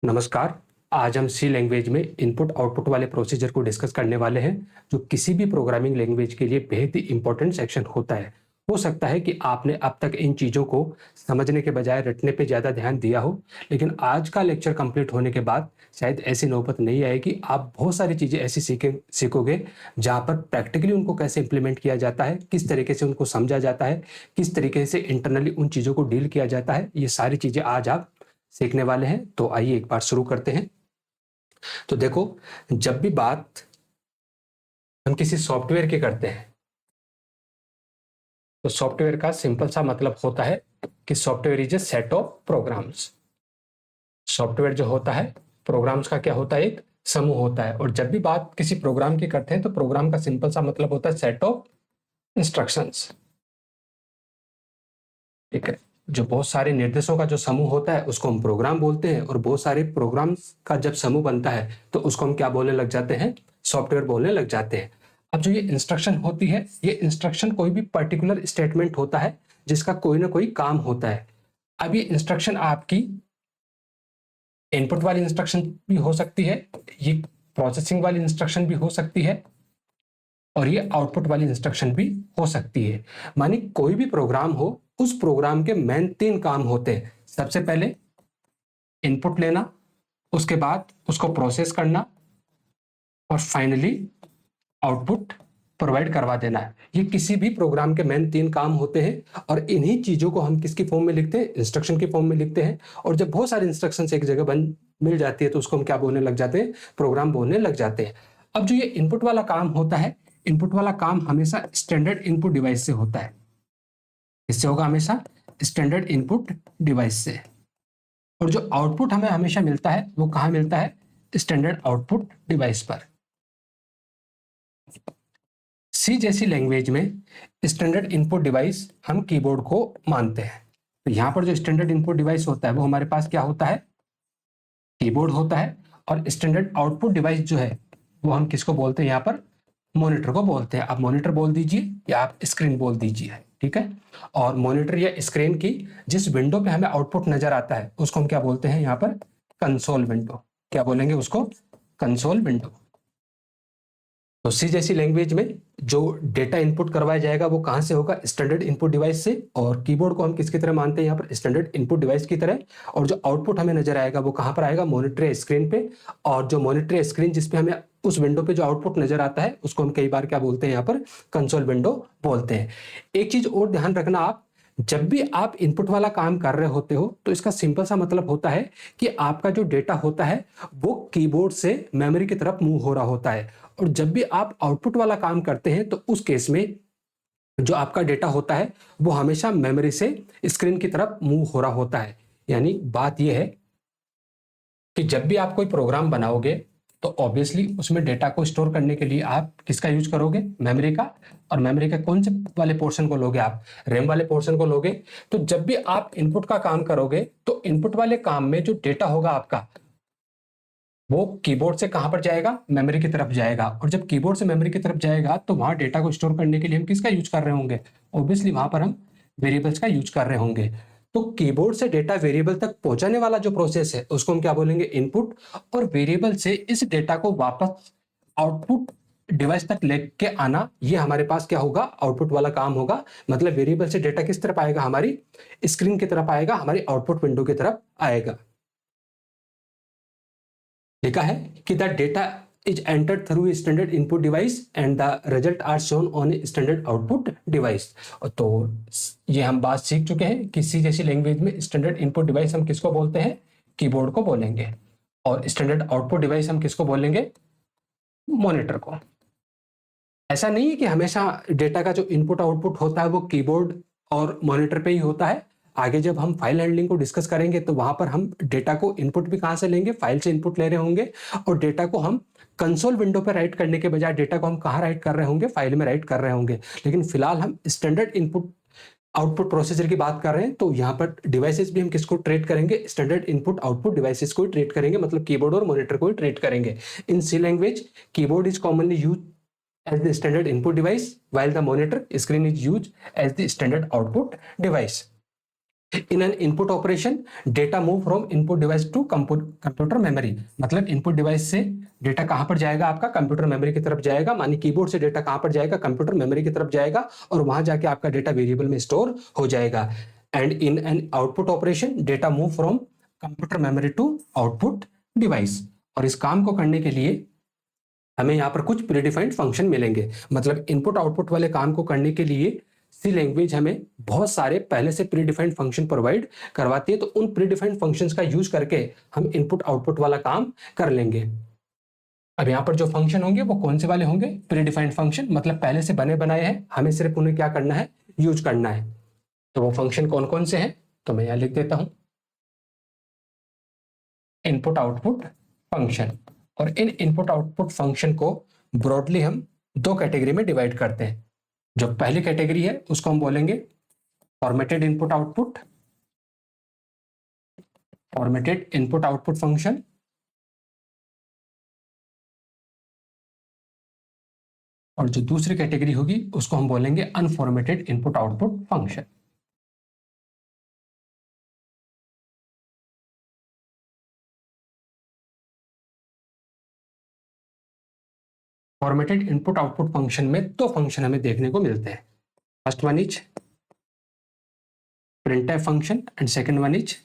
नमस्कार। आज हम सी लैंग्वेज में इनपुट आउटपुट वाले प्रोसीजर को डिस्कस करने वाले हैं, जो किसी भी प्रोग्रामिंग लैंग्वेज के लिए बेहद ही इंपॉर्टेंट सेक्शन होता है। हो सकता है कि आपने अब तक इन चीज़ों को समझने के बजाय रटने पे ज़्यादा ध्यान दिया हो, लेकिन आज का लेक्चर कंप्लीट होने के बाद शायद ऐसी नौबत नहीं आएगी। आप बहुत सारी चीज़ें ऐसी सीखोगे जहाँ पर प्रैक्टिकली उनको कैसे इंप्लीमेंट किया जाता है, किस तरीके से उनको समझा जाता है, किस तरीके से इंटरनली उन चीज़ों को डील किया जाता है। ये सारी चीज़ें आज आप सीखने वाले हैं। तो आइए एक बार शुरू करते हैं। तो देखो, जब भी बात हम किसी सॉफ्टवेयर की करते हैं, तो सॉफ्टवेयर का सिंपल सा मतलब होता है कि software is a set of programs. Software जो होता है, प्रोग्राम्स का क्या होता है, एक समूह होता है। और जब भी बात किसी प्रोग्राम की करते हैं, तो प्रोग्राम का सिंपल सा मतलब होता है सेट ऑफ इंस्ट्रक्शंस। ठीक है। जो बहुत सारे निर्देशों का जो समूह होता है उसको हम प्रोग्राम बोलते हैं, और बहुत सारे प्रोग्राम्स का जब समूह बनता है तो उसको हम क्या बोलने लग जाते हैं, सॉफ्टवेयर बोलने लग जाते हैं। अब जो ये इंस्ट्रक्शन होती है, ये इंस्ट्रक्शन कोई भी पर्टिकुलर स्टेटमेंट होता है जिसका कोई ना कोई काम होता है। अब ये इंस्ट्रक्शन आपकी इनपुट वाली इंस्ट्रक्शन भी हो सकती है, ये प्रोसेसिंग वाली इंस्ट्रक्शन भी हो सकती है, और ये आउटपुट वाली इंस्ट्रक्शन भी हो सकती है। मानी कोई भी प्रोग्राम हो, उस प्रोग्राम के मेन 3 काम होते हैं। सबसे पहले इनपुट लेना, उसके बाद उसको प्रोसेस करना, और फाइनली आउटपुट प्रोवाइड करवा देना है। ये किसी भी प्रोग्राम के मेन 3 काम होते हैं, और इन्हीं चीजों को हम किसकी फॉर्म में लिखते हैं, इंस्ट्रक्शन की फॉर्म में लिखते हैं। और जब बहुत सारे इंस्ट्रक्शन एक जगह बन मिल जाती है तो उसको हम क्या बोलने लग जाते हैं, प्रोग्राम बोलने लग जाते हैं। अब जो ये इनपुट वाला काम होता है, इनपुट वाला काम हमेशा स्टैंडर्ड इनपुट डिवाइस से होता है। इससे होगा हमेशा स्टैंडर्ड इनपुट डिवाइस से। और जो आउटपुट हमें हमेशा मिलता है वो कहाँ मिलता है, स्टैंडर्ड आउटपुट डिवाइस पर। सी जैसी लैंग्वेज में स्टैंडर्ड इनपुट डिवाइस हम कीबोर्ड को मानते हैं। तो यहाँ पर जो स्टैंडर्ड इनपुट डिवाइस होता है वो हमारे पास क्या होता है, कीबोर्ड होता है। और स्टैंडर्ड आउटपुट डिवाइस जो है वो हम किसको बोलते हैं, यहाँ पर मॉनिटर को बोलते हैं। आप मॉनिटर बोल दीजिए या आप स्क्रीन बोल दीजिए, ठीक है। और मॉनिटर या स्क्रीन की जिस विंडो पे हमें आउटपुट नजर आता है उसको हम क्या बोलते हैं, यहाँ पर कंसोल विंडो। क्या बोलेंगे उसको, कंसोल विंडो। तो सी जैसी लैंग्वेज में जो डेटा इनपुट करवाया जाएगा वो कहां से होगा, स्टैंडर्ड इनपुट डिवाइस से। और कीबोर्ड को हम किसकी तरह मानते हैं, यहाँ पर स्टैंडर्ड इनपुट डिवाइस की तरह। और जो आउटपुट हमें नजर आएगा वो कहां पर आएगा, मॉनिटर स्क्रीन पे। और जो मॉनिटर स्क्रीन जिसपे हमें उस विंडो पे जो आउटपुट नजर आता है उसको हम कई बार क्या बोलते हैं, यहाँ पर कंसोल विंडो बोलते हैं। एक चीज और ध्यान रखना, आप जब भी आप इनपुट वाला काम कर रहे होते हो तो इसका सिंपल सा मतलब होता है कि आपका जो डेटा होता है वो कीबोर्ड से मेमोरी की तरफ मूव हो रहा होता है। और जब भी आप आउटपुट वाला काम करते हैं तो उस केस में जो आपका डेटा होता है वो हमेशा मेमोरी से स्क्रीन की तरफ मूव हो रहा होता है। यानी बात यह है कि जब भी आप कोई प्रोग्राम बनाओगे तो ऑब्वियसली उसमें डेटा को स्टोर करने के लिए आप किसका यूज करोगे, मेमोरी का। और मेमोरी के कौन से वाले पोर्शन को लोगे, आप रैम वाले पोर्शन को लोगे। तो जब भी आप इनपुट का काम करोगे तो इनपुट वाले काम में जो डेटा होगा आपका वो कीबोर्ड से कहां पर जाएगा, मेमोरी की तरफ जाएगा। और जब कीबोर्ड से मेमोरी की तरफ जाएगा तो वहां डेटा को स्टोर करने के लिए हम किसका यूज कर रहे होंगे, ऑब्वियसली वहां पर हम वेरिएबल्स का यूज कर रहे होंगे। तो कीबोर्ड से डेटा वेरिएबल तक पहुंचाने वाला जो प्रोसेस है उसको हम क्या बोलेंगे, इनपुट। और वेरिएबल से इस डेटा को वापस आउटपुट डिवाइस तक लेके आना, ये हमारे पास क्या होगा, आउटपुट वाला काम होगा। मतलब वेरिएबल से डेटा किस तरफ आएगा, हमारी स्क्रीन की तरफ आएगा, हमारी आउटपुट विंडो की तरफ आएगा। लिखा है कि the data is entered through standard input device and the result are shown on standard output device. तो ये हम बात सीख चुके हैं कि सी जैसी लैंग्वेज में स्टैंडर्ड इनपुट डिवाइस हम किसको बोलते हैं, कीबोर्ड को बोलेंगे। और स्टैंडर्ड आउटपुट डिवाइस हम किसको बोलेंगे, मॉनिटर को। ऐसा नहीं है कि हमेशा डेटा का जो इनपुट आउटपुट होता है वो कीबोर्ड और मॉनिटर पे ही होता है। आगे जब हम फाइल हैंडलिंग को डिस्कस करेंगे तो वहां पर हम डेटा को इनपुट भी कहां से लेंगे, फाइल से इनपुट ले रहे होंगे। और डेटा को हम कंसोल विंडो पर राइट करने के बजाय डेटा को हम कहां राइट कर रहे होंगे, फाइल में राइट कर रहे होंगे। लेकिन फिलहाल हम स्टैंडर्ड इनपुट आउटपुट प्रोसीजर की बात कर रहे हैं, तो यहाँ पर डिवाइसेस भी हम किसको ट्रेड करेंगे, स्टैंडर्ड इनपुट आउटपुट डिवाइसेस को ट्रेड करेंगे। मतलब कीबोर्ड और मॉनिटर को ट्रेड करेंगे। In C language keyboard is commonly use as the standard input device while the monitor screen is used as the standard output device. In an input operation data move from input device to computer memory, मतलब input device से data कहां पर जाएगा, आपका computer memory की तरफ जाएगा, मानी कीबोर्ड से डेटा कहां पर जाएगा, कंप्यूटर मेमोरी की तरफ जाएगा और वहां जाके आपका डेटा वेरिएबल में स्टोर हो जाएगा। And in an output operation data move from computer memory to output device. और इस काम को करने के लिए हमें यहाँ पर कुछ प्रीडिफाइंड फंक्शन मिलेंगे, मतलब इनपुट आउटपुट वाले काम को करने के लिए सी लैंग्वेज हमें बहुत सारे पहले से प्रीडिफाइंड फंक्शन प्रोवाइड करवाती है। तो उन प्रीडिफाइंड फंक्शंस का यूज करके हम इनपुट आउटपुट वाला काम कर लेंगे। अब यहाँ पर जो फंक्शन होंगे वो कौन से वाले होंगे, प्रीडिफाइंड फंक्शन, मतलब पहले से बने बनाए हैं, हमें सिर्फ उन्हें क्या करना है, यूज करना है। तो वो फंक्शन कौन कौन से हैं, तो मैं यहाँ लिख देता हूं, इनपुट आउटपुट फंक्शन। और इन इनपुट आउटपुट फंक्शन को ब्रॉडली हम दो कैटेगरी में डिवाइड करते हैं। जो पहली कैटेगरी है उसको हम बोलेंगे formatted input output, formatted input output function. और जो दूसरी कैटेगरी होगी उसको हम बोलेंगे unformatted input output function. Formatted input output function में दो फंक्शन हमें देखने को मिलते हैं। First one is printf function and second one is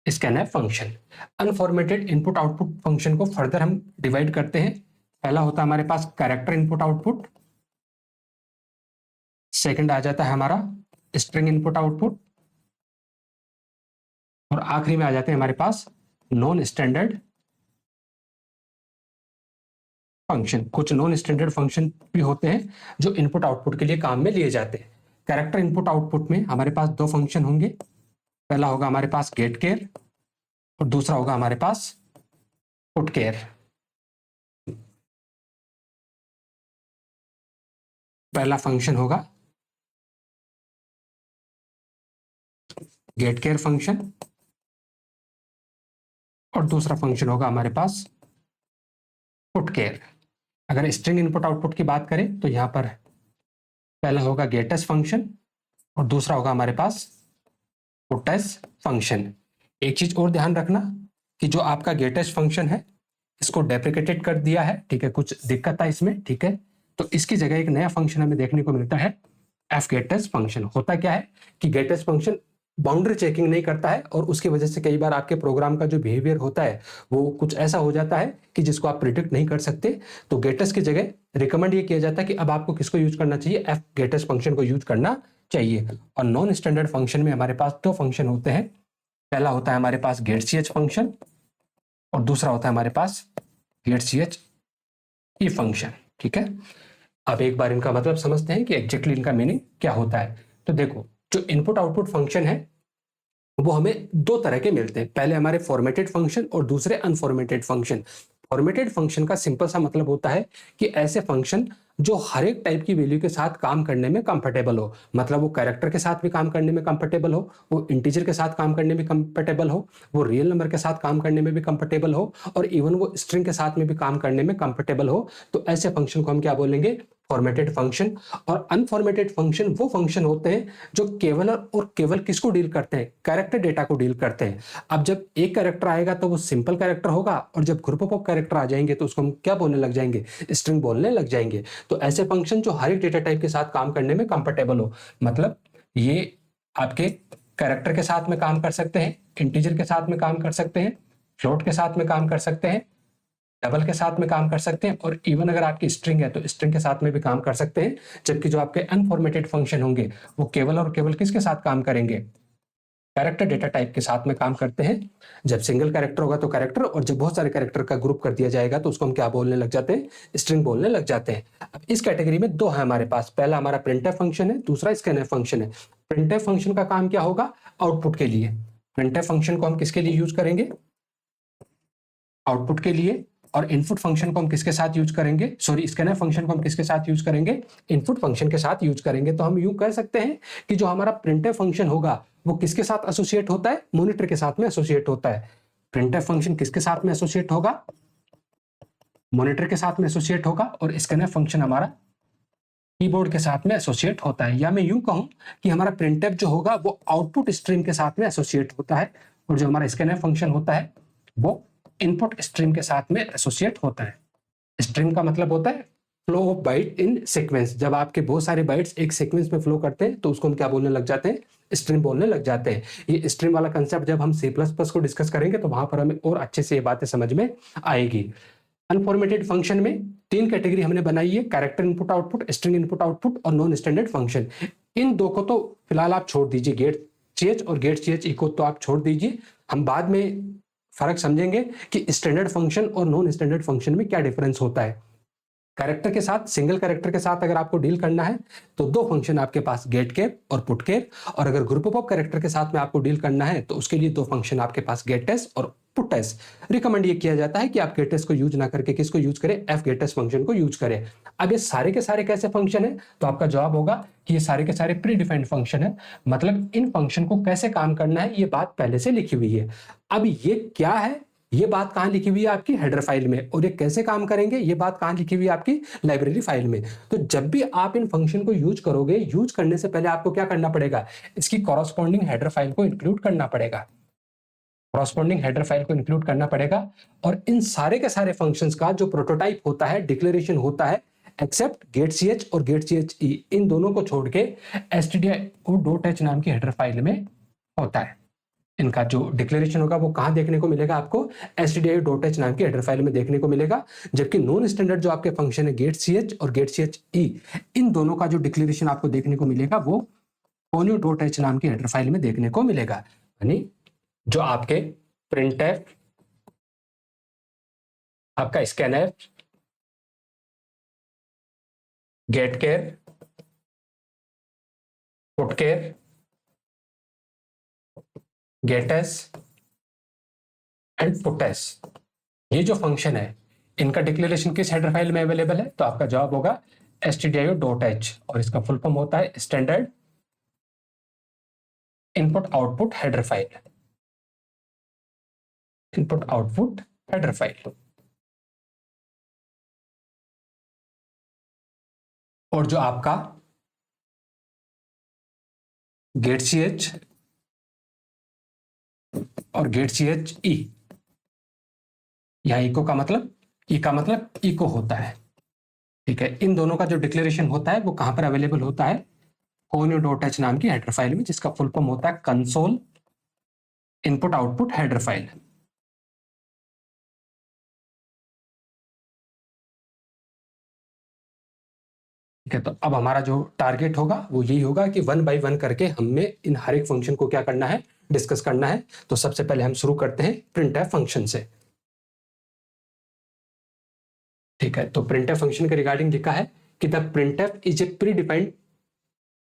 scanf function. Unformatted input output function को फर्दर हम डिवाइड करते हैं। पहला होता है हमारे पास कैरेक्टर इनपुट आउटपुट, सेकंड आ जाता है हमारा स्ट्रिंग इनपुट आउटपुट, और आखिरी में आ जाते हैं हमारे पास नॉन स्टैंडर्ड फंक्शन। कुछ नॉन स्टैंडर्ड फंक्शन भी होते हैं जो इनपुट आउटपुट के लिए काम में लिए जाते हैं। कैरेक्टर इनपुट आउटपुट में हमारे पास दो फंक्शन होंगे, पहला होगा हमारे पास गेट केयर और दूसरा होगा हमारे पास पुट केयर। पहला फंक्शन होगा गेट केयर फंक्शन और दूसरा फंक्शन होगा हमारे पास पुट केयर। अगर स्ट्रिंग इनपुट आउटपुट की बात करें तो यहां पर पहला होगा गेटस फंक्शन और दूसरा होगा हमारे पास पुटस फंक्शन। एक चीज और ध्यान रखना कि जो आपका गेटस फंक्शन है इसको डेप्रिकेटेड कर दिया है, ठीक है, कुछ दिक्कत था इसमें, ठीक है। तो इसकी जगह एक नया फंक्शन हमें देखने को मिलता है एफ गेटस फंक्शन। होता क्या है कि गेटस फंक्शन बाउंड्री चेकिंग नहीं करता है और उसकी वजह से कई बार आपके प्रोग्राम का जो बिहेवियर होता है वो कुछ ऐसा हो जाता है कि जिसको आप प्रिडिक्ट नहीं कर सकते। तो गेटस की जगह रिकमेंड ये किया जाता है कि अब आपको किसको यूज करना चाहिए, एफ गेटस फंक्शन को यूज करना चाहिए। और नॉन स्टैंडर्ड फंक्शन में हमारे पास दो फंक्शन होते हैं, पहला होता है हमारे पास गेट सी एच फंक्शन और दूसरा होता है हमारे पास get C H E function, ठीक है। अब एक बार इनका मतलब समझते हैं कि एग्जैक्टली इनका मीनिंग क्या होता है। तो देखो, जो इनपुट आउटपुट फंक्शन है वो हमें दो तरह के मिलते हैं, पहले हमारे फॉर्मेटेड फंक्शन और दूसरे अनफॉर्मेटेड फंक्शन। फॉर्मेटेड फंक्शन का सिंपल सा मतलब होता है कि ऐसे फंक्शन जो हर एक टाइप की वैल्यू के साथ काम करने में कंफर्टेबल हो, मतलब वो कैरेक्टर के साथ भी काम करने में कंफर्टेबल हो, वो इंटीजर के साथ काम करने में कंफर्टेबल हो, वो रियल नंबर के साथ काम करने में भी कंफर्टेबल हो, और इवन वो स्ट्रिंग के साथ में भी काम करने में कंफर्टेबल हो। तो ऐसे फंक्शन को हम क्या बोलेंगे, फॉर्मेटेड फंक्शन। और अनफॉर्मेटेड फंक्शन वो फंक्शन होते हैं जो केवल और केवल किसको डील करते हैं, कैरेक्टर डेटा को डील करते हैं। अब जब एक कैरेक्टर आएगा तो वो सिंपल कैरेक्टर होगा, और जब ग्रुप ऑफ कैरेक्टर आ जाएंगे तो उसको हम क्या बोलने लग जाएंगे, स्ट्रिंग बोलने लग जाएंगे। तो ऐसे फंक्शन जो हर एक डेटा टाइप के साथ काम करने में कंफर्टेबल हो, मतलब ये आपके कैरेक्टर के साथ में काम कर सकते हैं, इंटीजर के साथ में काम कर सकते हैं, फ्लोट के साथ में काम कर सकते हैं, डबल के साथ में काम कर सकते हैं, और इवन अगर आपकी स्ट्रिंग है तो स्ट्रिंग के साथ में भी काम कर सकते हैं। जबकि जो आपके अनफॉर्मेटेड फंक्शन होंगे वो केवल और केवल किसके साथ काम करेंगे, कैरेक्टर डेटा टाइप के साथ में काम करते हैं। जब सिंगल कैरेक्टर होगा तो कैरेक्टर, और जब बहुत सारे कैरेक्टर का ग्रुप कर दिया जाएगा तो उसको हम क्या बोलने लग जाते हैं, स्ट्रिंग बोलने लग जाते हैं। अब इस कैटेगरी में दो है हमारे पास, पहला हमारा प्रिंटफ फंक्शन है, दूसरा स्कैनफ फंक्शन है। प्रिंटफ फंक्शन का काम क्या होगा, आउटपुट के लिए। प्रिंटफ फंक्शन को हम किसके लिए यूज करेंगे, आउटपुट के लिए। और इनपुट फंक्शन को हम किसके साथ यूज करेंगे, सॉरी, स्कैनफ फंक्शन को हम किसके साथ यूज करेंगे, इनपुट फंक्शन के साथ यूज करेंगे। तो हम यूं कह सकते हैं कि जो हमारा प्रिंटफ फंक्शन होगा वो किसके साथ एसोसिएट होता है, मॉनिटर के साथ में एसोसिएट होता है। प्रिंटफ फंक्शन किसके साथ में एसोसिएट होगा, मॉनिटर के साथ में एसोसिएट होगा, और स्कैनफ फंक्शन हमारा कीबोर्ड के साथ में एसोसिएट होता है, या मैं यूं कहूं कि हमारा प्रिंटफ जो होगा वो आउटपुट स्ट्रीम के साथ में एसोसिएट होता है, और जो हमारा स्कैनफ फंक्शन होता है वो इनपुट स्ट्रीम के साथ में एसोसिएट होता है। स्ट्रीम का मतलब होता है flow of bite in sequence. जब आपके बहुत सारे बाइट्स एक सीक्वेंस में फ्लो करते हैं तो उसको हम क्या बोलने लग जाते हैं, स्ट्रीम बोलने लग जाते हैं। ये स्ट्रीम वाला कंसेप्ट जब हम C++ को डिस्कस करेंगे तो वहां पर हमें और अच्छे से ये बातें समझ में आएगी। अनफॉर्मेटेड फंक्शन में 3 कैटेगरी हमने बनाई है, character input output, string input output और नॉन स्टैंडर्ड फंक्शन। इन दो को तो फिलहाल आप छोड़ दीजिए, गेट ch और गेट ch को तो आप छोड़ दीजिए, हम बाद में फर्क समझेंगे कि स्टैंडर्ड फंक्शन और नॉन स्टैंडर्ड फंक्शन में क्या डिफरेंस होता है। कैरेक्टर के साथ, सिंगल कैरेक्टर के साथ अगर आपको डील करना है तो 2 फंक्शन आपके पास, गेट केप और पुट केप, और अगर ग्रुप ऑफ कैरेक्टर के साथ में आपको डील करना है तो उसके लिए 2 फंक्शन आपके पास, गेट एस और पुट एस। रिकमेंड ये किया जाता है कि आप गेट एस को यूज ना करके किसको यूज करें, एफ गेट एस फंक्शन को यूज करें। अब ये सारे के सारे कैसे फंक्शन है, तो आपका जवाब होगा कि ये सारे के सारे प्री डिफाइंड फंक्शन है, मतलब इन फंक्शन को कैसे काम करना है ये बात पहले से लिखी हुई है। अब ये क्या है, ये बात कहां लिखी हुई है आपकी हेडर फाइल में, और ये कैसे काम करेंगे ये बात कहां लिखी हुई है आपकी लाइब्रेरी फाइल में। तो जब भी आप इन फंक्शन को यूज करोगे, यूज करने से पहले आपको क्या करना पड़ेगा, इसकी कॉरस्पॉन्डिंग हेडर फाइल को इंक्लूड करना पड़ेगा, कॉरस्पॉन्डिंग हेडर फाइल को इंक्लूड करना पड़ेगा। और इन सारे के सारे फंक्शंस का जो प्रोटोटाइप होता है, डिक्लेरेशन होता है, एक्सेप्ट गेट ch और गेट ch इन दोनों को छोड़ के stdio.h नाम की हेडर फाइल में होता है। इनका जो डिक्लेरेशन होगा वो कहां देखने को मिलेगा आपको, stdio.h नाम की हेडर फाइल में देखने को मिलेगा। जबकि नॉन स्टैंडर्ड जो आपके फंक्शन है गेट ch और गेट ch इन दोनों का जो डिक्लेरेशन आपको देखने को मिलेगा वो conio.h नाम की हेडर फाइल में देखने को मिलेगा। यानी जो आपके printf, आपका scanf, getchar, putchar, getas and puts, ये जो फंक्शन है इनका डिक्लेरेशन किस हेडर फाइल में अवेलेबल है, तो आपका जवाब होगा stdio.h, और इसका फुल फॉर्म होता है standard input output header file, input output header file. और जो आपका गेट ch और गेट ch यहां इको का मतलब, ई का मतलब इको होता है, ठीक है। इन दोनों का जो डिक्लेरेशन होता है वो कहां पर अवेलेबल होता है, conio.h नाम की हेडर फाइल में, जिसका फुल फॉर्म होता है console input output header file. ठीक है, तो अब हमारा जो टारगेट होगा वो यही होगा कि 1 बाय 1 करके हमें इन हर एक फंक्शन को क्या करना है, डिस्कस करना है। तो सबसे पहले हम शुरू करते हैं प्रिंटफ फंक्शन से। ठीक है, तो प्रिंटफ फंक्शन के रिगार्डिंग लिखा है कि the printf is a pre defined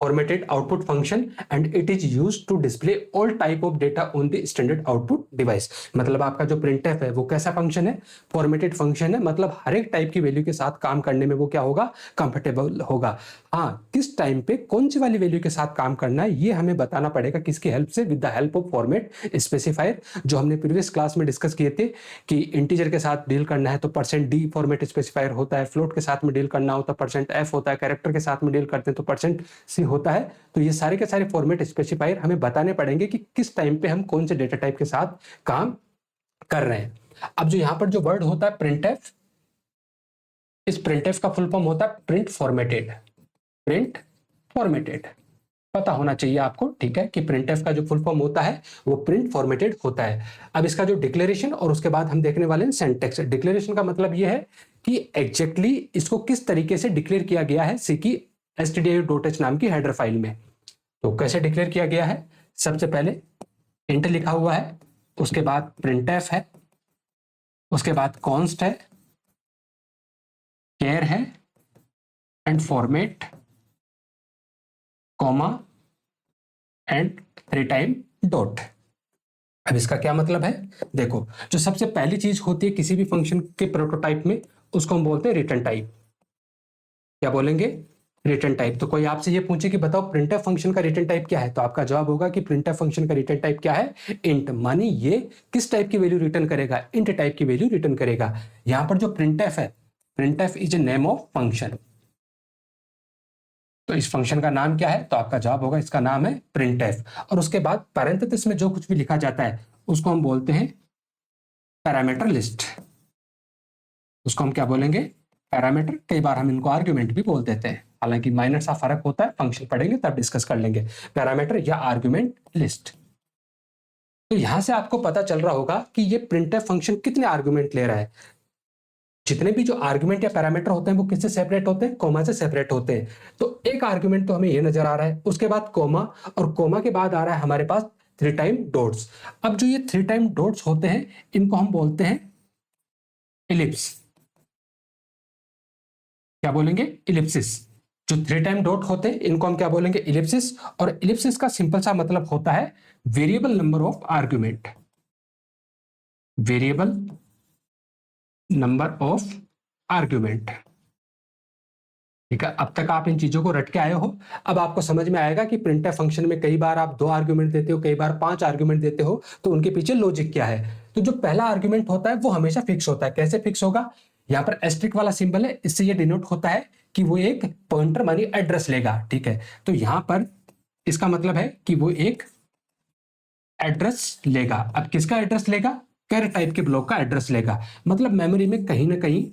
formatted output function and it is used to display all type of data on the standard output device। मतलब आपका जो printf है वो कैसा फंक्शन है, फॉर्मेटेड फंक्शन है, मतलब हर एक टाइप की वैल्यू के साथ काम करने में वो क्या होगा, कंफर्टेबल होगा। हाँ, किस टाइम पे कौन सी वाली वैल्यू के साथ काम करना है ये हमें बताना पड़ेगा, किसकी हेल्प से, with the help of format specifier, जो हमने प्रीवियस क्लास में डिस्कस किए थे कि इंटीजर के साथ डील करना है तो %d फॉर्मेट स्पेसिफायर होता है, फ्लोट के साथ में डील करना हो तो %f होता है, कैरेक्टर के साथ में डील करते हैं तो %c होता है। तो ये सारे के सारे फॉर्मेट स्पेसिफायर हमें बताने पड़ेंगे कि किस टाइम पे हम कौन से डेटा टाइप के साथ काम कर रहे हैं। अब जो यहां पर जो वर्ड होता है प्रिंटफ, इस प्रिंटफ का फुल फॉर्म होता है प्रिंट फॉर्मेटेड, प्रिंट फॉर्मेटेड पता होना चाहिए आपको, ठीक है, कि प्रिंटफ का जो फुल फॉर्म होता है वो प्रिंट फॉर्मेटेड होता है। अब इसका जो डिक्लेरेशन और उसके बाद हम देखने वाले हैं सिंटैक्स। डिक्लेरेशन का मतलब ये है कि एग्जैक्टली इसको किस तरीके से डिक्लेयर किया गया है सी की stdio.h नाम की हेडर फाइल में। तो कैसे डिक्लेयर किया गया है, सबसे पहले इंट लिखा हुआ है, उसके बाद printf है, उसके बाद const है, char है and format comma and 3 time dot. अब इसका क्या मतलब है, देखो, जो सबसे पहली चीज होती है किसी भी फंक्शन के प्रोटोटाइप में उसको हम बोलते हैं रिटर्न टाइप। क्या बोलेंगे, रिटर्न टाइप। तो कोई आपसे ये पूछे कि बताओ प्रिंटफ फंक्शन का रिटर्न टाइप क्या है, तो आपका जवाब होगा कि प्रिंटफ फंक्शन का रिटर्न टाइप क्या है, इंट। मानी ये किस टाइप की वैल्यू रिटर्न करेगा, इंट टाइप की वैल्यू रिटर्न करेगा। यहां पर जो प्रिंटफ है, printf is a name of function, तो इस फंक्शन का नाम क्या है? तो आपका जवाब होगा, इसका नाम है printf। और उसके बाद पैरेंथेसिस में जो कुछ भी लिखा जाता है उसको हम बोलते हैं पैरामीटर लिस्ट। उसको हम क्या बोलेंगे? पैरामीटर। कई बार हम इनको आर्ग्यूमेंट भी बोल देते हैं, हालांकि माइनर सा फर्क होता है, फंक्शन पढ़ेंगे तब डिस्कस कर लेंगे। पैरामीटर या आर्ग्यूमेंट लिस्ट। तो यहां से आपको पता चल रहा होगा कि ये printf फंक्शन कितने आर्ग्यूमेंट ले रहा है। जितने भी जो आर्गुमेंट या पैरामीटर होते हैं वो किससे सेपरेट होते हैं? कोमा से सेपरेट होते हैं। तो एक आर्गुमेंट तो हमें ये नजर आ रहा है, उसके बाद कोमा, और कोमा के बाद आ रहा है हमारे पास 3 टाइम डॉट्स। अब जो ये 3 टाइम डॉट्स होते हैं इनको हम बोलते हैं इलिप्स। क्या बोलेंगे? इलिप्सिस। जो 3 टाइम डॉट होते हैं इनको हम क्या बोलेंगे? इलिप्सिस। और इलिप्सिस का सिंपल सा मतलब होता है variable number of argument. Variable number of argument. ठीक है, अब तक आप इन चीजों को रट के आए हो। अब आपको समझ में आएगा कि प्रिंटफ फंक्शन में कई बार आप 2 आर्ग्यूमेंट देते हो, कई बार 5 आर्ग्यूमेंट देते हो, तो उनके पीछे लॉजिक क्या है। तो जो पहला आर्ग्यूमेंट होता है वो हमेशा फिक्स होता है। कैसे फिक्स होगा? यहाँ पर एस्ट्रिक वाला सिंबल है, इससे ये डिनोट होता है कि वो एक पॉइंटर मानी एड्रेस लेगा। ठीक है, तो यहां पर इसका मतलब है कि वो एक एड्रेस लेगा। अब किसका एड्रेस लेगा? कैर टाइप के ब्लॉक का एड्रेस लेगा। मतलब मेमोरी में कहीं ना कहीं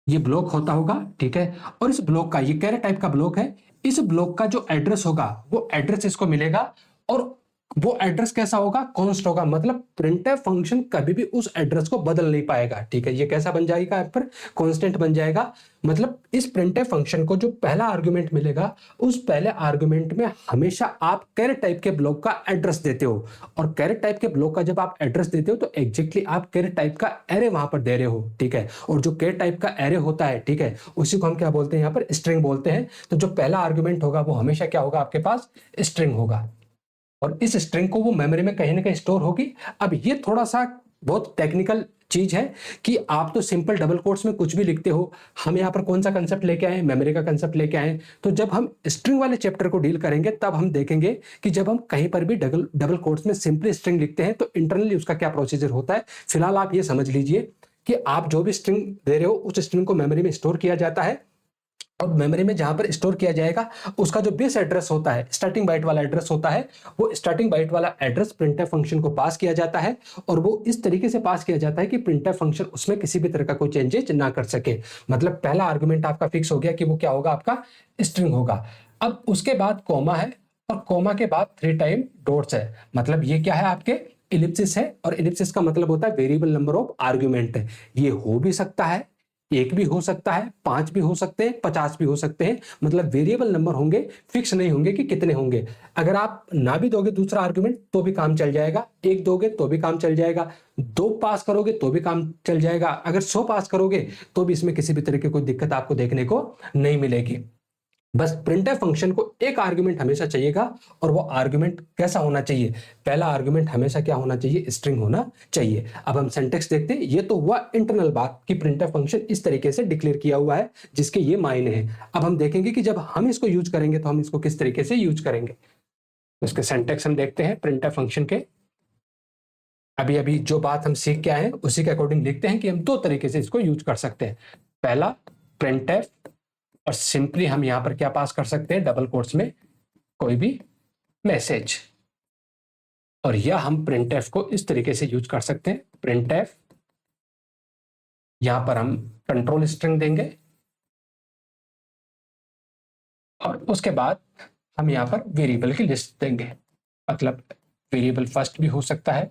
ये ब्लॉक होता होगा। ठीक है, और इस ब्लॉक का, ये कैरे टाइप का ब्लॉक है, इस ब्लॉक का जो एड्रेस होगा वो एड्रेस इसको मिलेगा। और वो एड्रेस कैसा होगा? कॉन्स्ट होगा। मतलब प्रिंटफ फंक्शन कभी भी उस एड्रेस को बदल नहीं पाएगा। ठीक है, ये कैसा बन जाएगा? यहाँ पर कांस्टेंट बन जाएगा। मतलब इस प्रिंटफ फंक्शन को जो पहला आर्गुमेंट मिलेगा, उस पहले आर्गुमेंट में हमेशा आप कैरेट टाइप के ब्लॉक का एड्रेस देते हो। और कैरेट टाइप के ब्लॉक का जब आप एड्रेस देते हो तो एग्जैक्टली आप कैरेट टाइप का एरे वहां पर दे रहे हो। ठीक है, और जो कैरेट टाइप का एरे होता है, ठीक है, उसी को हम क्या बोलते हैं? यहाँ पर स्ट्रिंग बोलते हैं। तो जो पहला आर्गुमेंट होगा वो हमेशा क्या होगा? आपके पास स्ट्रिंग होगा। और इस स्ट्रिंग को वो मेमोरी में कहीं ना कहीं स्टोर होगी। अब ये थोड़ा सा बहुत टेक्निकल चीज है कि आप तो सिंपल डबल कोट्स में कुछ भी लिखते हो। हम यहाँ पर कौन सा कंसेप्ट लेके आए? मेमोरी का कंसेप्ट लेके आए। तो जब हम स्ट्रिंग वाले चैप्टर को डील करेंगे तब हम देखेंगे कि जब हम कहीं पर भी डबल कोट्स में सिंपली स्ट्रिंग लिखते हैं तो इंटरनली उसका क्या प्रोसीजर होता है। फिलहाल आप ये समझ लीजिए कि आप जो भी स्ट्रिंग दे रहे हो उस स्ट्रिंग को मेमोरी में स्टोर किया जाता है। और मेमोरी में जहां पर स्टोर किया जाएगा उसका जो बेस एड्रेस होता है, स्टार्टिंग बाइट वाला एड्रेस होता है, वो स्टार्टिंग बाइट वाला एड्रेस प्रिंटफ फंक्शन को पास किया जाता है। और वो इस तरीके से पास किया जाता है कि प्रिंटफ फंक्शन उसमें किसी भी तरह का कोई चेंजेस ना कर सके। मतलब पहला आर्गुमेंट आपका फिक्स हो गया कि वो क्या होगा? आपका स्ट्रिंग होगा। अब उसके बाद कोमा है, और कोमा के बाद 3 टाइम डॉट्स है। मतलब ये क्या है? आपके इलिप्सिस है। और इलिप्सिस का मतलब होता है वेरिएबल नंबर ऑफ आर्ग्यूमेंट। ये हो भी सकता है, 1 भी हो सकता है, 5 भी हो सकते हैं, 50 भी हो सकते हैं। मतलब वेरिएबल नंबर होंगे, फिक्स नहीं होंगे कि कितने होंगे। अगर आप ना भी दोगे दूसरा आर्गुमेंट तो भी काम चल जाएगा, 1 दोगे तो भी काम चल जाएगा, 2 पास करोगे तो भी काम चल जाएगा, अगर 100 पास करोगे तो भी इसमें किसी भी तरह की कोई दिक्कत आपको देखने को नहीं मिलेगी। बस प्रिंटफ फंक्शन को एक आर्गुमेंट हमेशा चाहिएगा। और वो आर्गुमेंट कैसा होना चाहिए? पहला आर्गुमेंट हमेशा क्या होना चाहिए? स्ट्रिंग होना चाहिए। अब हम सिंटैक्स देखते हैं। ये तो हुआ इंटरनल बात कि प्रिंटफ फंक्शन इस तरीके से डिक्लेयर किया हुआ है जिसके ये मायने हैं। अब हम देखेंगे कि जब हम इसको यूज करेंगे तो हम इसको किस तरीके से यूज करेंगे। तो इसके सिंटैक्स हम देखते हैं प्रिंटफ फंक्शन के। अभी अभी जो बात हम सीख के आए हैं उसी के अकॉर्डिंग लिखते हैं कि हम 2 तरीके से इसको यूज कर सकते हैं। पहला प्रिंटफ, और सिंपली हम यहां पर क्या पास कर सकते हैं? डबल कोट्स में कोई भी मैसेज। और यह हम प्रिंटफ को इस तरीके से यूज कर सकते हैं। प्रिंटफ, यहां पर हम कंट्रोल स्ट्रिंग देंगे और उसके बाद हम यहां पर वेरिएबल की लिस्ट देंगे। मतलब वेरिएबल फर्स्ट भी हो सकता है,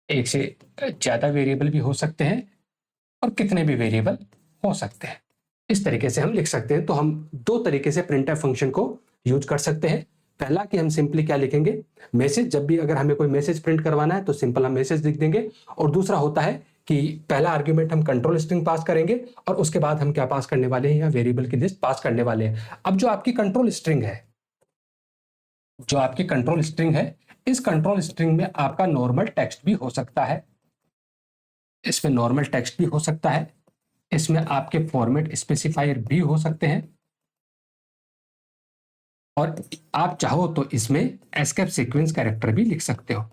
एक से ज्यादा वेरिएबल भी हो सकते हैं, और कितने भी वेरिएबल हो सकते हैं। इस तरीके से हम लिख सकते हैं। तो हम 2 तरीके से प्रिंटफ फंक्शन को यूज कर सकते हैं। पहला कि हम सिंपली क्या लिखेंगे? मैसेज। जब भी अगर हमें कोई मैसेज प्रिंट करवाना है तो सिंपल हम मैसेज लिख देंगे। और दूसरा होता है कि पहला आर्ग्यूमेंट हम कंट्रोल स्ट्रिंग पास करेंगे और उसके बाद हम क्या पास करने वाले हैं? या वेरिएबल की लिस्ट पास करने वाले हैं। अब जो आपकी कंट्रोल स्ट्रिंग है, जो आपकी कंट्रोल स्ट्रिंग है, इस कंट्रोल स्ट्रिंग में आपका नॉर्मल टेक्स्ट भी हो सकता है। इसमें नॉर्मल टेक्स्ट भी हो सकता है, इसमें आपके फॉर्मेट स्पेसिफायर भी हो सकते हैं, और आप चाहो तो इसमें एस्केप सीक्वेंस कैरेक्टर भी लिख सकते हो।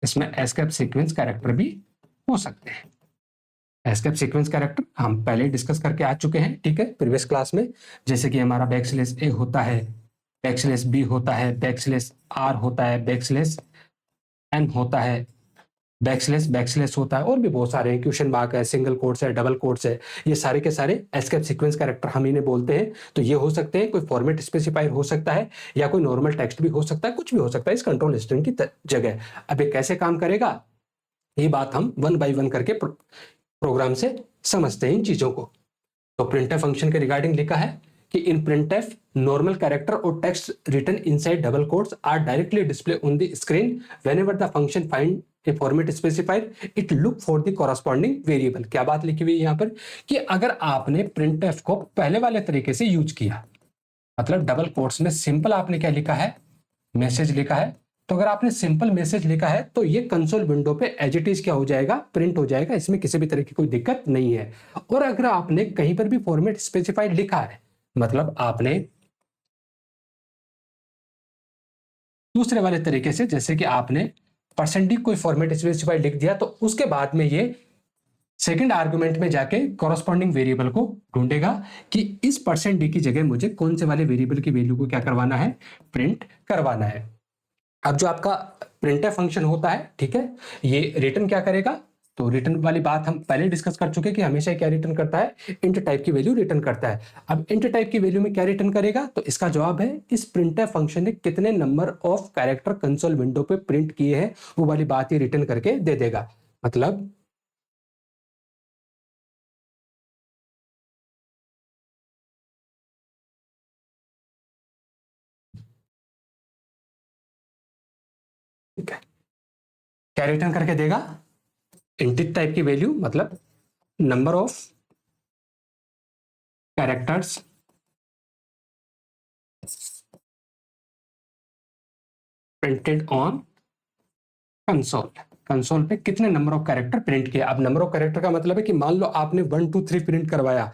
इसमें एस्केप सीक्वेंस कैरेक्टर भी हो सकते हैं। एस्केप सीक्वेंस कैरेक्टर हम पहले डिस्कस करके आ चुके हैं, ठीक है, प्रीवियस क्लास में। जैसे कि हमारा बैकस्लैश ए होता है, बैकस्लैश बी होता है, बैकस्लैश आर होता है, बैकस्लैश एन होता है, बैकस्लैश होता है, और भी बहुत सारे हैं, क्वेश्चन मार्क है, सिंगल कोट्स है, डबल कोट्स है, ये सारे के सारे एस्केप सीक्वेंस कैरेक्टर हम इन्हें बोलते हैं। तो ये हो सकते हैं, कोई फॉर्मेट स्पेसिफायर हो सकता है, या कोई नॉर्मल टेक्स्ट भी हो सकता है, कुछ भी हो सकता है इस कंट्रोल स्ट्रिंग की जगह। अब ये कैसे काम करेगा, ये बात हम वन बाय वन करके प्रोग्राम से समझते हैं इन चीजों को। तो प्रिंटफ फंक्शन के रिगार्डिंग लिखा है कि इन प्रिंटफ नॉर्मल कैरेक्टर और text written inside double quotes are directly display on the screen whenever the function find a format specifier it look for the corresponding variable. क्या बात लिखी हुई है यहाँ पर कि अगर आपने प्रिंटफ को पहले वाले तरीके से यूज किया, मतलब डबल कोट्स में सिंपल आपने क्या लिखा है, मैसेज लिखा है, तो अगर आपने सिंपल मैसेज लिखा है तो ये कंसोल विंडो पे एज इट इज क्या हो जाएगा, प्रिंट हो जाएगा, इसमें किसी भी तरह की कोई दिक्कत नहीं है। और अगर आपने कहीं पर भी फॉर्मेट स्पेसिफाइड लिखा है, मतलब आपने दूसरे वाले तरीके से, जैसे कि आपने % कोई फॉर्मेट स्पेसिफाइड लिख दिया, तो उसके बाद में ये सेकंड आर्गुमेंट में जाके कॉरस्पॉन्डिंग वेरिएबल को ढूंढेगा कि इस %d की जगह मुझे कौन से वाले वेरिएबल की वैल्यू को क्या करवाना है, प्रिंट करवाना है। अब जो आपका प्रिंटफ फंक्शन होता है, ठीक है, ये रिटर्न क्या करेगा, तो रिटर्न वाली बात हम पहले डिस्कस कर चुके हैं कि हमेशा क्या रिटर्न करता है, इंट टाइप की वैल्यू रिटर्न करता है। अब इंट टाइप की वैल्यू में क्या रिटर्न करेगा, तो इसका जवाब है इस प्रिंटफ फंक्शन ने कितने number of character console window पे प्रिंट किए हैं, वो वाली बात ही रिटर्न करके दे देगा। मतलब ठीक है, क्या रिटर्न करके देगा, इंट टाइप की वैल्यू, मतलब number of characters printed on console, console पे कितने नंबर ऑफ कैरेक्टर प्रिंट किए। अब नंबर ऑफ कैरेक्टर का मतलब है कि मान लो आपने 1 2 3 प्रिंट करवाया,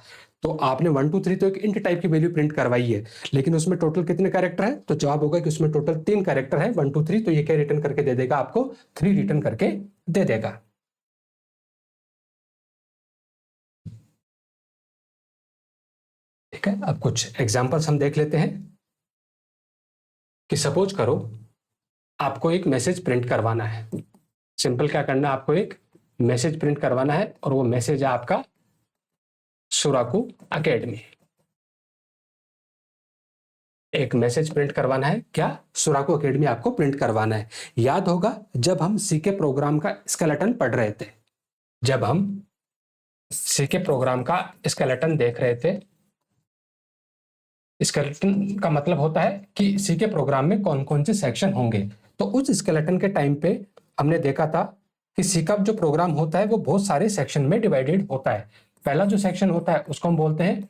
तो आपने 1 2 3 तो एक इंट टाइप की वैल्यू प्रिंट करवाई है, लेकिन उसमें टोटल कितने कैरेक्टर है, तो जवाब होगा कि उसमें टोटल 3 कैरेक्टर है, 1 2 3, तो ये क्या रिटर्न करके दे देगा, आपको 3 रिटर्न करके दे देगा। ठीक है, अब कुछ एग्जांपल्स हम देख लेते हैं कि सपोज करो आपको एक मैसेज प्रिंट करवाना है, सिंपल क्या करना है, आपको एक मैसेज प्रिंट करवाना है, और वो मैसेज है आपका सुराकू एकेडमी। एक मैसेज प्रिंट करवाना है, क्या, सुराकू एकेडमी आपको प्रिंट करवाना है। याद होगा जब हम सीके प्रोग्राम का स्केलेटन पढ़ रहे थे, जब हम सीके प्रोग्राम का स्केलेटन देख रहे थे, स्केलेटन का मतलब होता है कि सीके प्रोग्राम में कौन कौन से सेक्शन होंगे। तो उस स्केलेटन के टाइम पे हमने देखा था कि सी का जो प्रोग्राम होता है वो बहुत सारे सेक्शन में डिवाइडेड होता है। पहला जो सेक्शन होता है उसको हम बोलते हैं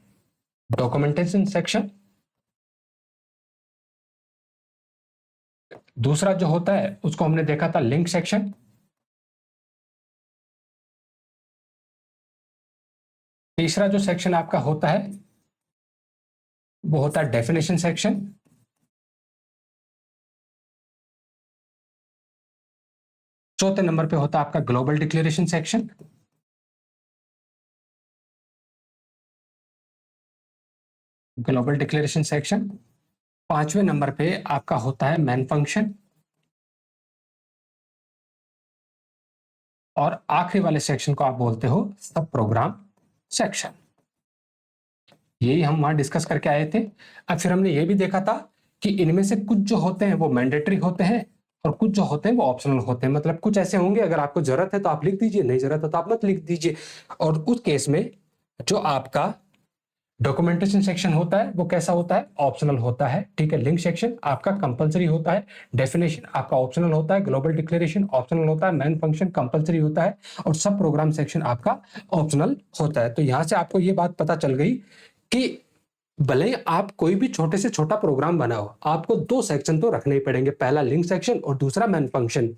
डॉक्यूमेंटेशन सेक्शन, दूसरा जो होता है उसको हमने देखा था लिंक सेक्शन, तीसरा जो सेक्शन आपका होता है वो होता है डेफिनेशन सेक्शन, चौथे नंबर पे होता है आपका global declaration section, global declaration section, पांचवें नंबर पे आपका होता है मेन फंक्शन, और आखिरी वाले सेक्शन को आप बोलते हो सब प्रोग्राम सेक्शन। यही हम वहां डिस्कस करके आए थे। अब फिर हमने ये भी देखा था कि इनमें से कुछ जो होते हैं वो मैंडेटरी होते हैं और कुछ जो होते हैं वो ऑप्शनल होते हैं। मतलब कुछ ऐसे होंगे अगर आपको जरूरत है तो आप लिख दीजिए, नहीं जरूरत है तो आप मत लिख दीजिए। और उस केस में जो आपका डॉक्यूमेंटेशन सेक्शन होता है वो कैसा होता है, ऑप्शनल होता है, ठीक है। लिंक सेक्शन आपका कंपलसरी होता है, डेफिनेशन आपका ऑप्शनल होता है, ग्लोबल डिक्लेरेशन ऑप्शनल होता है, मेन फंक्शन कंपलसरी होता है, और सब प्रोग्राम सेक्शन आपका ऑप्शनल होता है। तो यहां से आपको ये बात पता चल गई कि भले ही आप कोई भी छोटे से छोटा प्रोग्राम बनाओ, आपको 2 सेक्शन तो रखने ही पड़ेंगे, पहला लिंक सेक्शन और दूसरा मेन फंक्शन।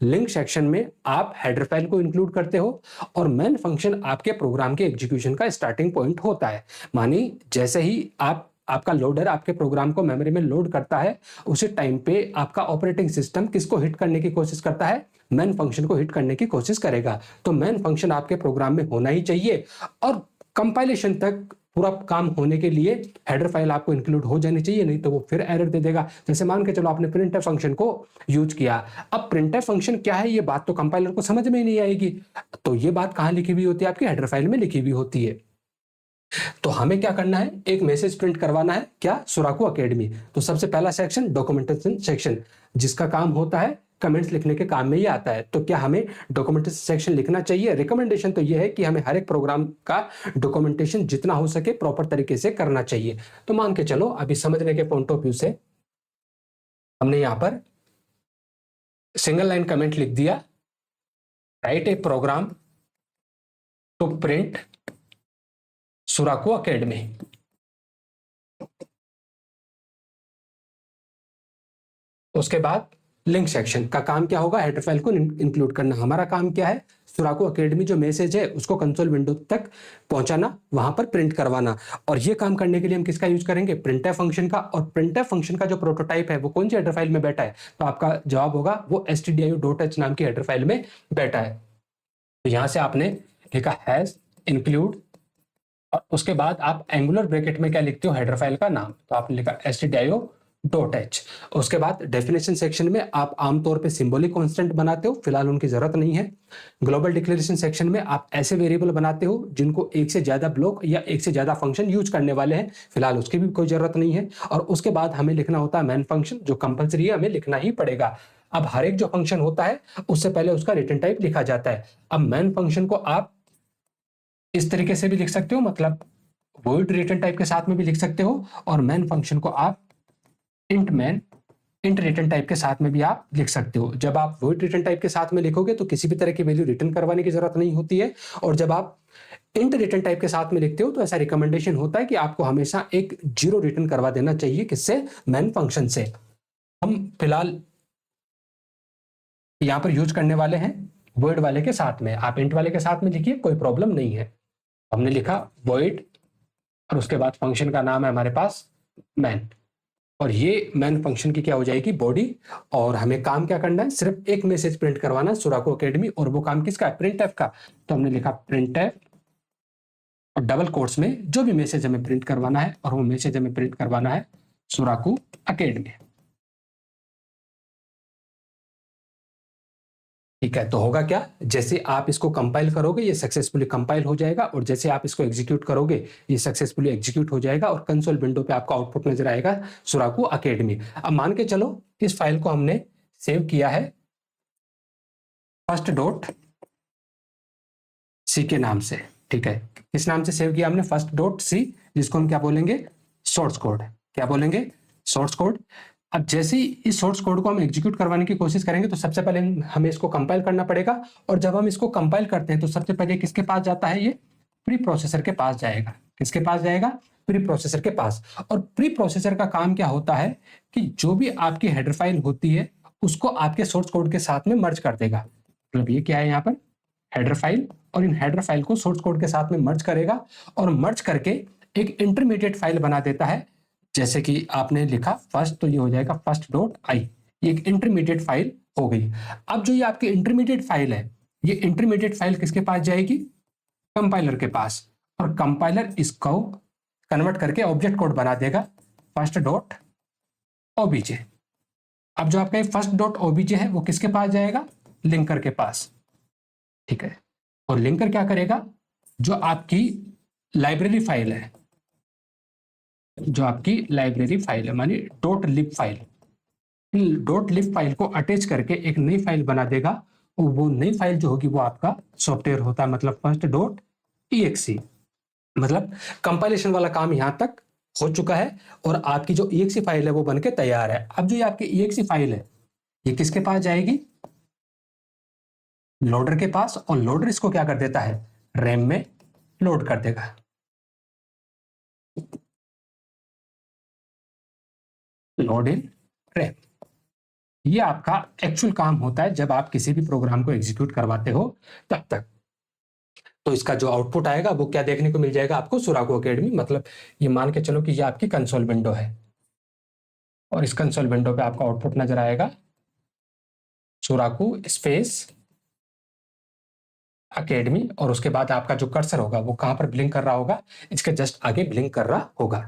लिंक सेक्शन में आप हेडर फाइल को इंक्लूड करते हो और मेन फंक्शन आपके प्रोग्राम के एग्जीक्यूशन का स्टार्टिंग पॉइंट होता है। मानी जैसे ही आप आपका लोडर आपके प्रोग्राम को मेमोरी में लोड करता है, उसी टाइम पे आपका ऑपरेटिंग सिस्टम किसको हिट करने की कोशिश करता है? मेन फंक्शन को हिट करने की कोशिश करेगा। तो मेन फंक्शन आपके प्रोग्राम में होना ही चाहिए, और कंपाइलेशन तक पूरा काम होने के लिए हेडर फाइल आपको इंक्लूड हो जानी चाहिए, नहीं तो वो फिर एरर दे देगा। जैसे मान के चलो आपने प्रिंटफ फंक्शन को यूज किया, अब प्रिंटफ फंक्शन क्या है ये बात तो कंपाइलर को समझ में ही नहीं आएगी, तो ये बात कहां लिखी हुई होती है? आपकी हेडर फाइल में लिखी हुई होती है। तो हमें क्या करना है? एक मैसेज प्रिंट करवाना है, क्या? सुराकू एकेडमी। तो सबसे पहला सेक्शन डॉक्यूमेंटेशन सेक्शन, जिसका काम होता है कमेंट्स लिखने के काम में ही आता है। तो क्या हमें डॉक्यूमेंटेशन सेक्शन लिखना चाहिए? रिकमेंडेशन तो यह है कि हमें हर एक प्रोग्राम का डॉक्यूमेंटेशन जितना हो सके प्रॉपर तरीके से करना चाहिए। तो मान के चलो अभी समझने के पॉइंट ऑफ व्यू से हमने यहां पर सिंगल लाइन कमेंट लिख दिया, write a program to print Suraku academy. उसके बाद लिंक सेक्शन का काम क्या होगा? हेडर फाइल को इंक्लूड करना। हमारा काम क्या है? सुराकू एकेडमी जो मैसेज है उसको कंसोल विंडो तक पहुंचाना, वहां पर प्रिंट करवाना। और ये काम करने के लिए हम किसका यूज करेंगे? प्रिंटफ फंक्शन का। और प्रिंटफ फंक्शन का जो प्रोटोटाइप है वो कौन सी हेडर फाइल में बैठा है? तो आपका जवाब होगा वो stdio.h नाम की हेडर फाइल में बैठा है। तो यहां से आपने लिखा हैज इंक्लूड, और उसके बाद आप एंगुलर ब्रैकेट में क्या लिखते हो? हेडर फाइल का नाम। तो आपने लिखा stdio.h। उसके बाद डेफिनेशन सेक्शन में आप आमतौर पे सिंबॉलिक कांस्टेंट बनाते हो, फिलहाल उनकी जरूरत नहीं है। ग्लोबल डिक्लेरेशन सेक्शन में आप ऐसे वेरिएबल बनाते हो जिनको एक से ज्यादा ब्लॉक या एक से ज्यादा फंक्शन यूज करने वाले हैं, फिलहाल उसकी भी कोई जरूरत नहीं है। और उसके बाद हमें लिखना होता है मेन फंक्शन, जो कंपलसरी है, हमें लिखना ही पड़ेगा। अब हर एक जो फंक्शन होता है उससे पहले उसका रिटर्न टाइप लिखा जाता है। अब मेन फंक्शन को आप इस तरीके से भी लिख सकते हो, मतलब वॉइड रिटर्न टाइप के साथ में भी लिख सकते हो, और मेन फंक्शन को आप int man int return type के साथ में भी आप लिख सकते हो। जब आप वॉइड रिटर्न टाइप के साथ में लिखोगे तो किसी भी तरह की वैल्यू रिटर्न करवाने की जरूरत नहीं होती है, और जब आप इंट रिटर्न टाइप के साथ में लिखते हो तो ऐसा रिकमेंडेशन होता है कि आपको हमेशा एक 0 रिटर्न करवा देना चाहिए। किससे? मेन फंक्शन से। हम फिलहाल यहां पर यूज करने वाले हैं वॉइड वाले के साथ में, आप इंट वाले के साथ में लिखिए, कोई प्रॉब्लम नहीं है। हमने लिखा वॉइड, और उसके बाद फंक्शन का नाम है हमारे पास मैन, और ये मैन फंक्शन की क्या हो जाएगी? बॉडी। और हमें काम क्या करना है? सिर्फ एक मैसेज प्रिंट करवाना है, सुराकू एकेडमी, और वो काम किसका है? प्रिंटफ का। तो हमने लिखा प्रिंटफ, और डबल कोट्स में जो भी मैसेज हमें प्रिंट करवाना है, और वो मैसेज हमें प्रिंट करवाना है सुराकू एकेडमी। ठीक है, तो होगा क्या? जैसे आप इसको कंपाइल करोगे ये सक्सेसफुली कंपाइल हो जाएगा, और जैसे आप इसको एग्जीक्यूट करोगे ये सक्सेसफुली एग्जीक्यूट हो जाएगा, और कंसोल विंडो पे आपका आउटपुट नजर आएगा सुराकू एकेडमी। अब मान के चलो इस फाइल को हमने सेव किया है फर्स्ट डॉट सी के नाम से। ठीक है, किस नाम से सेव किया हमने? फर्स्ट डॉट सी, जिसको हम क्या बोलेंगे? Source code. क्या बोलेंगे? Source code. अब जैसे ही इस सोर्स कोड को हम एग्जीक्यूट करवाने की कोशिश करेंगे तो सबसे पहले हमें इसको कंपाइल करना पड़ेगा, और जब हम इसको कंपाइल करते हैं तो सबसे पहले किसके पास जाता है? ये प्री प्रोसेसर के पास जाएगा। किसके पास जाएगा? प्री प्रोसेसर के पास। और प्री प्रोसेसर का काम क्या होता है कि जो भी आपकी हेडर फाइल होती है उसको आपके सोर्स कोड के साथ में मर्ज कर देगा। मतलब ये क्या है? यहाँ पर हेडर फाइल, और इन हेडर फाइल को सोर्स कोड के साथ में मर्ज करेगा, और मर्ज करके एक इंटरमीडिएट फाइल बना देता है। जैसे कि आपने लिखा फर्स्ट, तो ये हो जाएगा फर्स्ट डॉट आई, ये एक इंटरमीडिएट फाइल हो गई। अब जो ये आपकी इंटरमीडिएट फाइल है, ये इंटरमीडिएट फाइल किसके पास जाएगी? कंपाइलर के पास, और कंपाइलर इसको कन्वर्ट करके ऑब्जेक्ट कोड बना देगा फर्स्ट डॉट ओबीजे। अब जो आपका फर्स्ट डॉट ओबीजे है वो किसके पास जाएगा? लिंकर के पास। ठीक है, और लिंकर क्या करेगा? जो आपकी लाइब्रेरी फाइल है, जो आपकी लाइब्रेरी फाइल है मानी डॉट लिब फाइल, डॉट लिब फाइल को अटैच करके एक नई फाइल बना देगा, और वो नई फाइल जो होगी वो आपका सॉफ्टवेयर होता है, मतलब फर्स्ट डॉट ईएक्सी। मतलब कंपाइलेशन वाला काम यहां तक हो चुका है, और आपकी जो ईएक्सी फाइल है वो बनके तैयार है। अब जो ये आपकी ईएक्सी फाइल है ये किसके पास जाएगी? लोडर के पास, और लोडर इसको क्या कर देता है? रैम में लोड कर देगा। लोड इन रैम, ये आपका एक्चुअल काम होता है जब आप किसी भी प्रोग्राम को एग्जीक्यूट करवाते हो तब तक। तो इसका जो आउटपुट आएगा वो क्या देखने को मिल जाएगा आपको, सुराकू एकेडमी। मतलब ये मान के चलो कि ये आपकी कंसोल विंडो है और इस कंसोल विंडो पे आपका आउटपुट नजर आएगा सुराकू स्पेस एकेडमी, और उसके बाद आपका जो कर्सर होगा वो कहां पर ब्लिंक कर रहा होगा, इसके जस्ट आगे ब्लिंक कर रहा होगा।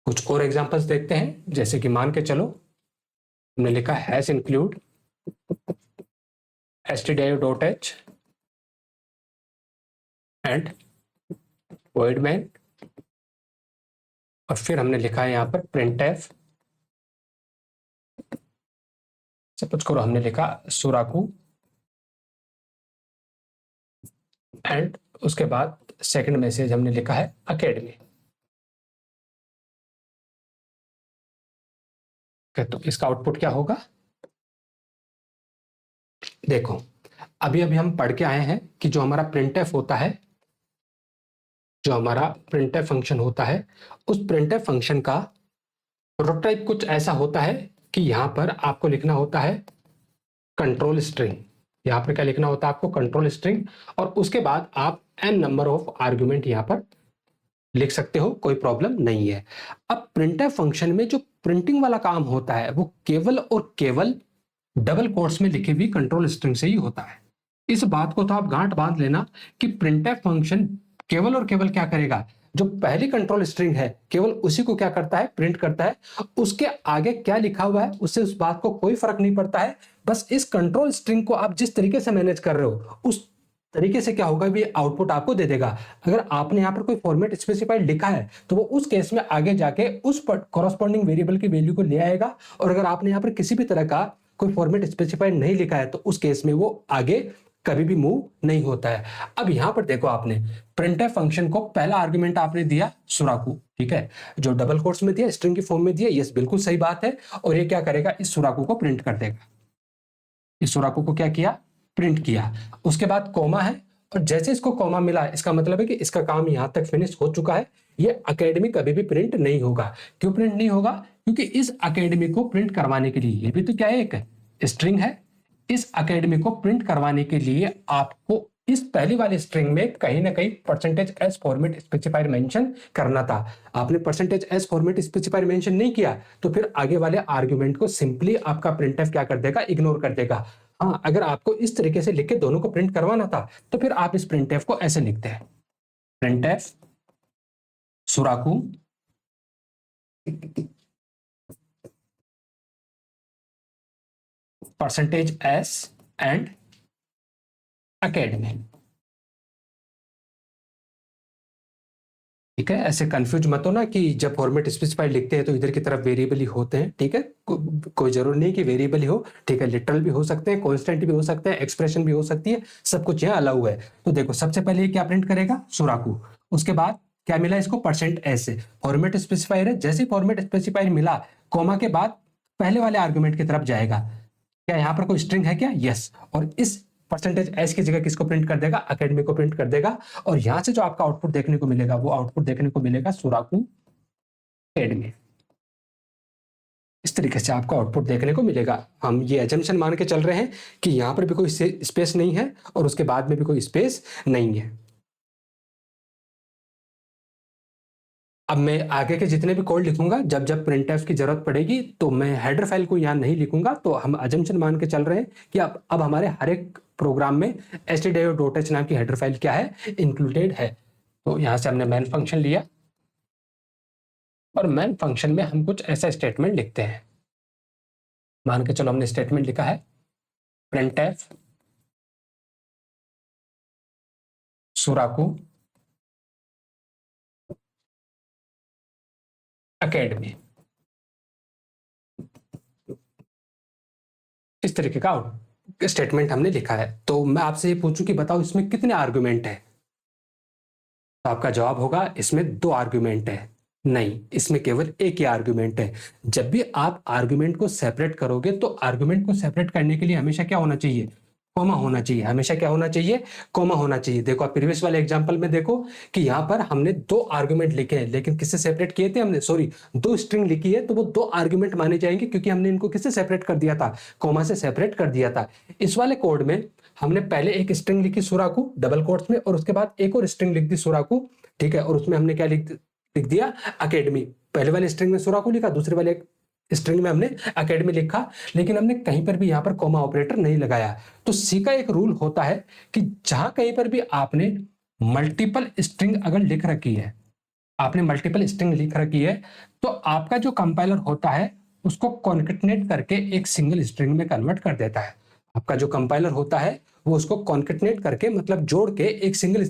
कुछ और एग्जांपल्स देखते हैं, जैसे कि मान के चलो हमने लिखा hash include stdio.h and void main, और फिर हमने लिखा है यहां पर printf। सपोज करो हमने लिखा सुराकू एंड उसके बाद सेकंड मैसेज हमने लिखा है अकेडमी। तो इसका आउटपुट क्या होगा, देखो अभी अभी हम पढ़ के आए हैं कि जो हमारा printf होता है, जो हमारा printf फंक्शन होता है, उस printf फंक्शन का प्रोटोटाइप कुछ ऐसा होता है कि यहां पर आपको लिखना होता है कंट्रोल स्ट्रिंग। यहां पर क्या लिखना होता है आपको, कंट्रोल स्ट्रिंग, और उसके बाद आप n नंबर ऑफ आर्गुमेंट यहां पर लिख सकते हो, कोई प्रॉब्लम नहीं है। अब printf फंक्शन में जो प्रिंटिंग वाला काम होता है वो केवल और केवल डबल कोट्स में लिखी हुई कंट्रोल स्ट्रिंग से ही होता है। इस बात को तो आप गांठ बांध लेना कि printf फंक्शन केवल और केवल क्या करेगा, जो पहली कंट्रोल स्ट्रिंग है केवल उसी को क्या करता है, प्रिंट करता है। उसके आगे क्या लिखा हुआ है उससे उस बात को कोई फर्क नहीं पड़ता है। बस इस कंट्रोल स्ट्रिंग को आप जिस तरीके से मैनेज कर रहे हो उस तरीके से क्या होगा, ये आउटपुट आपको दे देगा। अगर आपने यहाँ पर कोई फॉर्मेट स्पेसिफाइड लिखा है तो वो उस केस में आगे जाके उस कॉरस्पॉन्डिंग वेरिएबल की वैल्यू को ले आएगा, और अगर आपने यहाँ पर किसी भी तरह का कोई फॉर्मेट स्पेसिफाइड नहीं लिखा है तो उस केस में वो आगे कभी भी मूव नहीं होता है। अब यहां पर देखो, आपने printf फंक्शन को पहला आर्गुमेंट आपने दिया सुराकू, ठीक है, जो डबल कोट्स में दिया, स्ट्रिंग की फॉर्म में दिया, यस बिल्कुल सही बात है। और ये क्या करेगा, इस सुराकू को प्रिंट कर देगा। इस सुराकू को क्या किया, प्रिंट किया। उसके बाद कॉमा है, और जैसे इसको कॉमा मिला इसका मतलब है कि इसका काम यहां तक फिनिश हो चुका है। ये अकेडमी कभी भी प्रिंट नहीं होगा। क्यों प्रिंट नहीं होगा, क्योंकि इस अकेडमी को प्रिंट करवाने के लिए, ये भी तो क्या है, एक स्ट्रिंग है, इस अकेडमी को प्रिंट करवाने के लिए आपको इस पहली वाली स्ट्रिंग में कहीं ना कहीं percentage S format specifier mention करना था। आपने percentage S format specifier mention नहीं किया तो फिर आगे वाले आर्गुमेंट को सिंपली आपका प्रिंटफ क्या कर देगा, इग्नोर कर देगा। हाँ, अगर आपको इस तरीके से लिख के दोनों को प्रिंट करवाना था तो फिर आप इस प्रिंटफ को ऐसे लिखते हैं, printf Suraku percentage S and academy. ठीक है, ऐसे कंफ्यूज मत हो ना कि जब फॉर्मेट स्पेसिफाइड लिखते हैं तो इधर की तरफ वेरिएबल ही होते हैं। ठीक है, कोई जरूर नहीं कि वेरिएबल ही हो। ठीक है, लिटरल भी हो सकते हैं, कांस्टेंट भी हो सकते हैं, एक्सप्रेशन भी हो सकती है, सब कुछ यहाँ अलाउ है। तो देखो सबसे पहले क्या प्रिंट करेगा, सुराकू। उसके बाद क्या मिला इसको, परसेंट एस से फॉर्मेट स्पेसिफायर है। जैसे फॉर्मेट स्पेसिफायर मिला, कॉमा के बाद पहले वाले आर्गुमेंट की तरफ जाएगा। क्या यहाँ पर कोई स्ट्रिंग है क्या, यस, और इस परसेंटेज एस की जगह किसको प्रिंट कर देगा, अकेडमी को प्रिंट कर देगा। और यहां से जो आपका आउटपुट देखने को मिलेगा वो आउटपुट देखने को मिलेगा सुराकू अकेडमी। इस तरीके से आपको आउटपुट देखने को मिलेगा। हम ये एजम्पशन मान के चल रहे हैं कि यहां पर भी कोई स्पेस नहीं है और उसके बाद में भी कोई स्पेस नहीं है। अब मैं आगे के जितने भी कोड लिखूंगा, जब जब प्रिंटफ की जरूरत पड़ेगी तो मैं हेडर फाइल को यहां नहीं लिखूंगा। तो हम अजम्पशन मान के चल रहे हैं कि अब हमारे हर एक प्रोग्राम में stdio.h नाम की हेडर फाइल क्या है, इंक्लूडेड है। तो यहां से हमने मेन फंक्शन लिया और मेन फंक्शन में हम कुछ ऐसा स्टेटमेंट लिखते हैं। मान के चलो हमने स्टेटमेंट लिखा है प्रिंटफ सुराकू अकेडमी। इस तरीके का स्टेटमेंट हमने लिखा है। तो मैं आपसे ये पूछूं कि बताओ इसमें कितने आर्गुमेंट है, तो आपका जवाब होगा इसमें 2 आर्गुमेंट है। नहीं, इसमें केवल एक ही आर्गुमेंट है। जब भी आप आर्गुमेंट को सेपरेट करोगे तो आर्गुमेंट को सेपरेट करने के लिए हमेशा क्या होना चाहिए, कॉमा होना चाहिए, हमेशा क्या होना चाहिए, कॉमा होना चाहिए। देखो आप प्रीवियस वाले एग्जांपल में देखो कि यहाँ पर हमने 2 आर्गुमेंट लिखे हैं, लेकिन किससे सेपरेट किए थे हमने, सॉरी 2 स्ट्रिंग लिखी है, तो वो 2 आर्गुमेंट माने जाएंगे क्योंकि हमने इनको किससे सेपरेट कर दिया था, कॉमा से सेपरेट कर दिया था। इस वाले कोड में हमने पहले एक स्ट्रिंग लिखी सुराकू डबल कोट्स में, और उसके बाद एक और स्ट्रिंग लिख दी सुराकू, ठीक है, और उसमें हमने क्या लिख दिया, अकेडमी। पहले वाले स्ट्रिंग में सुराकू लिखा, दूसरे वाले स्ट्रिंग में हमने अकेडमी लिखा, लेकिन हमने कहीं पर भी यहां पर कॉमा ऑपरेटर नहीं लगाया। तो सी का एक रूल होता है कि जहां कहीं पर भी आपने मल्टीपल स्ट्रिंग अगर लिख रखी है, आपने मल्टीपल स्ट्रिंग लिख रखी है, तो आपका जो कंपाइलर होता है उसको कॉन्केटनेट करके एक सिंगल स्ट्रिंग में कन्वर्ट कर देता है। आपका जो कंपाइलर होता है वो उसको कॉन्केटनेट करके, मतलब जोड़ के एक सिंगल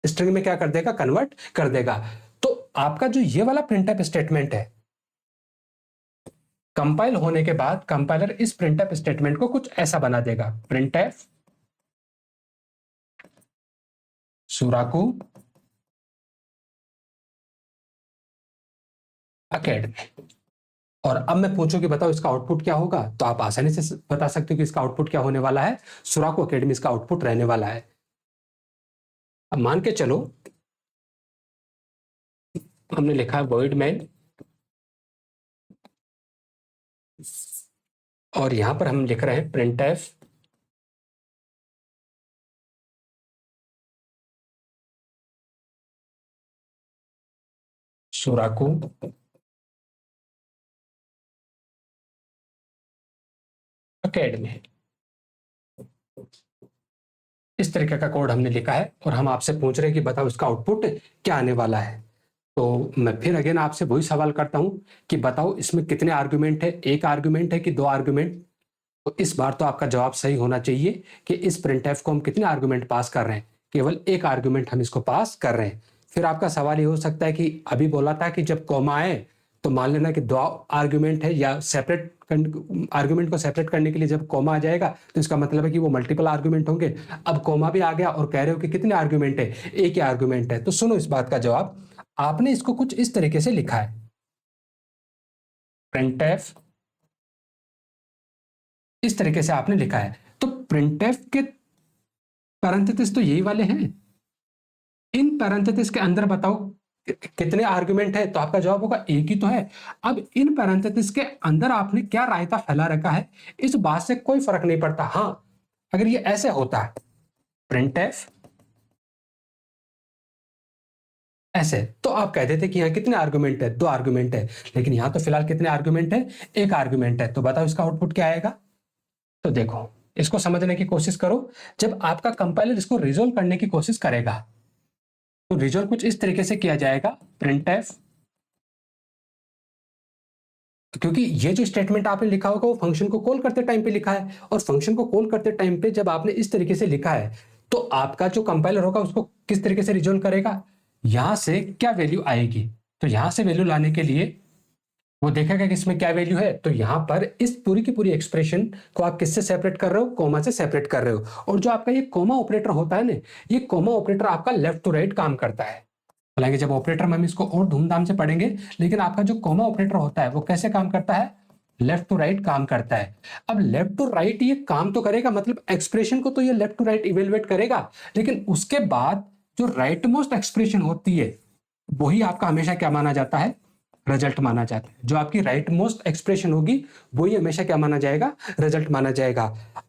स्ट्रिंग में क्या कर देगा, कन्वर्ट कर देगा। तो आपका जो ये वाला प्रिंटफ स्टेटमेंट है, कंपाइल होने के बाद कंपाइलर इस प्रिंटफ स्टेटमेंट को कुछ ऐसा बना देगा, प्रिंटफ सुराकू अकेडमी। और अब मैं पूछूं कि बताओ इसका आउटपुट क्या होगा, तो आप आसानी से बता सकते हो कि इसका आउटपुट क्या होने वाला है, सुराकू अकेडमी इसका आउटपुट रहने वाला है। अब मान के चलो हमने लिखा है वॉइड मैन, और यहां पर हम लिख रहे हैं प्रिंटफ सुराकू अकेडमी। इस तरीके का कोड हमने लिखा है, और हम आपसे पूछ रहे हैं कि बताओ इसका आउटपुट क्या आने वाला है। तो मैं फिर अगेन आपसे वही सवाल करता हूं कि बताओ इसमें कितने आर्गुमेंट है, एक आर्गुमेंट है कि 2 आर्गुमेंट। तो इस बार तो आपका जवाब सही होना चाहिए कि इस प्रिंटफ को हम कितने आर्गुमेंट पास कर रहे हैं, केवल एक आर्गुमेंट हम इसको पास कर रहे हैं। फिर आपका सवाल ये हो सकता है कि अभी बोला था कि जब कॉमा आए तो मान लेना कि 2 आर्गुमेंट है, या सेपरेट आर्गुमेंट को सेपरेट करने के लिए जब कॉमा आ जाएगा तो इसका मतलब है कि वो मल्टीपल आर्गुमेंट होंगे। अब कॉमा भी आ गया और कह रहे हो कि कितने आर्गुमेंट है, एक ही आर्गुमेंट है। तो सुनो इस बात का जवाब, आपने इसको कुछ इस तरीके से लिखा है, प्रिंटफ, इस तरीके से आपने लिखा है। तो प्रिंटफ के पैरेंथेसिस तो यही वाले हैं, इन पैरेंथेसिस के अंदर बताओ कितने आर्गुमेंट है, तो आपका जवाब होगा एक ही तो है। अब इन पैरेंथेसिस के अंदर आपने क्या रायता फैला रखा है, इस बात से कोई फर्क नहीं पड़ता। हाँ, अगर ये ऐसे होता है प्रिंटफ ऐसे, तो आप कह देते कि यहाँ कितने आर्गुमेंट है, 2 आर्गुमेंट है, लेकिन यहां तो फिलहाल कितने आर्गुमेंट है, एक आर्गुमेंट है। तो बताओ इसका आउटपुट क्या आएगा। तो देखो इसको समझने की कोशिश करो, जब आपका कंपाइलर इसको रिजोल्व करने की कोशिश करेगा तो रिजोल्व कुछ इस तरीके से किया जाएगा, प्रिंटफ, क्योंकि ये जो स्टेटमेंट आपने लिखा होगा वो फंक्शन को कॉल करते टाइम पे लिखा है, और फंक्शन को कॉल करते टाइम पे जब आपने इस तरीके से लिखा है तो आपका जो कंपाइलर होगा उसको किस तरीके से रिजोल्व करेगा, यहां से क्या वैल्यू आएगी। तो यहां से वैल्यू लाने के लिए वो देखेगा कि इसमें क्या वैल्यू है, तो यहां पर इस पूरी की पूरी एक्सप्रेशन को आप किससे सेपरेट कर रहे हो, कॉमा से सेपरेट कर रहे हो। और जो आपका ये कॉमा ऑपरेटर होता है ना, ये कॉमा ऑपरेटर आपका लेफ्ट टू राइट काम करता है। हालांकि जब ऑपरेटर में हम इसको और धूमधाम से पढ़ेंगे, लेकिन आपका जो कॉमा ऑपरेटर होता है वो कैसे काम करता है, लेफ्ट टू राइट काम करता है। अब लेफ्ट टू राइट ये काम तो करेगा, मतलब एक्सप्रेशन को तो ये लेफ्ट टू राइट इवेलुएट करेगा, लेकिन उसके बाद जो राइट मोस्ट एक्सप्रेशन होती है वही आपका हमेशा क्या माना जाता है, रिजल्ट माना जाता है। जो आपकी राइट मोस्ट एक्सप्रेशन होगी वही हमेशा क्या माना जाएगा, रिजल्ट माना जाएगा।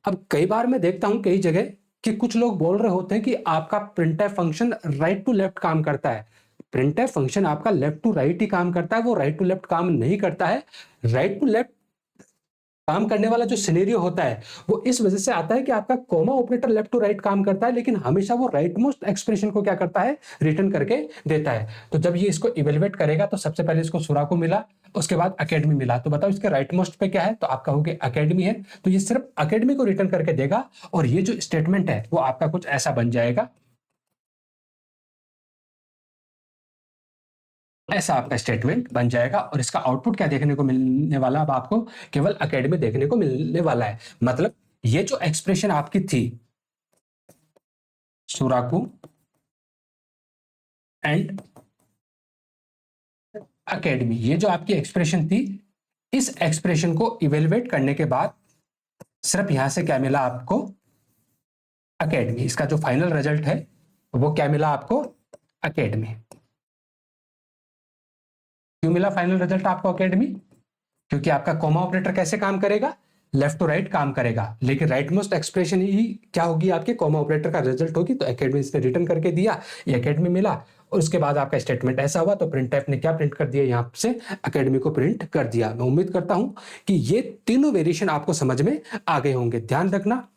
अब कई बार मैं देखता हूं कई जगह कि कुछ लोग बोल रहे होते हैं कि आपका printf function right to left काम करता है। प्रिंटफ फंक्शन आपका लेफ्ट टू राइट ही काम करता है, वो राइट टू लेफ्ट काम नहीं करता है। राइट टू लेफ्ट काम करने वाला जो सिनेरियो होता है वो इस वजह से आता है कि आपका comma operator left to right काम करता है, लेकिन हमेशा वो राइट मोस्ट एक्सप्रेशन को क्या करता है, रिटर्न करके देता है। तो जब ये इसको इवेलुएट करेगा तो सबसे पहले इसको सुराको मिला, उसके बाद अकेडमी मिला। तो बताओ इसके राइट मोस्ट पे क्या है, तो आप कहोगे अकेडमी है, तो ये सिर्फ अकेडमी को रिटर्न करके देगा। और ये जो स्टेटमेंट है वो आपका कुछ ऐसा बन जाएगा, ऐसा आपका स्टेटमेंट बन जाएगा। और इसका आउटपुट क्या देखने को मिलने वाला, अब आपको केवल अकेडमी देखने को मिलने वाला है। मतलब ये जो एक्सप्रेशन आपकी थी सुराकू एंड अकेडमी, ये जो आपकी एक्सप्रेशन थी, इस एक्सप्रेशन को इवेलुएट करने के बाद सिर्फ यहां से क्या मिला आपको, अकेडमी। इसका जो फाइनल रिजल्ट है वो क्या मिला आपको? अकेडमी। क्यों मिला फाइनल रिजल्ट आपको अकेडमी? क्योंकि आपका कॉमा ऑपरेटर कैसे काम करेगा? लेफ्ट टू राइट काम करेगा, लेकिन राइट मोस्ट एक्सप्रेशन ही क्या होगी? आपके कॉमा ऑपरेटर का रिजल्ट होगी। तो अकेडमी इसने रिटर्न करके दिया, ये अकेडमी मिला, और उसके बाद आपका स्टेटमेंट ऐसा हुआ तो प्रिंटफ ने क्या प्रिंट कर दिया? यहाँ से अकेडमी को प्रिंट कर दिया। मैं उम्मीद करता हूं कि ये तीनों वेरिएशन आपको समझ में आ गए होंगे। ध्यान रखना,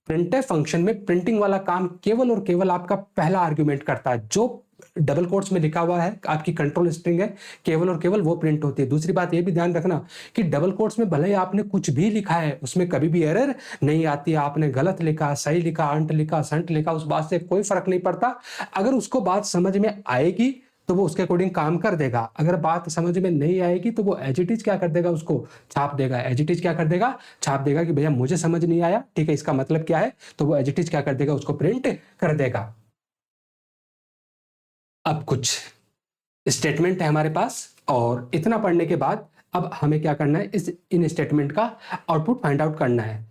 प्रिंटफ फंक्शन में प्रिंटिंग वाला काम केवल और केवल आपका पहला आर्ग्यूमेंट करता है। जो डबल कोट्स में लिखा हुआ है आपकी कंट्रोल स्ट्रिंग है, केवल और केवल वो प्रिंट होती है। दूसरी बात ये भी ध्यान रखना कि डबल कोट्स में भले ही आपने कुछ भी लिखा है, उसमें कभी भी एरर नहीं आती है। आपने गलत लिखा, सही लिखा, अंट लिखा, संट लिखा, उस बात से कोई फर्क नहीं पड़ता। अगर उसको बात समझ में आएगी तो वो उसके अकॉर्डिंग काम कर देगा। अगर बात समझ में नहीं आएगी तो वो एज इट इज क्या कर देगा? उसको छाप देगा। एज इट इज क्या कर देगा? छाप देगा कि भैया मुझे समझ नहीं आया, ठीक है, इसका मतलब क्या है? तो वो एज इट इज क्या कर देगा? उसको प्रिंट कर देगा। अब कुछ स्टेटमेंट है हमारे पास, और इतना पढ़ने के बाद अब हमें क्या करना है? इन स्टेटमेंट का आउटपुट फाइंड आउट करना है।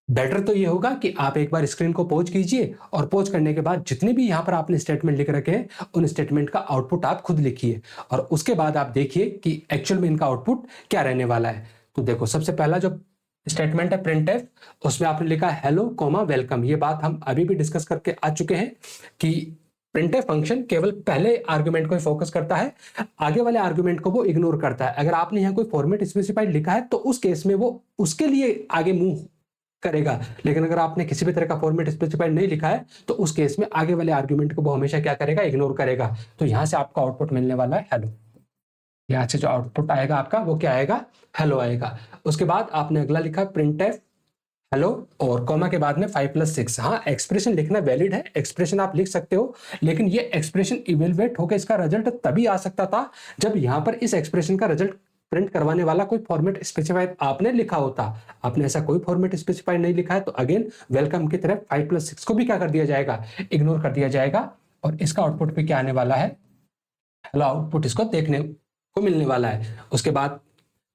बेटर तो ये होगा कि आप एक बार स्क्रीन को पॉज कीजिए, और पॉज करने के बाद जितने भी यहां पर आपने स्टेटमेंट लिख रखे हैं उन स्टेटमेंट का आउटपुट आप खुद लिखिए, और उसके बाद आप देखिए कि एक्चुअल में इनका आउटपुट क्या रहने वाला है। तो देखो, सबसे पहला जो स्टेटमेंट है प्रिंटफ, उसमें आपने लिखा हेलो कॉमा वेलकम। ये बात हम अभी भी डिस्कस करके आ चुके हैं कि प्रिंटफ फंक्शन केवल पहले आर्गुमेंट को फोकस करता है, आगे वाले आर्गुमेंट को वो इग्नोर करता है। अगर आपने यहाँ कोई फॉर्मेट स्पेसिफाइड लिखा है तो उस केस में वो उसके लिए आगे मूव करेगा, लेकिन अगर आपने किसी भी तरह का फॉर्मेट स्पेसिफाइड नहीं लिखा है तो उस केस में आगे वाले आर्गुमेंट को वो हमेशा क्या करेगा? इग्नोर करेगा। तो यहां से आपका आउटपुट मिलने वाला है हेलो। यहां से जो आउटपुट आएगा आपका वो क्या आएगा? हेलो आएगा। उसके बाद आपने अगला लिखा प्रिंटफ हेलो, और कॉमा के बाद में 5+6। हाँ, एक्सप्रेशन लिखना वैलिड है, एक्सप्रेशन आप लिख सकते हो, लेकिन ये एक्सप्रेशन इवेलुएट होकर इसका रिजल्ट तभी आ सकता था जब यहां पर इस एक्सप्रेशन का रिजल्ट प्रिंट करवाने वाला कोई फॉर्मेट स्पेसिफाइड आपने लिखा होता। आपने ऐसा कोई फॉर्मेट स्पेसिफाइड नहीं लिखा है, तो अगेन वेलकम की तरफ 5+6 को भी क्या कर दिया जाएगा? इग्नोर कर दिया जाएगा, और इसका आउटपुट भी क्या आने वाला है? हेलो आउटपुट इसको देखने को मिलने वाला है। उसके बाद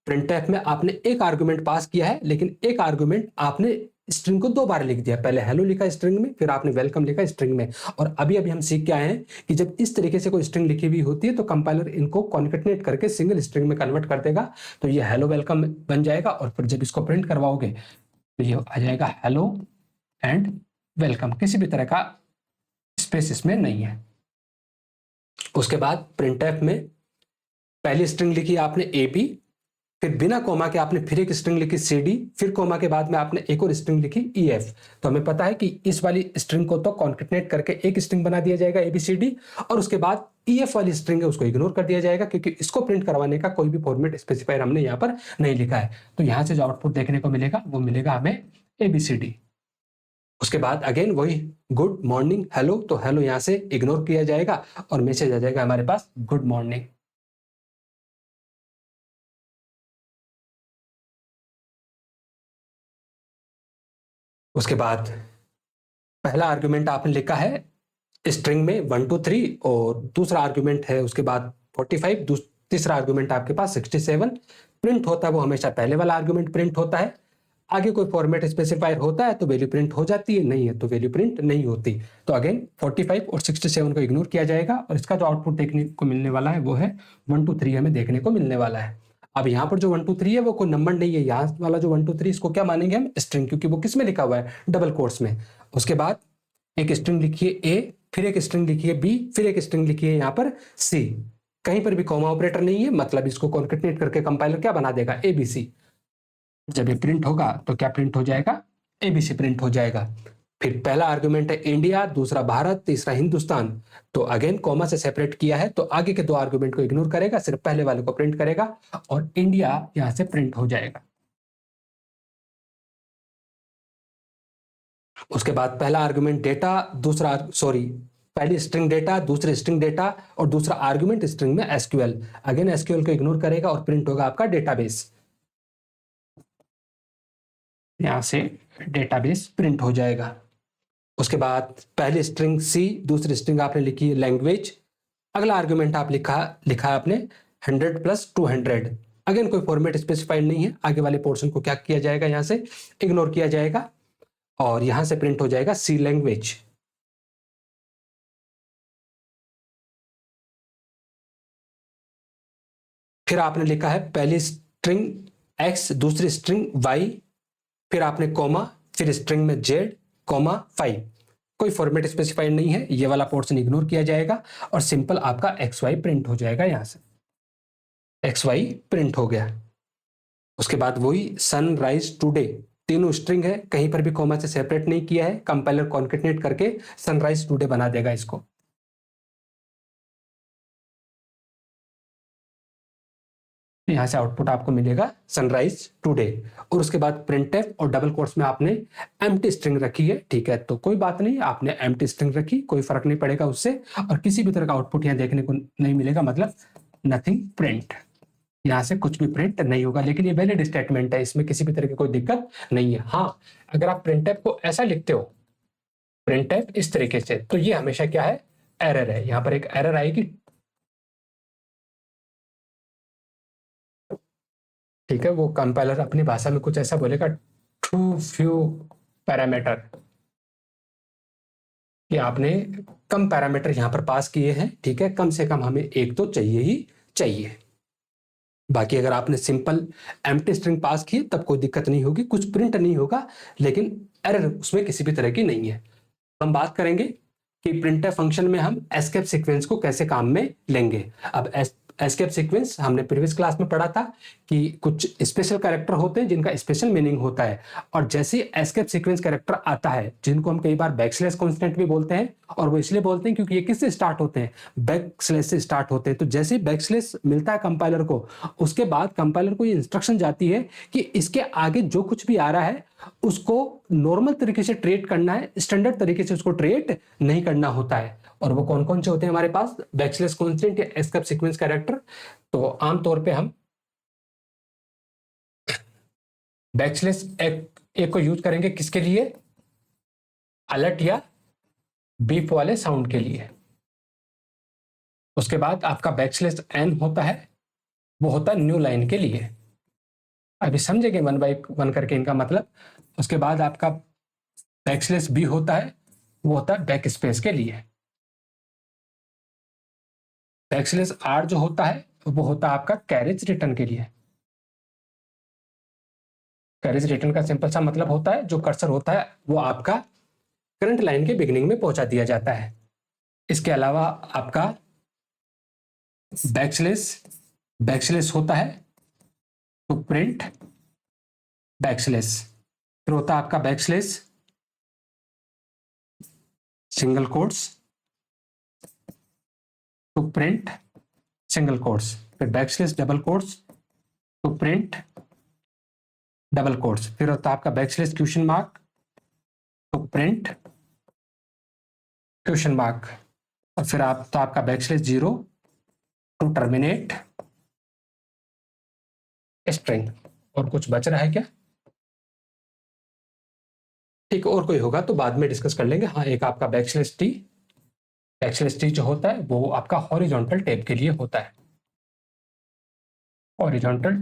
प्रिंटफ में आपने एक आर्गुमेंट पास किया है, लेकिन एक आर्गुमेंट आपने स्ट्रिंग को 2 बार लिख दिया। पहले हेलो लिखा स्ट्रिंग में, फिर आपने वेलकम लिखा स्ट्रिंग में। और अभी अभी हम सीख के आए हैं कि जब इस तरीके से कोई स्ट्रिंग लिखी हुई होती है तो कंपाइलर इनको कॉन्केटनेट करके सिंगल स्ट्रिंग में कन्वर्ट कर देगा, तो ये हेलो वेलकम बन जाएगा। और फिर जब इसको प्रिंट करवाओगे तो ये आ जाएगा हेलो एंड वेलकम, किसी भी तरह का स्पेस इसमें नहीं है। उसके बाद प्रिंटफ में पहली स्ट्रिंग लिखी आपने ए बी, फिर बिना कोमा के आपने फिर एक स्ट्रिंग लिखी सी डी, फिर कोमा के बाद में आपने एक और स्ट्रिंग लिखी ई एफ। तो हमें पता है कि इस वाली स्ट्रिंग को तो कॉन्केटनेट करके एक स्ट्रिंग बना दिया जाएगा ए बी सी डी, और उसके बाद ई एफ वाली स्ट्रिंग है उसको इग्नोर कर दिया जाएगा, क्योंकि इसको प्रिंट करवाने का कोई भी फॉर्मेट स्पेसिफायर हमने यहाँ पर नहीं लिखा है। तो यहाँ से जो आउटपुट देखने को मिलेगा वो मिलेगा हमें ए बी सी डी। उसके बाद अगेन वही गुड मॉर्निंग हेलो, तो हेलो यहाँ से इग्नोर किया जाएगा और मैसेज आ जाएगा हमारे पास गुड मॉर्निंग। उसके बाद पहला आर्गुमेंट आपने लिखा है स्ट्रिंग में 1 2 3, और दूसरा आर्गुमेंट है उसके बाद 45, तीसरा आर्गुमेंट आपके पास 67। प्रिंट होता है वो हमेशा पहले वाला आर्गुमेंट प्रिंट होता है। आगे कोई फॉर्मेट स्पेसिफायर होता है तो वैल्यू प्रिंट हो जाती है, नहीं है तो वैल्यू प्रिंट नहीं होती। तो अगेन 45 और 67 को इग्नोर किया जाएगा, और इसका जो आउटपुट देखने को मिलने वाला है वो है 1 2 3 हमें देखने को मिलने वाला है। अब यहाँ पर जो 1 2 3 है वो कोई नंबर नहीं है, यहाँ वाला जो 1 2 3 इसको क्या मानेंगे हम? स्ट्रिंग, क्योंकि वो किस में लिखा हुआ है? डबल कोट्स में। उसके बाद एक स्ट्रिंग लिखिए ए, फिर एक स्ट्रिंग लिखिए बी, फिर एक स्ट्रिंग लिखिए यहाँ पर सी। कहीं पर भी कॉमा ऑपरेटर नहीं है, मतलब इसको कॉन्केटनेट करके कंपाइलर क्या बना देगा? एबीसी। जब ये प्रिंट होगा तो क्या प्रिंट हो जाएगा? एबीसी प्रिंट हो जाएगा। फिर पहला आर्गुमेंट है इंडिया, दूसरा भारत, तीसरा हिंदुस्तान। तो अगेन कॉमा से सेपरेट किया है तो आगे के 2 आर्गुमेंट को इग्नोर करेगा, सिर्फ पहले वाले को प्रिंट करेगा, और इंडिया यहां से प्रिंट हो जाएगा। उसके बाद पहला आर्गुमेंट डेटा, दूसरा पहली स्ट्रिंग डेटा, दूसरी स्ट्रिंग डेटा, और दूसरा आर्गुमेंट स्ट्रिंग में एसक्यूएल। अगेन एसक्यूएल को इग्नोर करेगा और प्रिंट होगा आपका डेटाबेस। यहां से डेटाबेस प्रिंट हो जाएगा। उसके बाद पहली स्ट्रिंग सी, दूसरी स्ट्रिंग आपने लिखी लैंग्वेज, अगला आर्गुमेंट आप लिखा आपने 100 + 200। अगेन कोई फॉर्मेट स्पेसिफाइड नहीं है, आगे वाले पोर्शन को क्या किया जाएगा? यहां से इग्नोर किया जाएगा। और यहां से प्रिंट हो जाएगा सी लैंग्वेज। फिर आपने लिखा है पहली स्ट्रिंग x, दूसरी स्ट्रिंग y, फिर आपने कॉमा, फिर स्ट्रिंग में z, कॉमा 5। कोई फॉर्मेट स्पेसिफाइड नहीं है, ये वाला पोर्शन इग्नोर किया जाएगा और सिंपल आपका xy प्रिंट हो जाएगा। यहां से xy प्रिंट हो गया। उसके बाद वही सनराइज टुडे, तीनों स्ट्रिंग है, कहीं पर भी कॉमा से सेपरेट नहीं किया है, कंपाइलर कॉन्केटनेट करके सनराइज टुडे बना देगा इसको। यहां से आउटपुट आपको मिलेगा सनराइज टुडे। और उसके बाद प्रिंटफ और डबल कोट्स में आपने एम्प्टी स्ट्रिंग रखी है, ठीक है, तो कोई बात नहीं, आपने एम्प्टी स्ट्रिंग रखी, कोई फर्क नहीं पड़ेगा उससे, और किसी भी तरह का आउटपुट यहाँ देखने को नहीं मिलेगा, मतलब नथिंग प्रिंट, यहाँ से कुछ भी प्रिंट नहीं होगा। लेकिन ये वैलिड स्टेटमेंट है, इसमें किसी भी तरह की कोई दिक्कत नहीं है। हाँ, अगर आप प्रिंटफ को ऐसा लिखते हो, प्रिंटफ इस तरीके से, तो ये हमेशा क्या है, एरर है। यहाँ पर एक एरर आएगी, ठीक है, वो कंपाइलर अपनी भाषा में कुछ ऐसा बोलेगा, टू फ्यू पैरामीटर, कि आपने कम पैरामीटर यहां पर पास किए हैं, ठीक है, कम से कम हमें एक तो चाहिए ही चाहिए। बाकी अगर आपने सिंपल एम्प्टी स्ट्रिंग पास की तब कोई दिक्कत नहीं होगी, कुछ प्रिंट नहीं होगा, लेकिन एरर उसमें किसी भी तरह की नहीं है। हम बात करेंगे कि प्रिंटफ फंक्शन में हम एस्केप सीक्वेंस को कैसे काम में लेंगे। अब एस्केप सीक्वेंस हमने प्रीवियस क्लास में पढ़ा था कि कुछ स्पेशल कैरेक्टर होते हैं जिनका स्पेशल मीनिंग होता है, और जैसे एस्केप सीक्वेंस कैरेक्टर आता है, जिनको हम कई बार बैकस्लैश कांस्टेंट भी बोलते हैं, और वो इसलिए बोलते हैं क्योंकि ये किससे स्टार्ट होते हैं, बैकस्लैश से स्टार्ट होते हैं। तो जैसे ही बैकस्लैश मिलता है कंपाइलर को, उसके बाद कंपाइलर को ये इंस्ट्रक्शन जाती है कि इसके आगे जो कुछ भी आ रहा है उसको नॉर्मल तरीके से ट्रीट करना है, स्टैंडर्ड तरीके से उसको ट्रीट नहीं करना होता है। और वो कौन कौन से होते हैं हमारे पास, बैकस्लैश कांस्टेंट या एस्केप सीक्वेंस कैरेक्टर। तो आमतौर पे हम बैकस्लैश एक को यूज करेंगे किसके लिए, अलर्ट या बीप वाले साउंड के लिए। उसके बाद आपका बैकस्लैश एन होता है, वो होता है न्यू लाइन के लिए। अभी समझेंगे वन बाय वन करके इनका मतलब। उसके बाद आपका बैकस्लैश बी होता है, वो होता है बैक स्पेस के लिए। बैकस्लैश आर जो होता है वो होता है आपका कैरेज रिटर्न के लिए। कैरेज रिटर्न का सिंपल सा मतलब होता है, जो कर्सर होता है वो आपका करंट लाइन के बिगिनिंग में पहुंचा दिया जाता है। इसके अलावा आपका बैकस्लैश होता है टू प्रिंट बैकस्लैश, फिर होता है आपका backslash single quotes to print single quotes, फिर backslash double quotes to print double quotes, फिर होता है आपका backslash question mark to print question mark, और फिर आपका बैकस्लैश 0 टू टर्मिनेट स्ट्रिंग। और कुछ बच रहा है क्या, ठीक, और कोई होगा तो बाद में डिस्कस कर लेंगे। हाँ, एक आपका बैकस्लैश टी जो होता है वो आपका हॉरिजॉन्टल टैब के लिए होता है, हॉरिजॉन्टल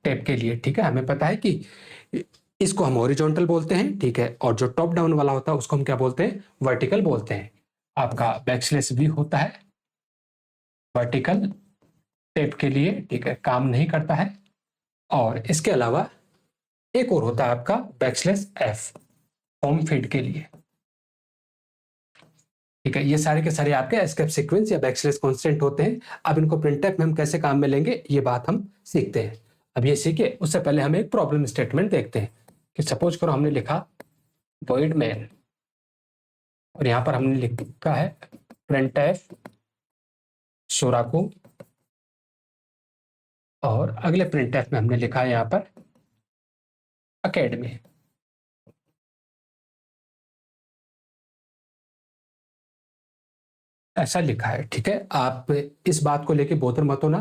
टैब के लिए, ठीक है। हमें पता है कि इसको हम हॉरिजॉन्टल बोलते हैं, ठीक है, और जो टॉप डाउन वाला होता है उसको हम क्या बोलते हैं, वर्टिकल बोलते हैं। आपका बैकस्लैश भी होता है वर्टिकल टैब के लिए, ठीक है, काम नहीं करता है। और इसके अलावा एक और होता है आपका बैकस्लैश एफ, होम फीड के लिए, ठीक है। ये सारे के सारे आपके एस्केप सीक्वेंस या बैकस्लैश कांस्टेंट होते हैं। अब इनको प्रिंटफ में हम कैसे काम में लेंगे ये बात हम सीखते हैं। अब ये सीखे उससे पहले हम एक प्रॉब्लम स्टेटमेंट देखते हैं कि सपोज करो हमने लिखा वॉइड मैन, और यहां पर हमने लिखा है प्रिंटफ सोराकू, और अगले प्रिंटफ में हमने लिखा है यहां पर अकेडमी। ऐसा लिखा है, ठीक है। आप इस बात को लेके बोतर मत होना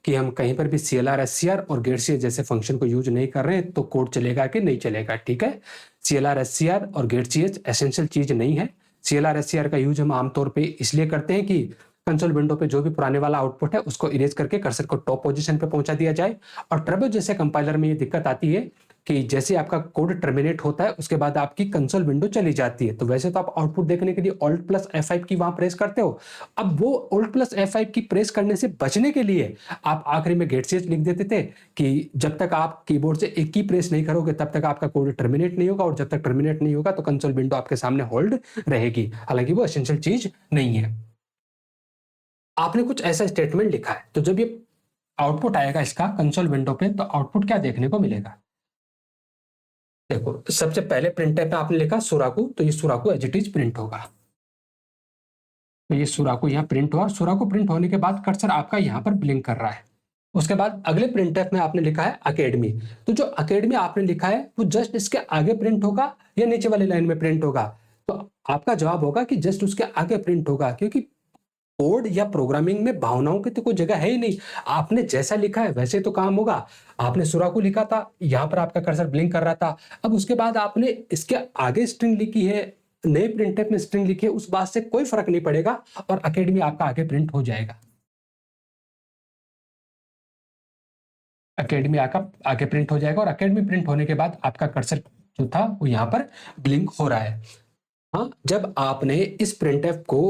कि हम कहीं पर भी CLR SCR और गेट सी जैसे फंक्शन को यूज नहीं कर रहे हैं तो कोड चलेगा कि नहीं चलेगा, ठीक है। CLR SCR और गेट सी एसेंशियल चीज नहीं है। CLR SCR का यूज हम आमतौर पे इसलिए करते हैं कि कंसोल विंडो पे जो भी पुराने वाला आउटपुट है उसको इरेज करके कर्सर को टॉप पोजीशन पे पहुंचा दिया जाए। और ट्रबल जैसे कंपाइलर में ये दिक्कत आती है कि जैसे आपका कोड टर्मिनेट होता है उसके बाद आपकी कंसोल विंडो चली जाती है। तो वैसे तो आप आउटपुट देखने के लिए Alt प्लस F5 की वहां प्रेस करते हो। अब वो Alt प्लस F5 की प्रेस करने से बचने के लिए आप आखिरी में गेट चेंज लिख देते थे कि जब तक आप कीबोर्ड से एक की प्रेस नहीं करोगे तब तक आपका कोड टर्मिनेट नहीं होगा, और जब तक टर्मिनेट नहीं होगा तो कंसोल विंडो आपके सामने होल्ड रहेगी। हालांकि वो एसेंशियल चीज नहीं है। आपने कुछ ऐसा स्टेटमेंट लिखा है, तो जब ये आउटपुट आएगा इसका कंसोल विंडो पे, तो आउटपुट क्या देखने को मिलेगा? देखो, सबसे पहले प्रिंट टाइप में आपने लिखा सुराकू, तो ये सुराकू एज इट इज प्रिंट होगा। तो ये सुराकू यहाँ प्रिंट हुआ, और सुराकू प्रिंट होने के बाद कर्सर आपका यहाँ पर ब्लिंक कर रहा है। उसके बाद अगले प्रिंट टाइप में आपने लिखा है अकेडमी। तो जो अकेडमी आपने लिखा है वो जस्ट इसके आगे प्रिंट होगा या नीचे वाली लाइन में प्रिंट होगा? तो आपका जवाब होगा कि जस्ट उसके आगे प्रिंट होगा, क्योंकि कोड या प्रोग्रामिंग में भावनाओं की तो कोई जगह है ही नहीं। आपने जैसा लिखा है वैसे तो काम होगा। आपने सुराकू लिखा था, यहां पर आपका कर्सर ब्लिंक कर रहा था। अब उसके बाद आपने इसके आगे स्ट्रिंग लिखी है, नए प्रिंट टाइप में स्ट्रिंग लिखी है, उस बात से कोई फर्क नहीं पड़ेगा और अकेडमी आपका आगे प्रिंट हो जाएगा। अकेडमी आपका आगे प्रिंट हो जाएगा, और अकेडमी प्रिंट होने के बाद आपका कर्सर जो था वो यहां पर ब्लिंक हो रहा है। हाँ, जब आपने इस प्रिंटफ को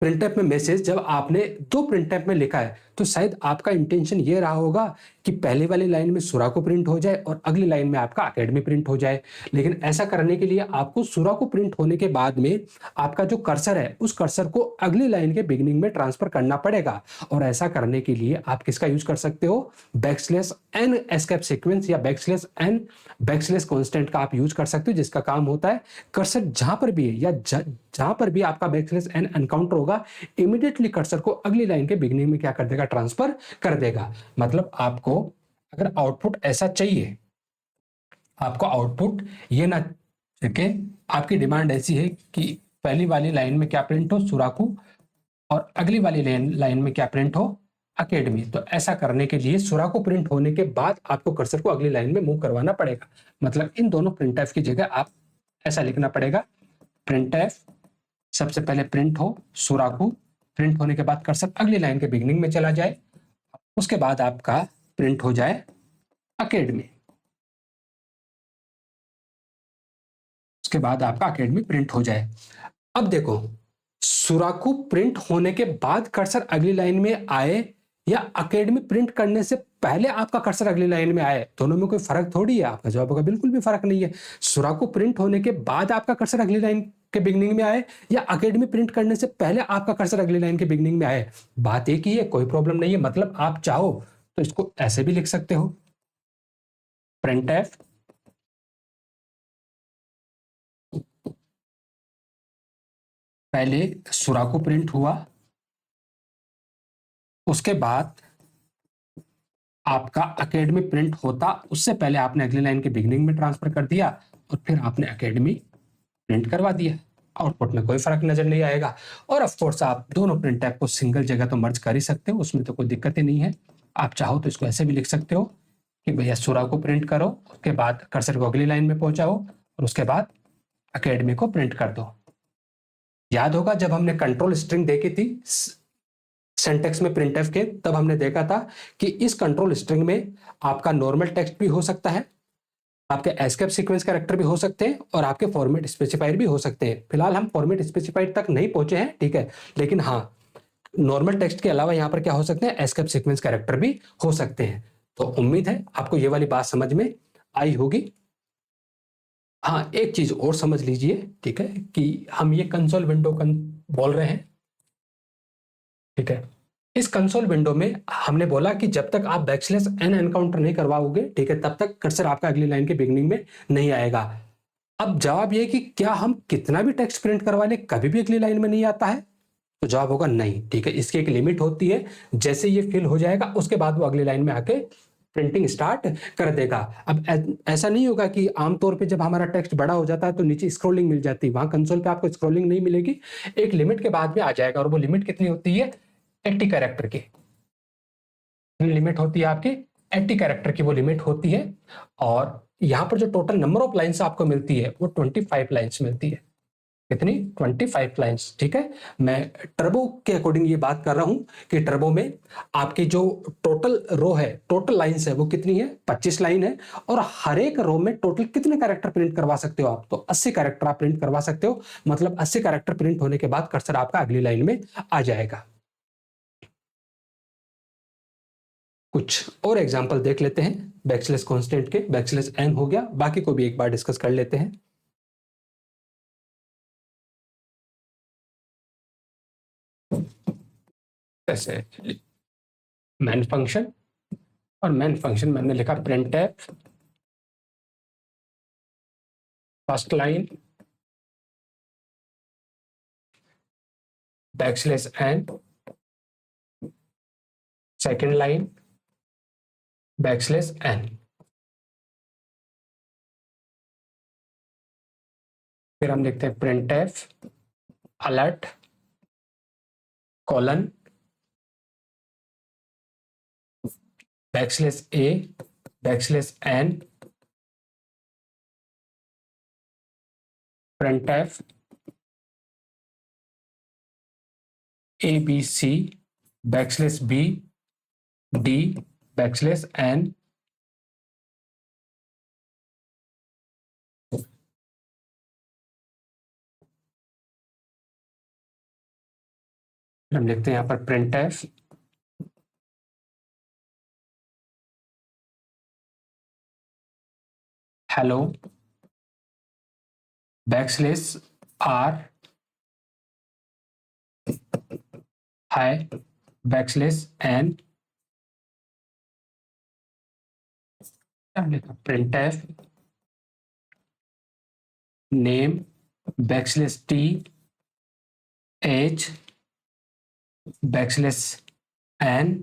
प्रिंटफ में मैसेज जब आपने दो प्रिंटफ में लिखा है, तो शायद आपका इंटेंशन ये रहा होगा कि पहले वाली लाइन में सुराकू प्रिंट हो जाए और अगली लाइन में आपका अकेडमी प्रिंट हो जाए। लेकिन ऐसा करने के लिए आपको सुराकू प्रिंट होने के बाद में आपका जो कर्सर है उस कर्सर को अगली लाइन के बिगिनिंग में ट्रांसफर करना पड़ेगा। और ऐसा करने के लिए आप किसका यूज कर सकते हो? बैकस्लैश एन एस्केप सीक्वेंस या बैकस्लैश एन बैकस्लैश कांस्टेंट का आप यूज कर सकते हो, जिसका काम होता है कर्सर जहां पर भी है या जहां पर भी आपका बैकस्लैश एन एनकाउंटर होगा, इमीडिएटली कर्सर को अगली लाइन के बिगिनिंग में क्या कर देगा? ट्रांसफर कर देगा। मतलब आपको अगर आउटपुट ऐसा चाहिए, आपको आउटपुट ये ना के आपकी डिमांड ऐसी है कि पहली वाली लाइन में क्या प्रिंट हो? सुराकू, और अगली वाली लाइन में क्या प्रिंट हो? अकेडमी। तो ऐसा करने के लिए सुराकू प्रिंट होने के बाद आपको कर्सर को अगली लाइन में मूव करवाना पड़ेगा। मतलब इन दोनों प्रिंटफ की जगह आप ऐसा लिखना पड़ेगा, प्रिंटफ सबसे पहले प्रिंट हो सुराकू, प्रिंट होने के बाद कर्सर अगली लाइन के बिगिनिंग में चला जाए, उसके बाद आपका प्रिंट हो जाए अकेडमी। उसके बाद आपका अकेडमी प्रिंट हो जाए। अब देखो, सुराकू प्रिंट होने के बाद कर्सर अगली लाइन में आए या अकेडमी प्रिंट करने से पहले आपका कर्सर अगली लाइन में आए, दोनों में कोई फर्क थोड़ी है। आपका जवाब होगा बिल्कुल भी फर्क नहीं है। सुराकू प्रिंट होने के बाद आपका कर्सर अगली लाइन के बिगनिंग में आए या अकेडमी प्रिंट करने से पहले आपका कर्सर अगली लाइन के बिगनिंग में आए, बात एक ही है, कोई प्रॉब्लम नहीं है। मतलब आप चाहो तो इसको ऐसे भी लिख सकते हो, प्रिंटफ पहले सुराकू प्रिंट हुआ, उसके बाद आपका अकेडमी प्रिंट होता, उससे पहले आपने अगली लाइन के बिगिनिंग में ट्रांसफर कर दिया और फिर आपने अकेडमी प्रिंट करवा दिया। आउटपुट में कोई फर्क नजर नहीं आएगा। और ऑफ कोर्स आप दोनों प्रिंट टाइप को सिंगल जगह तो मर्ज कर ही सकते हो, उसमें तो कोई दिक्कत ही नहीं है। आप चाहो तो इसको ऐसे भी लिख सकते हो कि भैया सुरा को प्रिंट करो, उसके बाद कर्सर को अगली लाइन में पहुंचाओ और उसके बाद अकेडमी को प्रिंट कर दो। याद होगा जब हमने कंट्रोल स्ट्रिंग देखी थी सिंटैक्स में प्रिंटफ के, तब हमने देखा था कि इस कंट्रोल स्ट्रिंग में आपका नॉर्मल टेक्स्ट भी हो सकता है, आपके एस्केप सीक्वेंस कैरेक्टर भी हो सकते हैं और आपके फॉर्मेट स्पेसिफायर भी हो सकते हैं। फिलहाल हम फॉर्मेट स्पेसिफायर तक नहीं पहुंचे हैं, ठीक है, लेकिन हाँ, नॉर्मल टेक्स्ट के अलावा यहाँ पर क्या हो सकते हैं? एस्केप सीक्वेंस कैरेक्टर भी हो सकते हैं। तो उम्मीद है आपको ये वाली बात समझ में आई होगी। हाँ, एक चीज और समझ लीजिए, ठीक है, कि हम ये कंसोल विंडो बोल रहे हैं, ठीक है। इस कंसोल विंडो में हमने बोला कि जब तक आप बैकस्लैश एन एनकाउंटर नहीं करवाओगे, ठीक है, तब तक कर्सर आपका अगली लाइन के बिगिनिंग में नहीं आएगा। अब जवाब ये कि क्या हम कितना भी टेक्स्ट प्रिंट करवा लें कभी भी अगली लाइन में नहीं आता है? तो जवाब होगा नहीं, ठीक है। इसकी एक लिमिट होती है, जैसे ये फिल हो जाएगा उसके बाद वो अगली लाइन में आके प्रिंटिंग स्टार्ट कर देगा। अब ऐसा नहीं होगा कि आमतौर पे जब हमारा टेक्स्ट बड़ा हो जाता है तो नीचे स्क्रॉलिंग मिल जाती है, वहां कंसोल पे आपको स्क्रॉलिंग नहीं मिलेगी, एक लिमिट के बाद में आ जाएगा। और वो लिमिट कितनी होती है? 80 कैरेक्टर की लिमिट होती है आपकी, 80 कैरेक्टर की वो लिमिट होती है। और यहाँ पर जो टोटल नंबर ऑफ लाइन्स आपको मिलती है वो 25 लाइन्स मिलती है। कितनी 25 लाइंस। ठीक है, मैं टर्बो के अकॉर्डिंग ये बात कर रहा हूं कि टर्बो में आपकी जो टोटल रो है, टोटल लाइंस है, वो कितनी है 25 लाइन है, और हर एक रो में टोटल कितने कैरेक्टर प्रिंट करवा सकते हो आप, तो 80 कैरेक्टर आप प्रिंट करवा सकते हो। मतलब 80 कैरेक्टर प्रिंट होने के बाद कर्सर आपका अगली लाइन में आ जाएगा। कुछ और एग्जाम्पल देख लेते हैं बैकस्लैश कांस्टेंट के। बैकस्लैश एन हो गया, बाकी को भी एक बार डिस्कस कर लेते हैं। ऐसे मैन फंक्शन, और मैन फंक्शन मैंने लिखा printf first line backslash N, second line backslash N. फिर हम लिखते हैं प्रिंटफ अलर्ट कॉलन बैकस्लैश ए backslash N printf abc backslash b d backslash n। हम लिखते हैं यहां पर printf hello backslash r hi backslash n। printf name backslash t age backslash n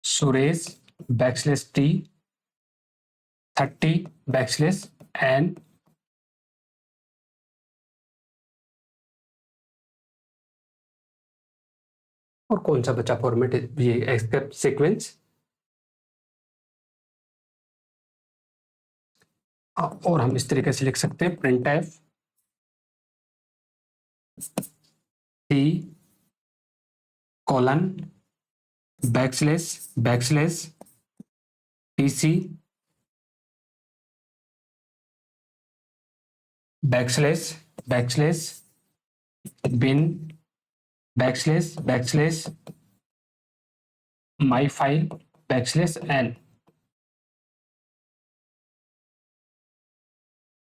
Suresh backslash t 30 backslash n। और कौन सा बचा format, ये एस्केप सीक्वेंस। और हम इस तरीके से लिख सकते हैं printf t colon backslash backslash tc backslash backslash bin backslash backslash my file backslash n।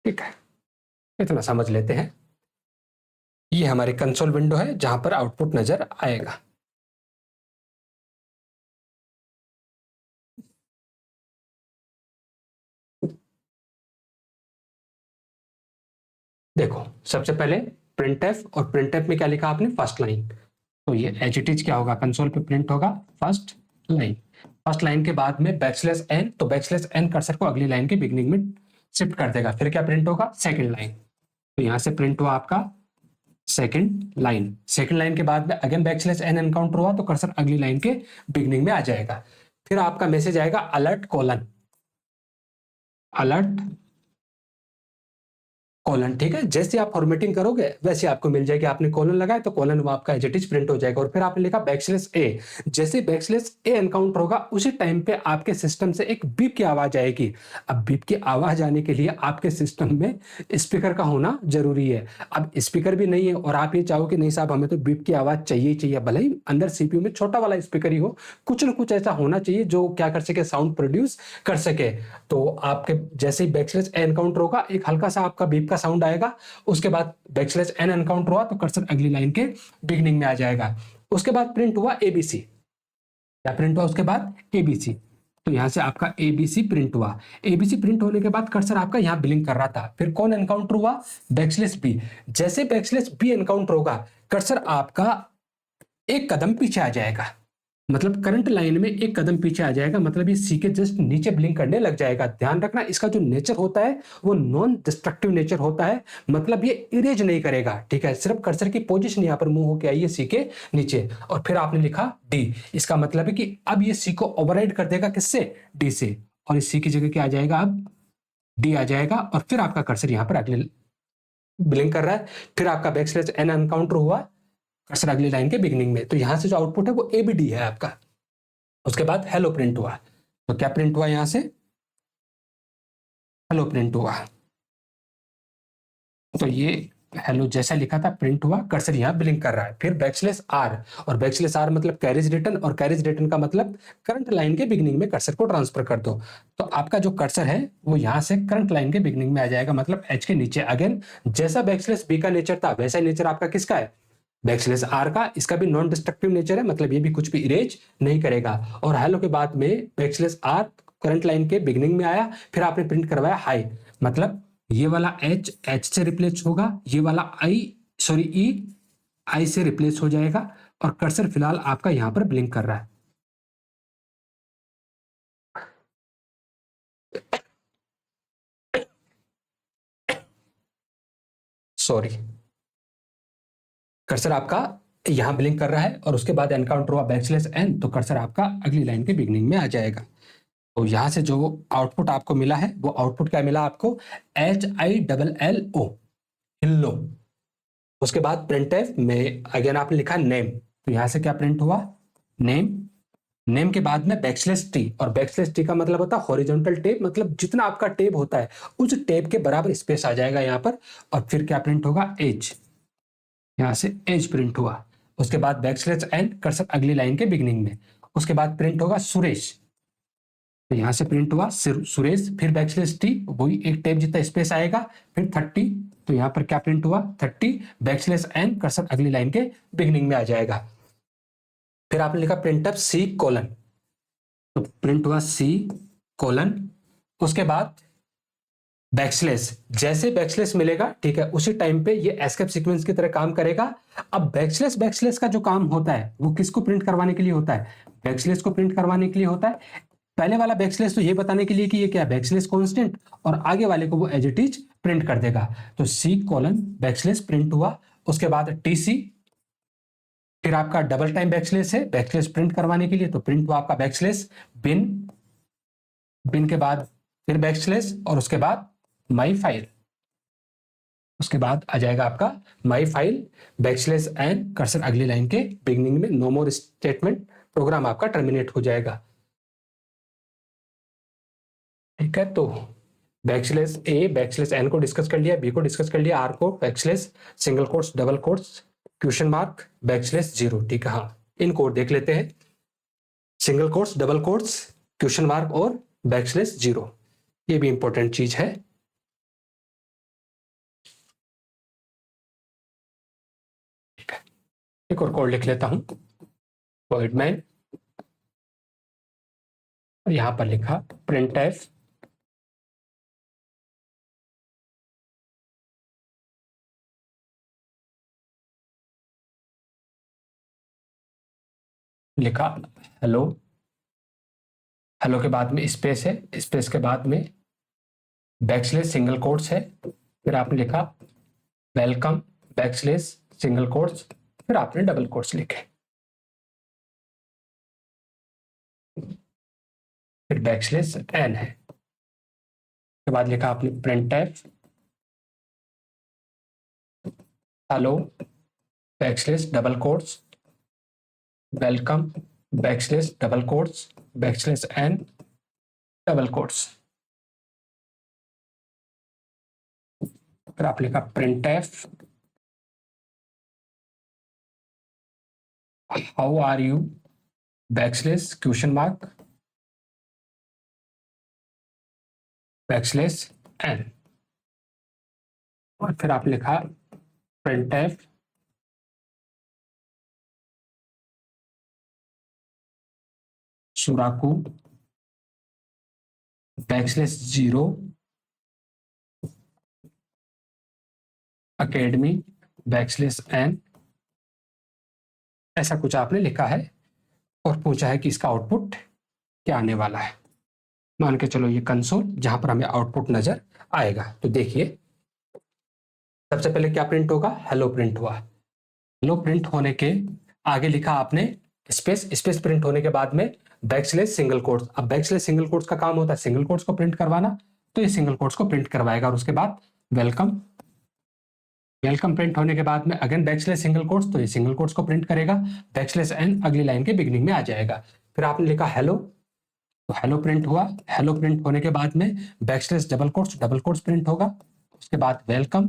ठीक है, इतना समझ लेते हैं। ये हमारी कंसोल विंडो है जहां पर आउटपुट नजर आएगा। देखो सबसे पहले printf, और printf में क्या लिखा आपने फर्स्ट लाइन, तो ये एज इट इज क्या होगा कंसोल पे प्रिंट होगा फर्स्ट लाइन। फर्स्ट लाइन के बाद में बैकस्लैश एन, तो बैकस्लैश एन कर्सर को अगली लाइन के बिगनिंग में शिफ्ट कर देगा। फिर क्या प्रिंट होगा सेकंड लाइन, तो यहां से प्रिंट हुआ आपका सेकंड लाइन। सेकंड लाइन के बाद में अगेन बैकस्लैश एन एनकाउंटर हुआ, तो कर्सर अगली लाइन के बिगनिंग में आ जाएगा। फिर आपका मैसेज आएगा अलर्ट कॉलन, अलर्ट कॉलन। ठीक है, जैसे आप फॉर्मेटिंग करोगे वैसे आपको मिल जाएगी। आपने कॉलन लगाया तो कॉलन वो आपका एज इट इज प्रिंट हो जाएगा। और फिर आपने लिखा बैकस्लैश ए, जैसे बैकस्लैश ए एनकाउंटर होगा उसी टाइम पे आपके सिस्टम से एक बीप की आवाज आएगी। अब बीप की आवाज आने के लिए आपके सिस्टम में स्पीकर का होना जरूरी है। अब स्पीकर भी नहीं है और आप ये चाहो कि नहीं साहब हमें तो बीप की आवाज चाहिए ही चाहिए, भले ही अंदर सीपीयू में छोटा वाला स्पीकर ही हो, कुछ ना कुछ ऐसा होना चाहिए जो क्या कर सके, साउंड प्रोड्यूस कर सके। तो आपके जैसे ही बैकस्लैश ए एनकाउंटर होगा एक हल्का सा आपका बीप का साउंड आएगा, उसके बाद बैकस्लैश एन एनकाउंटर हुआ तो कर्सर अगली लाइन के बिगिनिंग में आ जाएगा। उसके बाद प्रिंट हुआ एबीसी, क्या प्रिंट हुआ उसके बाद एबीसी, तो यहां से आपका एबीसी प्रिंट हुआ। एबीसी प्रिंट होने के बाद कर्सर आपका यहां ब्लिंक कर रहा था। फिर कौन एनकाउंटर हुआ, बैकस्लैश बी। जैसे बैकस्लैश बी एनकाउंटर होगा कर्सर आपका एक कदम पीछे आ जाएगा, मतलब करंट लाइन में एक कदम पीछे आ जाएगा, मतलब ये सी के जस्ट नीचे ब्लिंक करने लग जाएगा। ध्यान रखना इसका जो नेचर होता है वो नॉन डिस्ट्रक्टिव नेचर होता है, मतलब ये इरेज नहीं करेगा। ठीक है, सिर्फ कर्सर की पोजीशन यहां पर मूव होकर आई है सी के नीचे, और फिर आपने लिखा डी, इसका मतलब है कि अब ये सी को ओवरराइड कर देगा किससे, डी से, और इस सी की जगह क्या आ जाएगा अब डी आ जाएगा और फिर आपका कर्सर यहाँ पर अगले ब्लिंक कर रहा है, फिर आपका बैकस्लैश एन अनकाउंटर हुआ, कर्सर अगली लाइन के बिगिनिंग में, तो यहां से जो आउटपुट है वो ए बी डी है आपका। उसके बाद हेलो प्रिंट हुआ, तो क्या प्रिंट हुआ यहां से, हेलो प्रिंट हुआ। तो ये हेलो जैसा लिखा था प्रिंट हुआ, कर्सर यहाँ ब्लिंक कर रहा है, फिर बैकस्लैश आर, और बैकस्लैश आर मतलब कैरिज रिटर्न, और कैरिज रिटर्न का मतलब करंट लाइन के बिगिनिंग में कर्सर को ट्रांसफर कर दो। तो आपका जो कर्सर है वो यहाँ से करंट लाइन के बिगिनिंग में आ जाएगा, मतलब एच के नीचे। अगेन जैसा बैकस्लैश बी का नेचर था वैसा ही नेचर आपका किसका है, बैकस्लैश आर का। इसका भी नॉन डिस्ट्रक्टिव नेचर है, मतलब ये भी कुछ भी इरेज नहीं करेगा। और हेलो के बाद में बैकस्लैश आर करंट लाइन के बिगिनिंग में आया, फिर आपने प्रिंट करवाया हाई, मतलब ये वाला एच से रिप्लेस होगा, ये वाला ई आई से रिप्लेस हो जाएगा, और कर्सर फिलहाल आपका यहां पर ब्लिंक कर रहा है। सॉरी, कर्सर आपका यहां ब्लिंक कर रहा है और उसके बाद एनकाउंटर हुआ बैकस्लैश एन, तो कर्सर आपका अगली लाइन के बिगिनिंग में आ जाएगा। तो यहां से जो आउटपुट आपको मिला है वो आउटपुट क्या मिला आपको, HILLO, हिल्लो। उसके बाद प्रिंटफ में अगेन आपने लिखा नेम, तो यहां से क्या प्रिंट हुआ, नेम। नेम के बाद में बैकस्लैश टी, और बैकस्लैश टी का मतलब होता है हॉरिजॉन्टल टेप, मतलब जितना आपका टेप होता है उस टेप के बराबर स्पेस आ जाएगा यहाँ पर, और फिर क्या प्रिंट होगा, एज, यहां से एज प्रिंट हुआ। उसके बाद बैकस्लैश एन, कर्सर अगली लाइन के बिगिनिंग में। उसके बाद प्रिंट होगा सुरेश, तो यहां से प्रिंट हुआ सुरेश, फिर बैकस्लैश टी, वही एक टेप जितना स्पेस आएगा, फिर 30, तो यहां पर क्या प्रिंट हुआ 30, बैकस्लैश एन, कर्सर अगली लाइन के बिगिनिंग में आ जाएगा। फिर आपने लिखा प्रिंट अप सी कोलन, तो प्रिंट हुआ सी कोलन। उसके बाद बैकस्लैश, जैसे बैकस्लैश मिलेगा ठीक है, उसी टाइम पे ये एस्केप सीक्वेंस की तरह काम करेगा। अब बैकस्लैश का जो काम होता है वो किसको प्रिंट करवाने के लिए होता है, बैकस्लैश को प्रिंट करवाने के लिए होता है। पहले वाला बैकस्लैश तो ये बताने के लिए कि ये क्या है, बैकस्लैश कांस्टेंट, और आगे वाले को वो एज इट इज प्रिंट कर देगा। तो सी कोलन बैकस्लैश प्रिंट हुआ। उसके बाद टीसी, फिर आपका डबल टाइम बैकस्लैश है बैकस्लैश प्रिंट करवाने के लिए, तो प्रिंट हुआ आपका बैकस्लैश बिन, बिन के बाद फिर बैकस्लैश, और उसके बाद माई फाइल, उसके बाद आ जाएगा आपका my file backslash n, cursor अगली लाइन के बिगिनिंग में, नो मोर स्टेटमेंट, प्रोग्राम आपका टर्मिनेट हो जाएगा। ठीक है, तो बैकस्लैश ए बैकस्लैश एन को डिस्कस कर लिया, बी को डिस्कस कर लिया, आर को backslash single quotes double quotes question mark backslash zero. ठीक है, हाँ इन कोड देख लेते हैं, single quotes double quotes question mark और बैकस्लैश जीरो, ये भी इंपॉर्टेंट चीज है। ठीक है, एक और कोड लिख लेता हूं, वॉइड मैन, यहां पर लिखा प्रिंट एफ लिखा हेलो, हेलो के बाद में स्पेस है, स्पेस के बाद में बैकस्लैश सिंगल कोट्स है, फिर आपने लिखा वेलकम बैकस्लैश सिंगल कोट्स, फिर आपने डबल कोट्स लिखे, फिर बैकस्लैश एन है, के बाद लिखा आपने print F hello backslash double quotes welcome backslash double quotes backslash N double quotes, फिर आप लिखा print F how are you backslash question mark backslash N, और फिर आप लिखा print F Suraku backslash zero academy backslash N, ऐसा कुछ आपने लिखा है और पूछा है कि इसका आउटपुट क्या आने वाला है। मान के चलो ये कंसोल जहां पर हमें आउटपुट नजर आएगा, तो देखिए सबसे पहले क्या प्रिंट होगा, हेलो प्रिंट हुआ। हेलो प्रिंट होने के आगे लिखा आपने स्पेस, स्पेस प्रिंट होने के बाद में बैकस्लैश सिंगल कोट्स। अब बैकस्लैश सिंगल कोट्स का काम होता है सिंगल कोट्स को प्रिंट करवाना, तो ये सिंगल कोट्स को प्रिंट करवाएगा। और उसके बाद वेलकम, वेलकम प्रिंट होने के बाद में अगेन बैकस्लैश सिंगल कोट्स, तो ये सिंगल कोट्स को प्रिंट करेगा। बैकस्लैश एन अगली लाइन के बिगिनिंग में आ जाएगा। फिर आपने लिखा हेलो, तो हेलो प्रिंट हुआ। हेलो प्रिंट होने के बाद में बैकस्लैश डबल कोट्स प्रिंट होगा। उसके बाद वेलकम,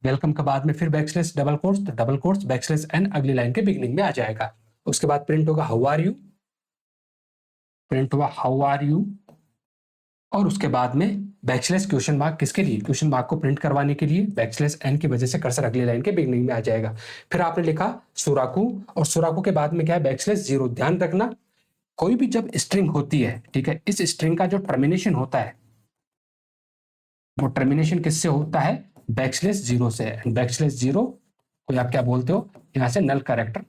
वेलकम के बाद में फिर बैकस्लैश डबल कोट्स, तो डबल कोट्स बैकस्लैश एन अगली लाइन के बिगिनिंग में आ जाएगा। उसके बाद प्रिंट होगा हाउ आर यू, प्रिंट हुआ हाउ आर यू। और उसके बाद में बैकस्लैश क्वेश्चन मार्क, किसके लिए? क्वेश्चन मार्क को प्रिंट करवाने के लिए। बैकस्लैश एन की वजह से कर्सर अगली लाइन के बिगिनिंग में आ जाएगा। फिर आपने लिखा सुराकू, और सुराकू के बाद में क्या है? Backslash zero. ध्यान रखना, कोई भी जब स्ट्रिंग होती है, ठीक है, इस स्ट्रिंग का जो टर्मिनेशन होता है वो टर्मिनेशन किससे होता है? बैकस्लैश जीरो से। बैकस्लैश जीरो को आप क्या बोलते हो? यहां से नल कैरेक्टर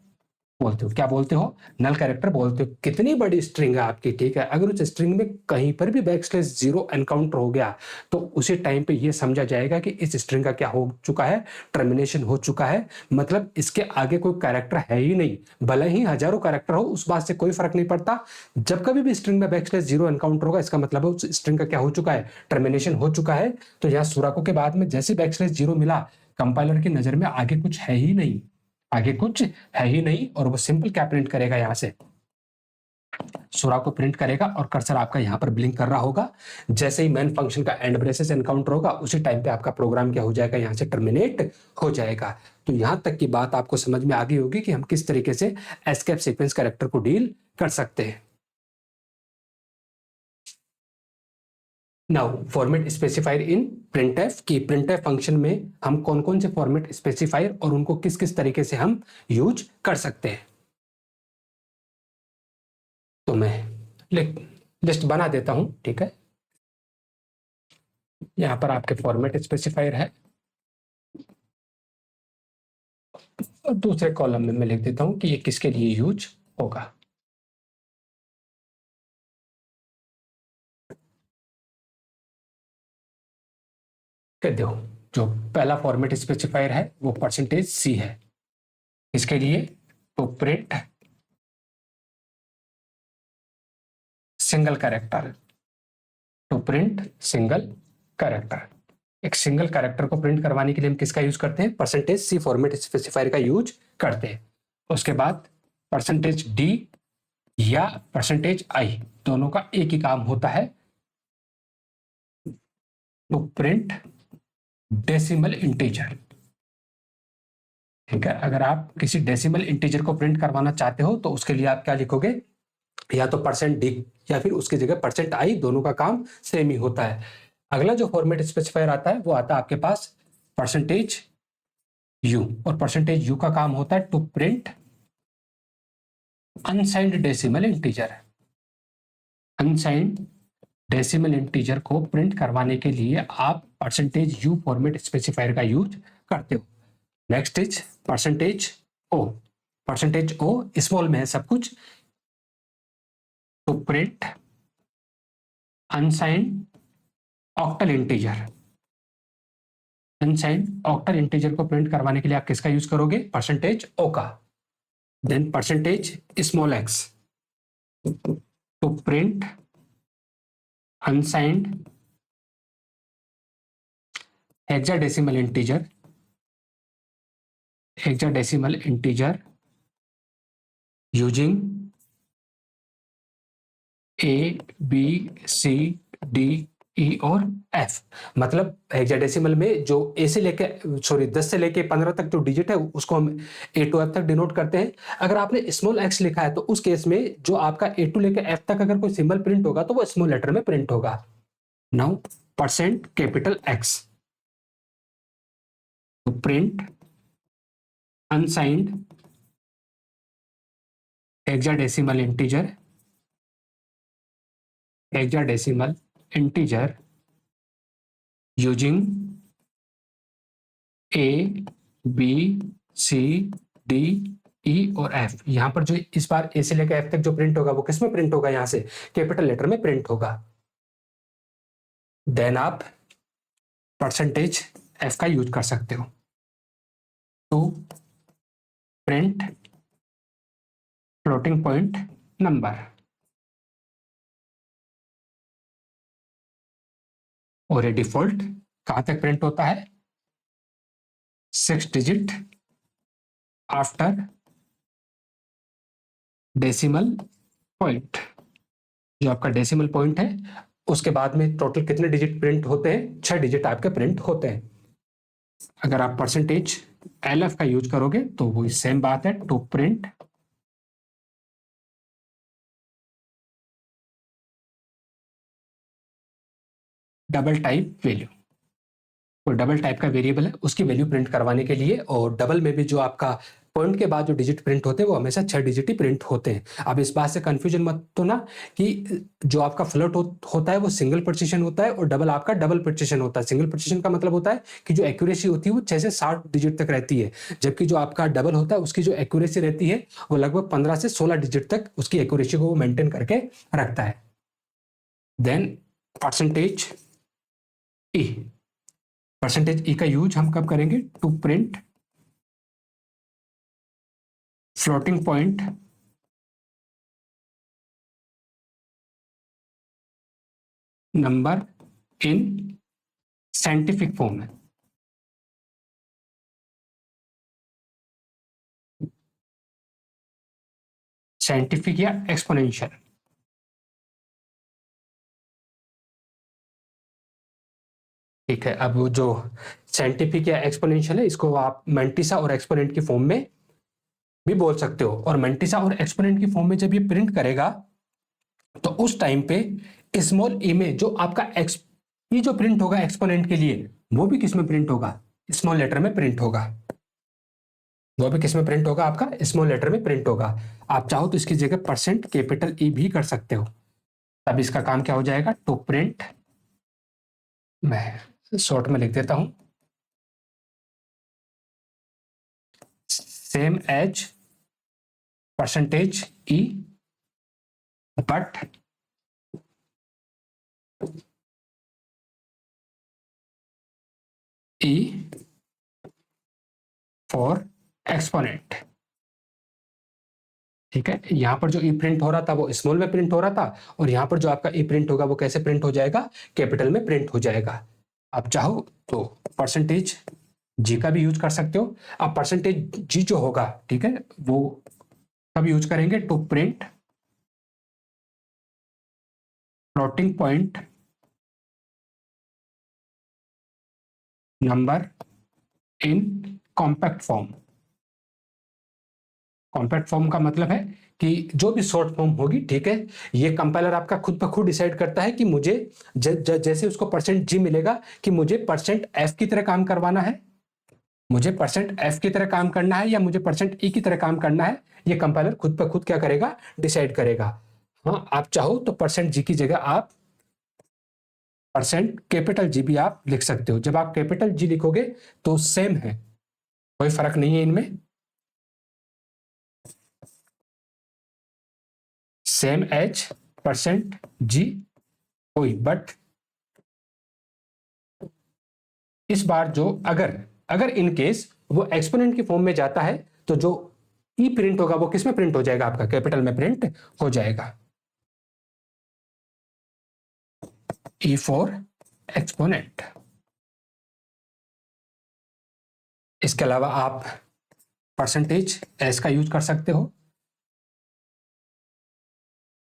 बोलते हो। क्या बोलते हो? नल कैरेक्टर बोलते हो। कितनी बड़ी स्ट्रिंग है आपकी, ठीक है, अगर उस स्ट्रिंग में कहीं पर भी बैकस्लैश जीरो एनकाउंटर हो गया तो उसी टाइम पे ये समझा जाएगा कि इस स्ट्रिंग का क्या हो चुका है? टर्मिनेशन हो चुका है। मतलब इसके आगे कोई कैरेक्टर है ही नहीं। भले ही हजारों कैरेक्टर हो, उस बात से कोई फर्क नहीं पड़ता। जब कभी भी स्ट्रिंग में बैकस्लैश जीरो एनकाउंटर होगा, इसका मतलब है उस स्ट्रिंग का क्या हो चुका है? टर्मिनेशन हो चुका है। तो यहाँ सुराको के बाद में जैसे बैकस्लैश जीरो मिला, कंपाइलर की नजर में आगे कुछ है ही नहीं, आगे कुछ है ही नहीं। और वो सिंपल क्या प्रिंट करेगा? यहां से सुरा को प्रिंट करेगा और कर्सर आपका यहां पर ब्लिंक कर रहा होगा। जैसे ही मेन फंक्शन का एंड ब्रेसेस एनकाउंटर होगा, उसी टाइम पे आपका प्रोग्राम क्या हो जाएगा? यहां से टर्मिनेट हो जाएगा। तो यहां तक की बात आपको समझ में आ गई होगी कि हम किस तरीके से एस्केप सीक्वेंस कैरेक्टर को डील कर सकते हैं। नाउ फॉर्मेट स्पेसिफायर इन प्रिंटफ, की प्रिंटफ फंक्शन में हम कौन कौन से फॉर्मेट स्पेसिफायर और उनको किस किस तरीके से हम यूज कर सकते हैं। तो मैं लिस्ट बना देता हूं, ठीक है। यहां पर आपके फॉर्मेट स्पेसिफायर है और दूसरे कॉलम में मैं लिख देता हूं कि ये किसके लिए यूज होगा। कह दो, जो पहला फॉर्मेट स्पेसिफायर है वो %C है। इसके लिए तो print single character, to print single character. एक सिंगल कैरेक्टर को प्रिंट करवाने के लिए हम किसका यूज करते हैं? %C फॉर्मेट स्पेसिफायर का यूज करते हैं। उसके बाद %D या %I दोनों का एक ही काम होता है, तो प्रिंट डेसिमल इंटीजर। ठीक है, अगर आप किसी डेसिमल इंटीजर को प्रिंट करवाना चाहते हो तो उसके लिए आप क्या लिखोगे? या तो %D या फिर उसकी जगह %I, दोनों का काम सेम ही होता है। अगला जो फॉर्मेट स्पेसिफायर आता है वो आता है आपके पास %U, और %U का काम होता है to print unsigned decimal integer. Unsigned decimal integer को प्रिंट करवाने के लिए आप %U फॉर्मेट स्पेसिफायर का यूज करते हो। Next is %O। %O small में है सब कुछ, तो print unsigned octal integer. Unsigned octal integer को प्रिंट करवाने के लिए आप किसका यूज करोगे? %O का। देन %x तो print unsigned hexadecimal integer, hexadecimal integer using A B C D E और F। मतलब हेक्साडेसिमल में जो A से लेके 10 से लेके 15 तक जो डिजिट है उसको हम A to F तक डिनोट करते हैं। अगर आपने स्मॉल x लिखा है तो उस केस में जो आपका A to लेके F तक अगर कोई सिंबल प्रिंट होगा तो वो स्मॉल लेटर में प्रिंट होगा। नाउ %X तो print unsigned hexadecimal integer, hexadecimal integer using A B C D E और F। यहां पर जो इस बार A से लेकर F तक जो प्रिंट होगा वो किस में प्रिंट होगा? यहां से कैपिटल लेटर में प्रिंट होगा। देन आप %F का यूज कर सकते हो to print floating point number. और ये डिफॉल्ट कहां तक प्रिंट होता है, 6 डिजिट आफ्टर डेसिमल पॉइंट। जो आपका डेसिमल पॉइंट है उसके बाद में टोटल कितने डिजिट प्रिंट होते हैं, 6 डिजिट आपके प्रिंट होते हैं। अगर आप परसेंटेज LF का यूज करोगे तो वही सेम बात है, to print double type value. तो डबल टाइप का वेरिएबल है, उसकी वैल्यू प्रिंट करवाने के लिए, और डबल में भी जो आपका पॉइंट के बाद जो डिजिट प्रिंट होते हैं वो हमेशा 6 डिजिट ही प्रिंट होते हैं। अब इस बात से कंफ्यूजन मत तो ना कि जो आपका फ्लोट होता है वो सिंगल प्रिसिशन होता है और डबल आपका डबल प्रिसिशन होता है। सिंगल प्रिसिशन का मतलब होता है कि जो एक्यूरेसी होती है वो 6 से 7 डिजिट तक रहती है, जबकि जो आपका डबल होता है उसकी जो एक्यूरेसी रहती है वो लगभग 15 से 16 डिजिट तक उसकी एक्यूरेसी को वो मेंटेन करके रखता है। Then percentage E, percentage E का यूज हम कब करेंगे, to print floating point number in scientific form में। साइंटिफिक या एक्सपोनेंशियल, ठीक है। अब वो जो साइंटिफिक या एक्सपोनेंशियल है इसको आप मंटिसा और एक्सपोनेंट की फॉर्म में भी बोल सकते हो। और मंटिसा और एक्सपोनेंट की फॉर्म में जब ये प्रिंट करेगा तो उस टाइम पे स्मॉल ई में जो आपका एक्स ये जो प्रिंट होगा एक्सपोनेंट के लिए वो भी किस में प्रिंट होगा, स्मॉल लेटर में प्रिंट होगा। वो भी किस में प्रिंट होगा, आपका स्मॉल लेटर में प्रिंट होगा। आप चाहो तो इसकी जगह परसेंट कैपिटल ई भी कर सकते हो, तब इसका काम क्या हो जाएगा, टू प्रिंट, मैं शॉर्ट में लिख देता हूं, same as percentage E but E for exponent. ठीक है, यहां पर जो ई प्रिंट हो रहा था वो स्मॉल में प्रिंट हो रहा था, और यहां पर जो आपका ई प्रिंट होगा वो कैसे प्रिंट हो जाएगा, कैपिटल में प्रिंट हो जाएगा। आप चाहो तो परसेंटेज जी का भी यूज कर सकते हो। अब परसेंटेज जी जो होगा, ठीक है, वो कब यूज करेंगे, to print floating point number in compact form. Compact form का मतलब है कि जो भी शॉर्ट फॉर्म होगी, ठीक है, ये कंपाइलर आपका खुद ब खुद डिसाइड करता है कि मुझे जैसे उसको परसेंट जी मिलेगा कि मुझे परसेंट एफ की तरह काम करवाना है, मुझे परसेंट एफ की तरह काम करना है या मुझे परसेंट ई की तरह काम करना है, ये कंपाइलर खुद ब खुद क्या करेगा, डिसाइड करेगा। हाँ, आप चाहो तो परसेंट जी की जगह आप परसेंट कैपिटल जी भी आप लिख सकते हो। जब आप कैपिटल जी लिखोगे तो सेम है, कोई फर्क नहीं है इनमें, सेम एज परसेंट जी कोई, बट इस बार जो अगर अगर इन केस वो एक्सपोनेंट की फॉर्म में जाता है तो जो ई प्रिंट होगा वो किस में प्रिंट हो जाएगा, आपका कैपिटल में प्रिंट हो जाएगा, ई फॉर एक्सपोनेंट। इसके अलावा आप परसेंटेज एस का यूज कर सकते हो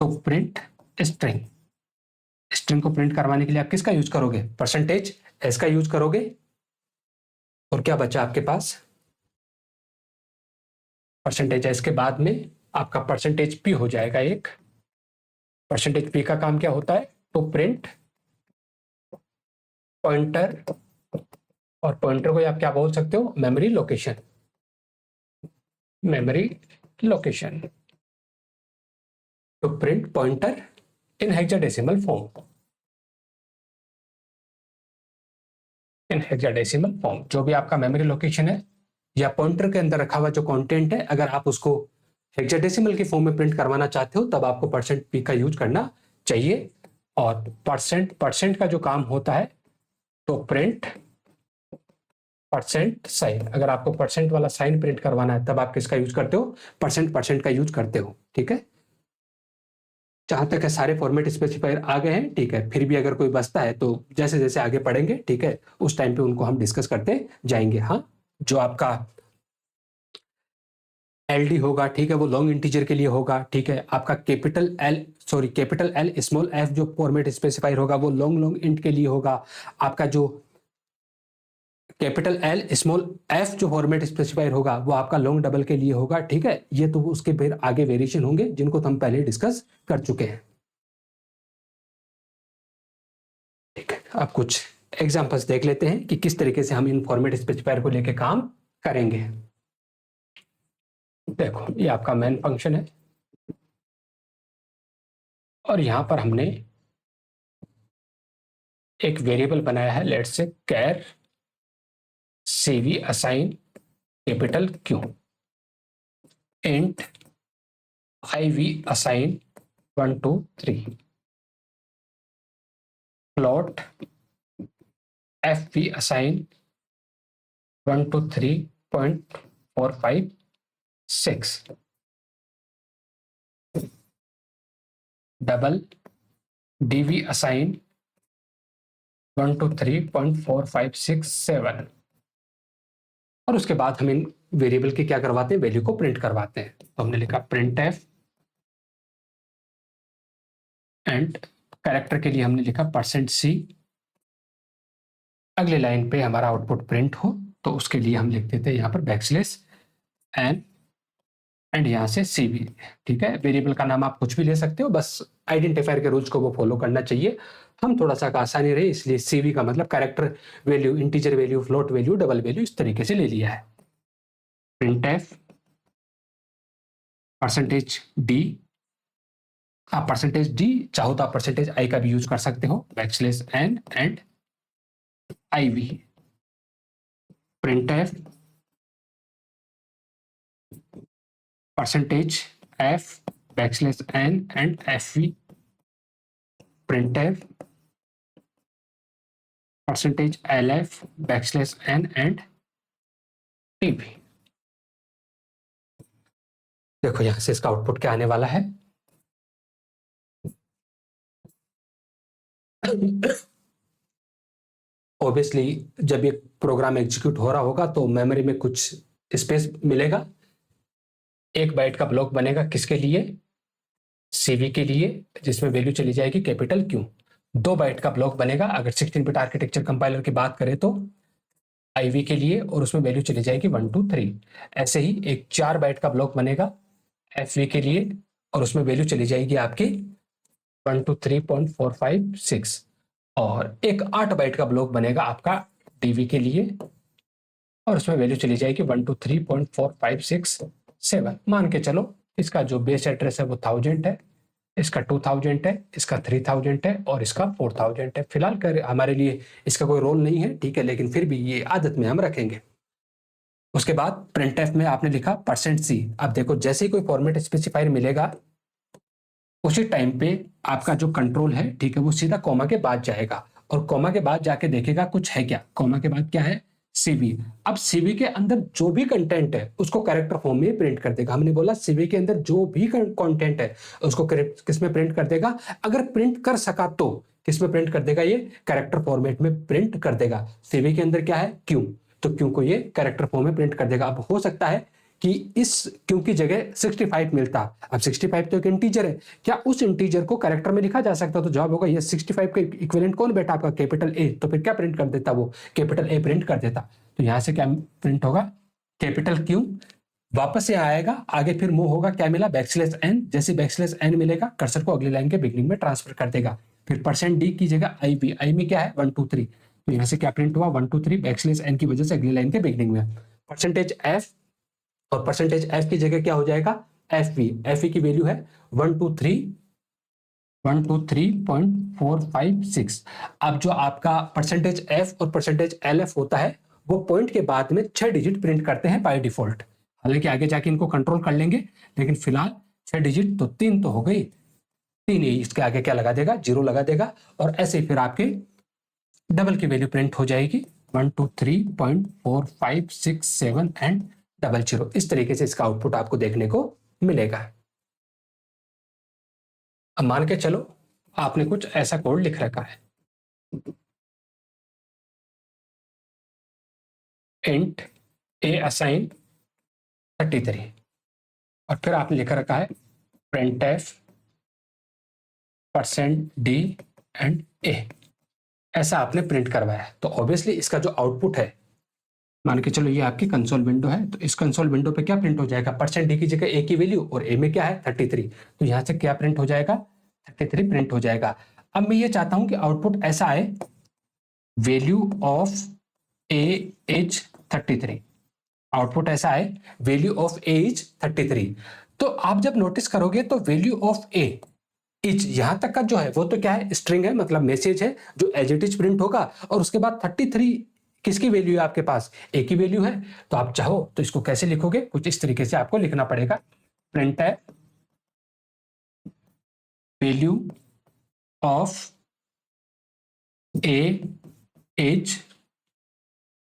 तो प्रिंट स्ट्रिंग। स्ट्रिंग को प्रिंट करवाने के लिए आप किसका यूज करोगे, परसेंटेज एस का यूज करोगे। और क्या बचा आपके पास, परसेंटेज एस के बाद में आपका परसेंटेज पी हो जाएगा एक। परसेंटेज पी का काम क्या होता है, तो प्रिंट पॉइंटर, और पॉइंटर को आप क्या बोल सकते हो, मेमोरी लोकेशन, मेमोरी लोकेशन, तो प्रिंट पॉइंटर इन हेक्साडेसिमल फॉर्म, इन हेक्साडेसिमल फॉर्म। जो भी आपका मेमोरी लोकेशन है या पॉइंटर के अंदर रखा हुआ जो कंटेंट है, अगर आप उसको हेक्साडेसिमल की फॉर्म में प्रिंट करवाना चाहते हो तब आपको परसेंट पी का यूज करना चाहिए। और परसेंट का जो काम होता है तो प्रिंट परसेंट साइन। अगर आपको परसेंट वाला साइन प्रिंट करवाना है तब आप किसका यूज करते हो, परसेंट का यूज करते हो। ठीक है, जहां तक है सारे फॉर्मेट स्पेसिफायर आ गए हैं, ठीक है। फिर भी अगर कोई बचता है तो जैसे जैसे आगे पढ़ेंगे, ठीक है, उस टाइम पे उनको हम डिस्कस करते जाएंगे। हाँ, जो आपका एल होगा, ठीक है, वो लॉन्ग इंटीजर के लिए होगा, ठीक है। आपका कैपिटल एल स्मॉल एफ जो फॉर्मेट स्पेसिफायर होगा वो लॉन्ग इंट के लिए होगा। आपका जो कैपिटल एल स्मॉल एफ जो फॉर्मेट स्पेसिफायर होगा वो आपका लॉन्ग डबल के लिए होगा, ठीक है। ये तो उसके फिर आगे वेरिएशन होंगे जिनको तो हम पहले डिस्कस कर चुके हैं, ठीक है। अब कुछ एग्जांपल्स देख लेते हैं कि किस तरीके से हम इन फॉर्मेट स्पेसिफायर को लेके काम करेंगे। देखो, ये आपका मेन फंक्शन है और यहां पर हमने एक वेरिएबल बनाया है, let's say char cv assign capital Q int iv assign 1 2 3 float fv assign 1 2 3.456 double dv assign 1 2 3.4567 और उसके बाद हम इन वेरिएबल के क्या करवाते हैं, वैल्यू को प्रिंट करवाते हैं। तो हमने लिखा प्रिंट एफ एंड कैरेक्टर के लिए हमने लिखा %c। अगले लाइन पे हमारा आउटपुट प्रिंट हो तो उसके लिए हम लिख देते हैं यहाँ पर बैकस्लैश एन एंड यहाँ से cv, ठीक है। वेरिएबल का नाम आप कुछ भी ले सकते हो, बस आइडेंटिफायर के रूल्स को वो फॉलो करना चाहिए। हम थोड़ा सा आसानी रहे इसलिए cv का मतलब character value, integer value, float value, double value इस तरीके से ले लिया है। प्रिंट एफ %d, आप %d चाहो तो आप %i का भी यूज कर सकते हो, backslash n and iv। Print f %f backslash n and fv। Print f %lf backslash n and tv। देखो यहां से इसका आउटपुट क्या आने वाला है। ऑब्वियसली जब ये प्रोग्राम एग्जीक्यूट हो रहा होगा तो मेमोरी में कुछ स्पेस मिलेगा। 1 बाइट का ब्लॉक बनेगा किसके लिए, cv के लिए, जिसमें वैल्यू चली जाएगी कैपिटल क्यू। 2 बाइट का ब्लॉक बनेगा अगर 16 बिट आर्किटेक्चर कंपाइलर की बात करें तो iv के लिए, और उसमें वैल्यू चली जाएगी 1 2 3। ऐसे ही एक 4 बाइट का ब्लॉक बनेगा fv के लिए और उसमें वैल्यू चली जाएगी आपकी 1 2 3.456, और एक 8 बाइट का ब्लॉक बनेगा आपका dv के लिए और उसमें वैल्यू चली जाएगी 1 2 3.4567। मान के चलो इसका जो बेस एड्रेस है वो 1000 है, इसका 2000 है, इसका 3000 है और इसका 4000 है। फिलहाल कर हमारे लिए इसका कोई रोल नहीं है, ठीक है, लेकिन फिर भी ये आदत में हम रखेंगे। उसके बाद प्रिंटफ में आपने लिखा %c। अब देखो जैसे ही कोई फॉर्मेट स्पेसिफायर मिलेगा उसी टाइम पे आपका जो कंट्रोल है, ठीक है, वो सीधा कॉमा के बाद जाएगा और कॉमा के बाद जाके देखेगा कुछ है क्या। कॉमा के बाद क्या है, cv। अब cv के अंदर जो भी कंटेंट है उसको कैरेक्टर फॉर्म में प्रिंट कर देगा। हमने बोला cv के अंदर जो भी कंटेंट है उसको किस में प्रिंट कर देगा, अगर प्रिंट कर सका तो किस में प्रिंट कर देगा, ये कैरेक्टर फॉर्मेट में प्रिंट कर देगा। cv के अंदर क्या है, क्यू, तो क्यू को ये कैरेक्टर फॉर्म में प्रिंट कर देगा। अब हो सकता है कि इस क्यू की जगह 65 मिलता, अब 65 तो एक इंटीजर है, क्या उस इंटीजर को कैरेक्टर में लिखा जा सकता? तो जवाब होगा ये 65 का इक्विवेलेंट कौन बेटा, आपका कैपिटल ए। तो फिर क्या प्रिंट कर देता, वो कैपिटल ए प्रिंट कर देता। तो यहां से क्या प्रिंट होगा, कैपिटल क्यू। वापस से आएगा, आगे फिर मूव होगा, क्या मिला, बैकस्लैश एन। जैसे बैकस्लैश एन मिलेगा कर्सर को अगली लाइन के बिगनिंग में ट्रांसफर कर देगा। फिर %d की जगह आई, आई में क्या है 1 2 3, तो यहां से क्या प्रिंट हुआ 1 2 3 बैकस्लैश एन की वजह से अगली लाइन के बिगनिंग में %f, और %f की जगह क्या हो जाएगा, fv। fv की वैल्यू है 123.456। अब जो आपका %f और %lf होता है वो पॉइंट के बाद में 6 डिजिट प्रिंट करते हैं बाय डिफॉल्ट। हालांकि आगे जाके इनको कंट्रोल कर लेंगे, लेकिन फिलहाल 6 डिजिट तो 3 तो हो गई, 3 इसके आगे क्या लगा देगा, 0 लगा देगा, और ऐसे फिर आपके डबल की वैल्यू प्रिंट हो जाएगी 123.4567 एंड 00। इस तरीके से इसका आउटपुट आपको देखने को मिलेगा। अब मान के चलो आपने कुछ ऐसा कोड लिख रखा है, इंट ए असाइन 33, और फिर आपने लिख रखा है printf %d एंड a, ऐसा आपने प्रिंट करवाया है। तो ऑब्वियसली इसका जो आउटपुट है, मान के चलो ये आपकी कंसोल विंडो है, तो इस कंसोल विंडो पे क्या प्रिंट हो जाएगा, %d की जगह a की वैल्यू, और a में क्या है 33, तो यहां से क्या प्रिंट हो जाएगा, 33 प्रिंट हो जाएगा। अब मैं ये चाहता हूं कि आउटपुट ऐसा आए, value of a is 33, output ऐसा आए वैल्यू ऑफ a इज 33। तो आप जब नोटिस करोगे तो वैल्यू ऑफ a इज यहां तक का जो है वो तो क्या है, स्ट्रिंग है, मतलब मैसेज है जो एज इट इज प्रिंट होगा, और उसके बाद 33 किसकी वैल्यू है आपके पास, a की वैल्यू है। तो आप चाहो तो इसको कैसे लिखोगे, कुछ इस तरीके से आपको लिखना पड़ेगा, printf value of a is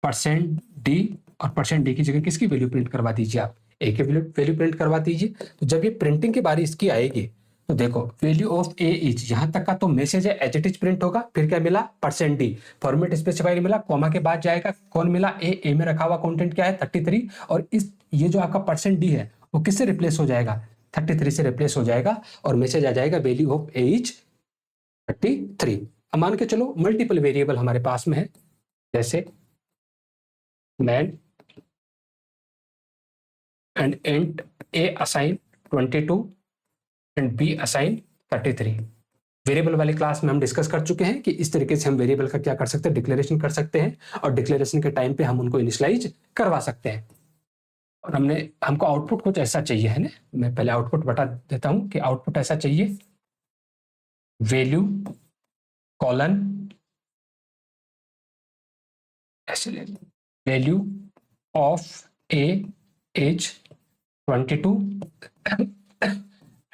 %d, और %d की जगह किसकी वैल्यू प्रिंट करवा दीजिए, आप a की वैल्यू प्रिंट करवा दीजिए। तो जब ये प्रिंटिंग की बारी इसकी आएगी, तो देखो वैल्यू ऑफ a इज, यहां तक का तो मैसेज है एज इट इज प्रिंट होगा, फिर क्या मिला %d, फॉर्मेट स्पेसिफायर मिला, कॉमा के बाद जाएगा कौन मिला, a में रखा हुआ कंटेंट क्या है 33, और इस ये जो आपका %d है वो किससे रिप्लेस हो जाएगा, 33 से रिप्लेस हो जाएगा, और मैसेज आ जाएगा वैल्यू ऑफ a इज 33। अब मान के चलो मल्टीपल वेरिएबल हमारे पास में है, जैसे man and int a assign 22 and b assign 33। Variable वाली क्लास में हम डिस्कस कर चुके हैं कि इस तरीके से हम वेरिएबल का क्या कर सकते हैं, डिक्लेरेशन कर सकते हैं, और डिक्लेरेशन के टाइम पे हम उनको इनिशियलाइज करवा सकते हैं। और हमको आउटपुट कुछ ऐसा चाहिए है ना, मैं पहले आउटपुट बता देता हूं कि आउटपुट ऐसा चाहिए, वैल्यू कॉलन ऐसे ले, value of a is 22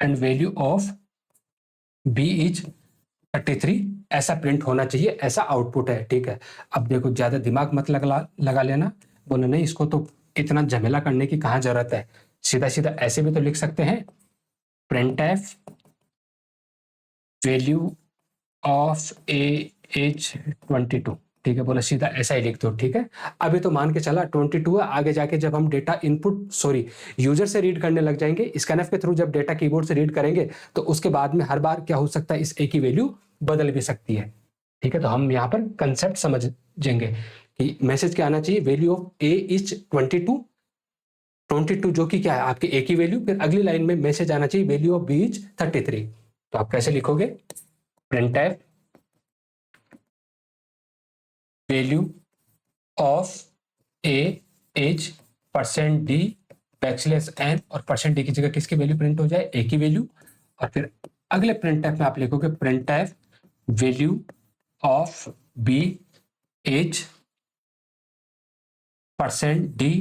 and value of b is 33, ऐसा प्रिंट होना चाहिए, ऐसा आउटपुट है, ठीक है। अब देखो ज्यादा दिमाग मत लगा लेना, बोले नहीं इसको तो इतना झमेला करने की कहाँ जरूरत है, सीधा सीधा ऐसे भी तो लिख सकते हैं, printf value of a is 22, ठीक है, बोला सीधा ऐसा ही लिख दो, ठीक है। अभी तो मान के चला 22 है, आगे जाके जब हम डेटा इनपुट यूजर से रीड करने लग जाएंगे, स्कैनफ के थ्रू जब डेटा कीबोर्ड से रीड करेंगे, तो उसके बाद में हर बार क्या हो सकता है, इस a की वैल्यू बदल भी सकती है, ठीक है। तो हम यहाँ पर कंसेप्ट समझेंगे कि मैसेज क्या आना चाहिए, वैल्यू ऑफ a इज 22 जो कि क्या है आपके a की वैल्यू, फिर अगली लाइन में मैसेज आना चाहिए वैल्यू ऑफ b इज 33। तो आप कैसे लिखोगे, printf value of a is %d \n, और %d की जगह किसकी वैल्यू प्रिंट हो जाए, a की वैल्यू, और फिर अगले printf में आप लिखोगे printf value of b is %d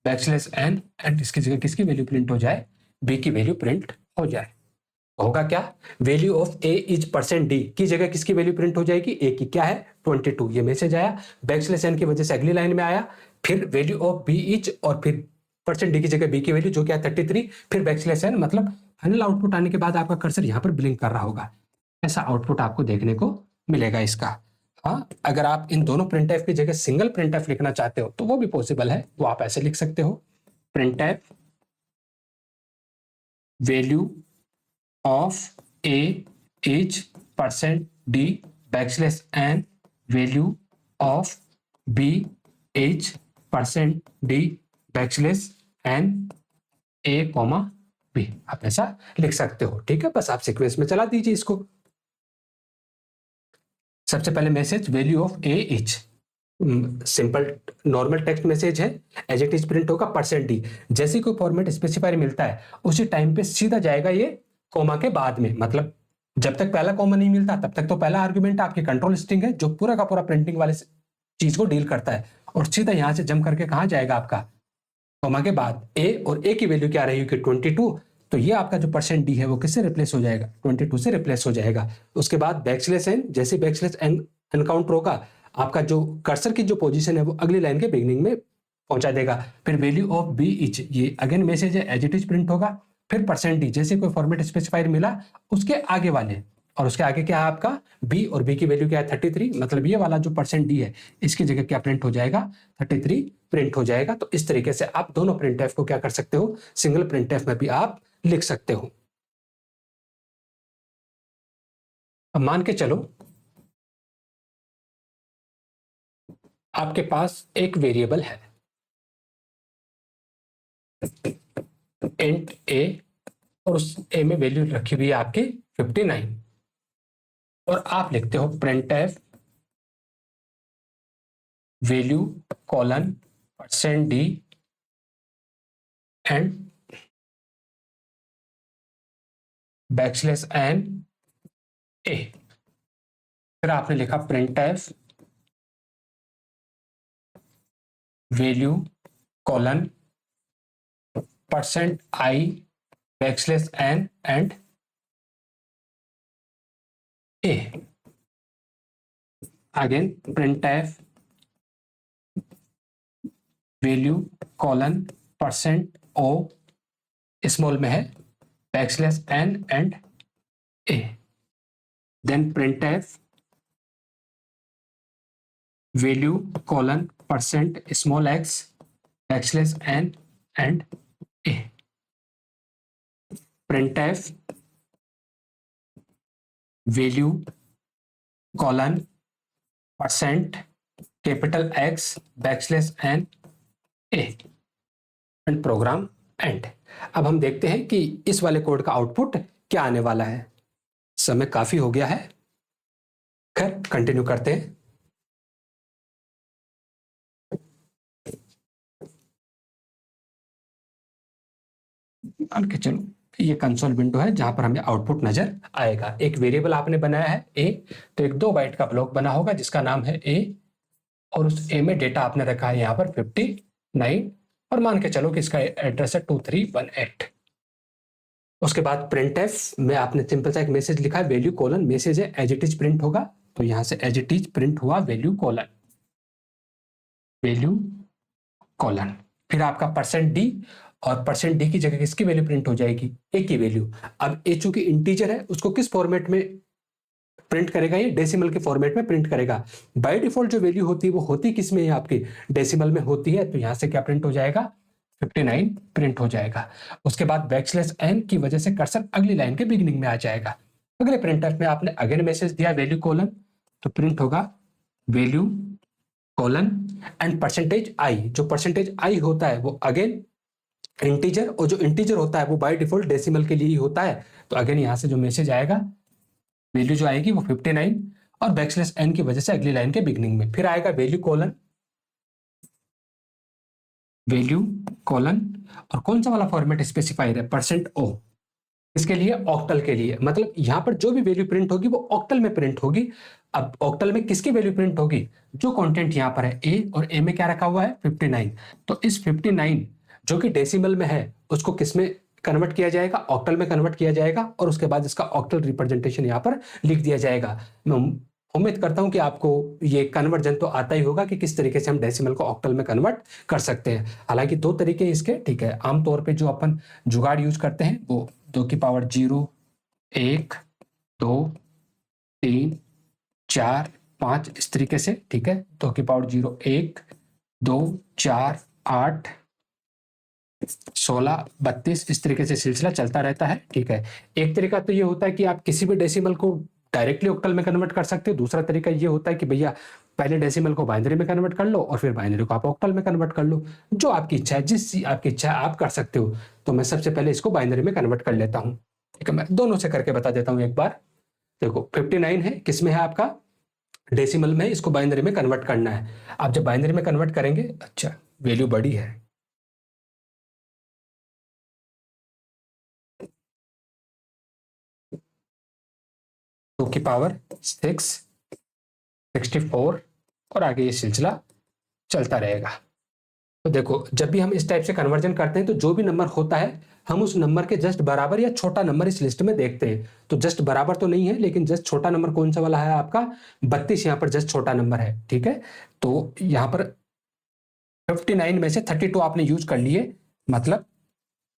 \n, and इसकी जगह किसकी वैल्यू प्रिंट हो जाए, b की वैल्यू प्रिंट हो जाए। होगा क्या, value of a is %d की जगह किसकी वैल्यू प्रिंट हो जाएगी, a की, क्या है 22, ये मैसेज आया, \n की वजह से अगली लाइन में आया, फिर वैल्यू ऑफ b इज, और फिर %d की जगह b की वैल्यू जो क्या है 33, फिर \n, मतलब फाइनल आउटपुट आने के बाद आपका कर्सर यहाँ पर ब्लिंक कर रहा होगा, ऐसा आउटपुट आपको देखने को मिलेगा इसका। हाँ, अगर आप इन दोनों printf की जगह सिंगल printf लिखना चाहते हो तो वो भी पॉसिबल है, वो आप ऐसे लिख सकते हो, printf value of a is %d \n value of b is %d \n a, b, आप ऐसा लिख सकते हो, ठीक है। बस आप सीक्वेंस में चला दीजिए इसको। सबसे पहले message value of a is, simple normal text message है, एज इट इज प्रिंट होगा %d, जैसे कोई फॉर्मेट स्पेसिफायर मिलता है उसी टाइम पे सीधा जाएगा ये कोमा के बाद में, मतलब जब तक पहला कॉमा नहीं मिलता तब तक तो पहला आर्गुमेंट आपकी कंट्रोल स्ट्रिंग है जो पूरा का पूरा प्रिंटिंग वाले चीज को डील करता है, और सीधा यहां से जंप करके कहां जाएगा आपका कॉमा के बाद a, और a की वैल्यू क्या रहेगी 22, तो ये आपका जो %d है वो किससे रिप्लेस हो जाएगा, 22 से रिप्लेस हो जाएगा। उसके बाद \n, जैसे \n एनकाउंटर होगा, आपका जो कर्सर की जो पोजीशन है वो अगली लाइन के बिगिनिंग में पहुंचा देगा। फिर वैल्यू ऑफ b इज, ये अगेन मैसेज है, एज इट इज प्रिंट होगा, फिर %d, जैसे कोई फॉर्मेट स्पेसिफायर मिला उसके आगे वाले, और उसके आगे क्या है आपका b, और b की वैल्यू क्या है 33, मतलब ये वाला जो %d है इसकी जगह क्या प्रिंट हो जाएगा 33 प्रिंट हो जाएगा। तो इस तरीके से आप दोनों प्रिंटफ को क्या कर सकते हो, सिंगल प्रिंटफ में भी आप लिख सकते हो। अब मान के चलो आपके पास एक वेरिएबल है इंट a, और उस a में वैल्यू रखी हुई है आपकी 59, और आप लिखते हो printf value colon %d and \n a। फिर आपने लिखा printf value colon %i \n and a। Again printf value colon %o small में है \n and a। Then printf value colon %x \n and a। printf value colon %X \n a and program end. अब हम देखते हैं कि इस वाले code का आउटपुट क्या आने वाला है। समय काफी हो गया है, खैर कंटिन्यू करते हैं। मान के चलो ये कंसोल विंडो है जहां पर हमें आउटपुट नजर आएगा। एक वेरिएबल आपने बनाया है a, तो एक 2 बाइट का ब्लॉक बना होगा जिसका नाम है a, और उस a में डेटा आपने रखा है यहाँ पर 59, और मान के चलो कि इसका एड्रेस है 2318। उसके बाद printf में आपने सिंपल सा एक मैसेज लिखा है वैल्यू कॉलन, मैसेज है एज इट इज प्रिंट होगा, तो यहां से एज इट इज प्रिंट हुआ वैल्यू कॉलन। फिर आपका %d, और %d की जगह किसकी वैल्यू प्रिंट हो जाएगी, a की वैल्यू। अब a चूंकि इंटीजर है उसको किस फॉर्मेट में प्रिंट करेगा, ये डेसिमल के फॉर्मेट में प्रिंट करेगा। बाय डिफॉल्ट जो वैल्यू होती है वो होती किस में है, आपकी डेसिमल में होती है, तो यहां से क्या प्रिंट हो जाएगा 59 प्रिंट हो जाएगा। उसके बाद \n की वजह से कर्सर अगली लाइन के बिगिनिंग में आ जाएगा। अगले प्रिंटफ में आपने अगेन मैसेज दिया वैल्यू कॉलन, तो प्रिंट होगा वैल्यू कॉलन एंड %i। जो %i होता है वो अगेन इंटीजर, और जो इंटीजर होता है वो बाय डिफॉल्ट डेसिमल के लिए ही होता है, तो अगेन यहां से जो मैसेज आएगा वैल्यू जो आएगी वो 59, और \n की वजह से अगली लाइन के बिगिनिंग में फिर आएगा वैल्यू कॉलन, और कौन सा वाला फॉर्मेट स्पेसिफायर है %o, इसके लिए ऑक्टल के लिए, मतलब यहां पर जो भी वैल्यू प्रिंट होगी वो ऑक्टल में प्रिंट होगी। अब ऑक्टल में किसकी वैल्यू प्रिंट होगी, जो कंटेंट यहां पर है a, और a में क्या रखा हुआ है 59, तो इस 59 जो कि डेसिमल में है उसको किस में कन्वर्ट किया जाएगा, ऑक्टल में कन्वर्ट किया जाएगा, और उसके बाद इसका ऑक्टल रिप्रेजेंटेशन यहाँ पर लिख दिया जाएगा। मैं उम्मीद करता हूं कि आपको ये कन्वर्जन तो आता ही होगा कि किस तरीके से हम डेसिमल को ऑक्टल में कन्वर्ट कर सकते हैं। हालांकि 2 तरीके इसके, ठीक है, आमतौर पे जो अपन जुगाड़ यूज करते हैं वो 2 की पावर 0, 1, 2, 3, 4, 5 इस तरीके से, ठीक है, 2 की पावर 0, 1, 2, 4, 8, 16, 32 इस तरीके से सिलसिला चलता रहता है, ठीक है। एक तरीका तो ये होता है कि आप किसी भी डेसिमल को डायरेक्टली ऑक्टल में कन्वर्ट कर सकते हो। दूसरा तरीका ये होता है कि भैया पहले डेसिमल को बाइनरी में कन्वर्ट कर लो और फिर बाइनरी को आप ऑक्टल में कन्वर्ट कर लो, जो आपकी इच्छा है, जिस आपकी इच्छा है आप कर सकते हो। तो मैं सबसे पहले इसको बाइनरी में कन्वर्ट कर लेता हूँ, ठीक है। मैं दोनों से करके बता देता हूँ एक बार। देखो 59 है, किस में है आपका डेसिमल में, इसको बाइनरी में कन्वर्ट करना है। आप जब बाइनरी में कन्वर्ट करेंगे, अच्छा वैल्यू बड़ी है, टू की पावर 6, 64 और आगे ये सिलसिला चलता रहेगा। तो देखो जब भी हम इस टाइप से कन्वर्जन करते हैं तो जो भी नंबर होता है हम उस नंबर के जस्ट बराबर या छोटा नंबर इस लिस्ट में देखते हैं। तो जस्ट बराबर तो नहीं है, लेकिन जस्ट छोटा नंबर कौन सा वाला है आपका 32, यहाँ पर जस्ट छोटा नंबर है, ठीक है। तो यहाँ पर 59 में से 32 आपने यूज कर लिए, मतलब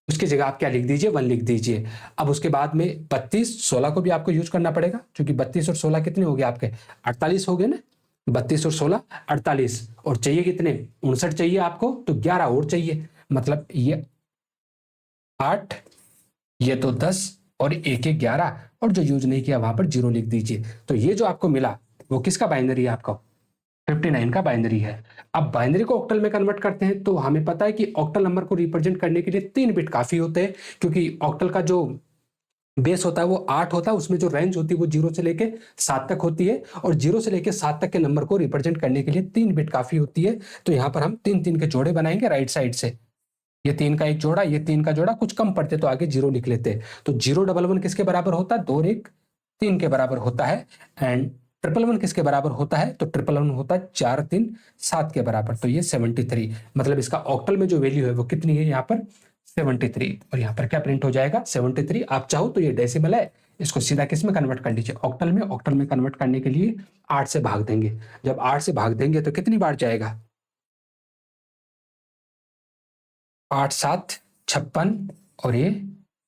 उसकी जगह आप क्या लिख दीजिए, 1 लिख दीजिए। अब उसके बाद में 32, 16 को भी आपको यूज करना पड़ेगा, क्योंकि 32 और 16 कितने हो गए आपके, 48 हो गए ना। 32 और 16 48, और चाहिए कितने, 59 चाहिए आपको, तो 11 और चाहिए, मतलब ये 8, ये तो 10, और एक 11, और जो यूज नहीं किया वहां पर 0 लिख दीजिए। तो ये जो आपको मिला वो किसका बाइनरी है, आपका 59 का बाइनरी है। अब बाइनरी को ऑक्टल में कन्वर्ट करते हैं, तो हमें पता है कि ऑक्टल नंबर को रिप्रेजेंट करने के लिए 3 बिट काफी होते हैं, क्योंकि ऑक्टल का जो बेस होता है वो 8 होता है, उसमें जो रेंज होती है वो 0 से लेके 7 तक होती है, और 0 से लेके 7 तक के नंबर को रिप्रेजेंट करने के लिए 3 बिट काफी होती है। तो यहां पर हम 3 3 के जोड़े बनाएंगे राइट साइड से, ये 3 का एक जोड़ा, ये 3 का जोड़ा, कुछ कम पड़ते तो आगे 0 लिख लेते। तो 011 किसके बराबर होता है, 2 और 1 3 के बराबर होता है। एंड 111 किसके बराबर होता है, तो 111 होता है 4 3 7 के बराबर, तो ये 73, मतलब इसका ऑक्टल में जो वैल्यू है वो कितनी है यहाँ पर 73, और यहाँ पर क्या प्रिंट हो जाएगा 73। आप चाहो तो ये डेसिमल है, इसको सीधा किस में कन्वर्ट कर लीजिए, ऑक्टल में। ऑक्टल में कन्वर्ट करने के लिए 8 से भाग देंगे, जब 8 से भाग देंगे तो कितनी बार जाएगा, 8 7 56, और ये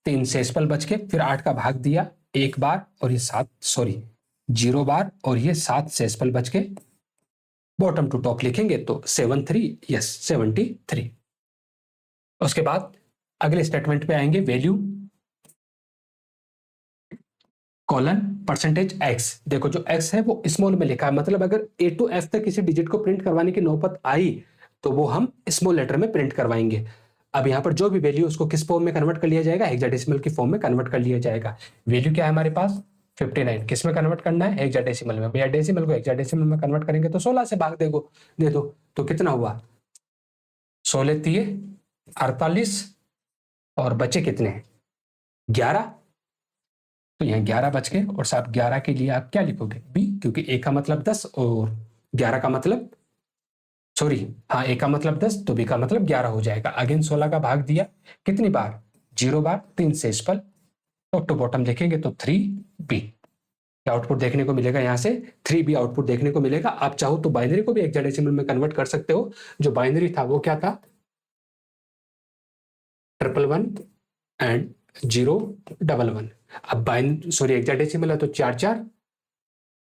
3 सेसपल बच के, फिर 8 का भाग दिया एक बार, और ये 7 सॉरी 0 बार, और ये 7 सेसपल बच के, बॉटम टू टॉप लिखेंगे तो 73, यस 73। उसके बाद अगले स्टेटमेंट पे आएंगे, वैल्यू कॉलन परसेंटेज एक्स। देखो जो एक्स है वो स्मॉल में लिखा है, मतलब अगर ए टू एफ तक किसी डिजिट को प्रिंट करवाने की नौबत आई तो वो हम स्मॉल लेटर में प्रिंट करवाएंगे। अब यहाँ पर जो भी वैल्यू उसको किस फॉर्म में कन्वर्ट कर लिया जाएगा, हेक्साडेसिमल की फॉर्म में कन्वर्ट कर लिया जाएगा। वैल्यू क्या है हमारे पास 59, किस में कन्वर्ट करना है, हेक्साडेसिमल में। भैया डेसिमल को हेक्साडेसिमल में कन्वर्ट करेंगे तो 16 से भाग दे दो, तो कितना हुआ 16 तिये 48, और बचे कितने 11, तो यहाँ 11 बच गए, और साथ 11 के लिए आप क्या लिखोगे बी, क्योंकि ए का मतलब 10 और 11 का मतलब सॉरी हाँ ए का मतलब 10, तो बी का मतलब 11 हो जाएगा। अगेन 16 का भाग दिया कितनी बार 0 बार, 3 से स्पल, टॉप टू बॉटम देखेंगे तो 3b आउटपुट देखने को मिलेगा, यहाँ से 3b आउटपुट देखने को मिलेगा। आप चाहो तो बाइनरी को भी हेक्साडेसिमल में कन्वर्ट कर सकते हो। जो बाइनरी था वो क्या था 111 एंड 011। अब हेक्साडेसिमल है तो 4 4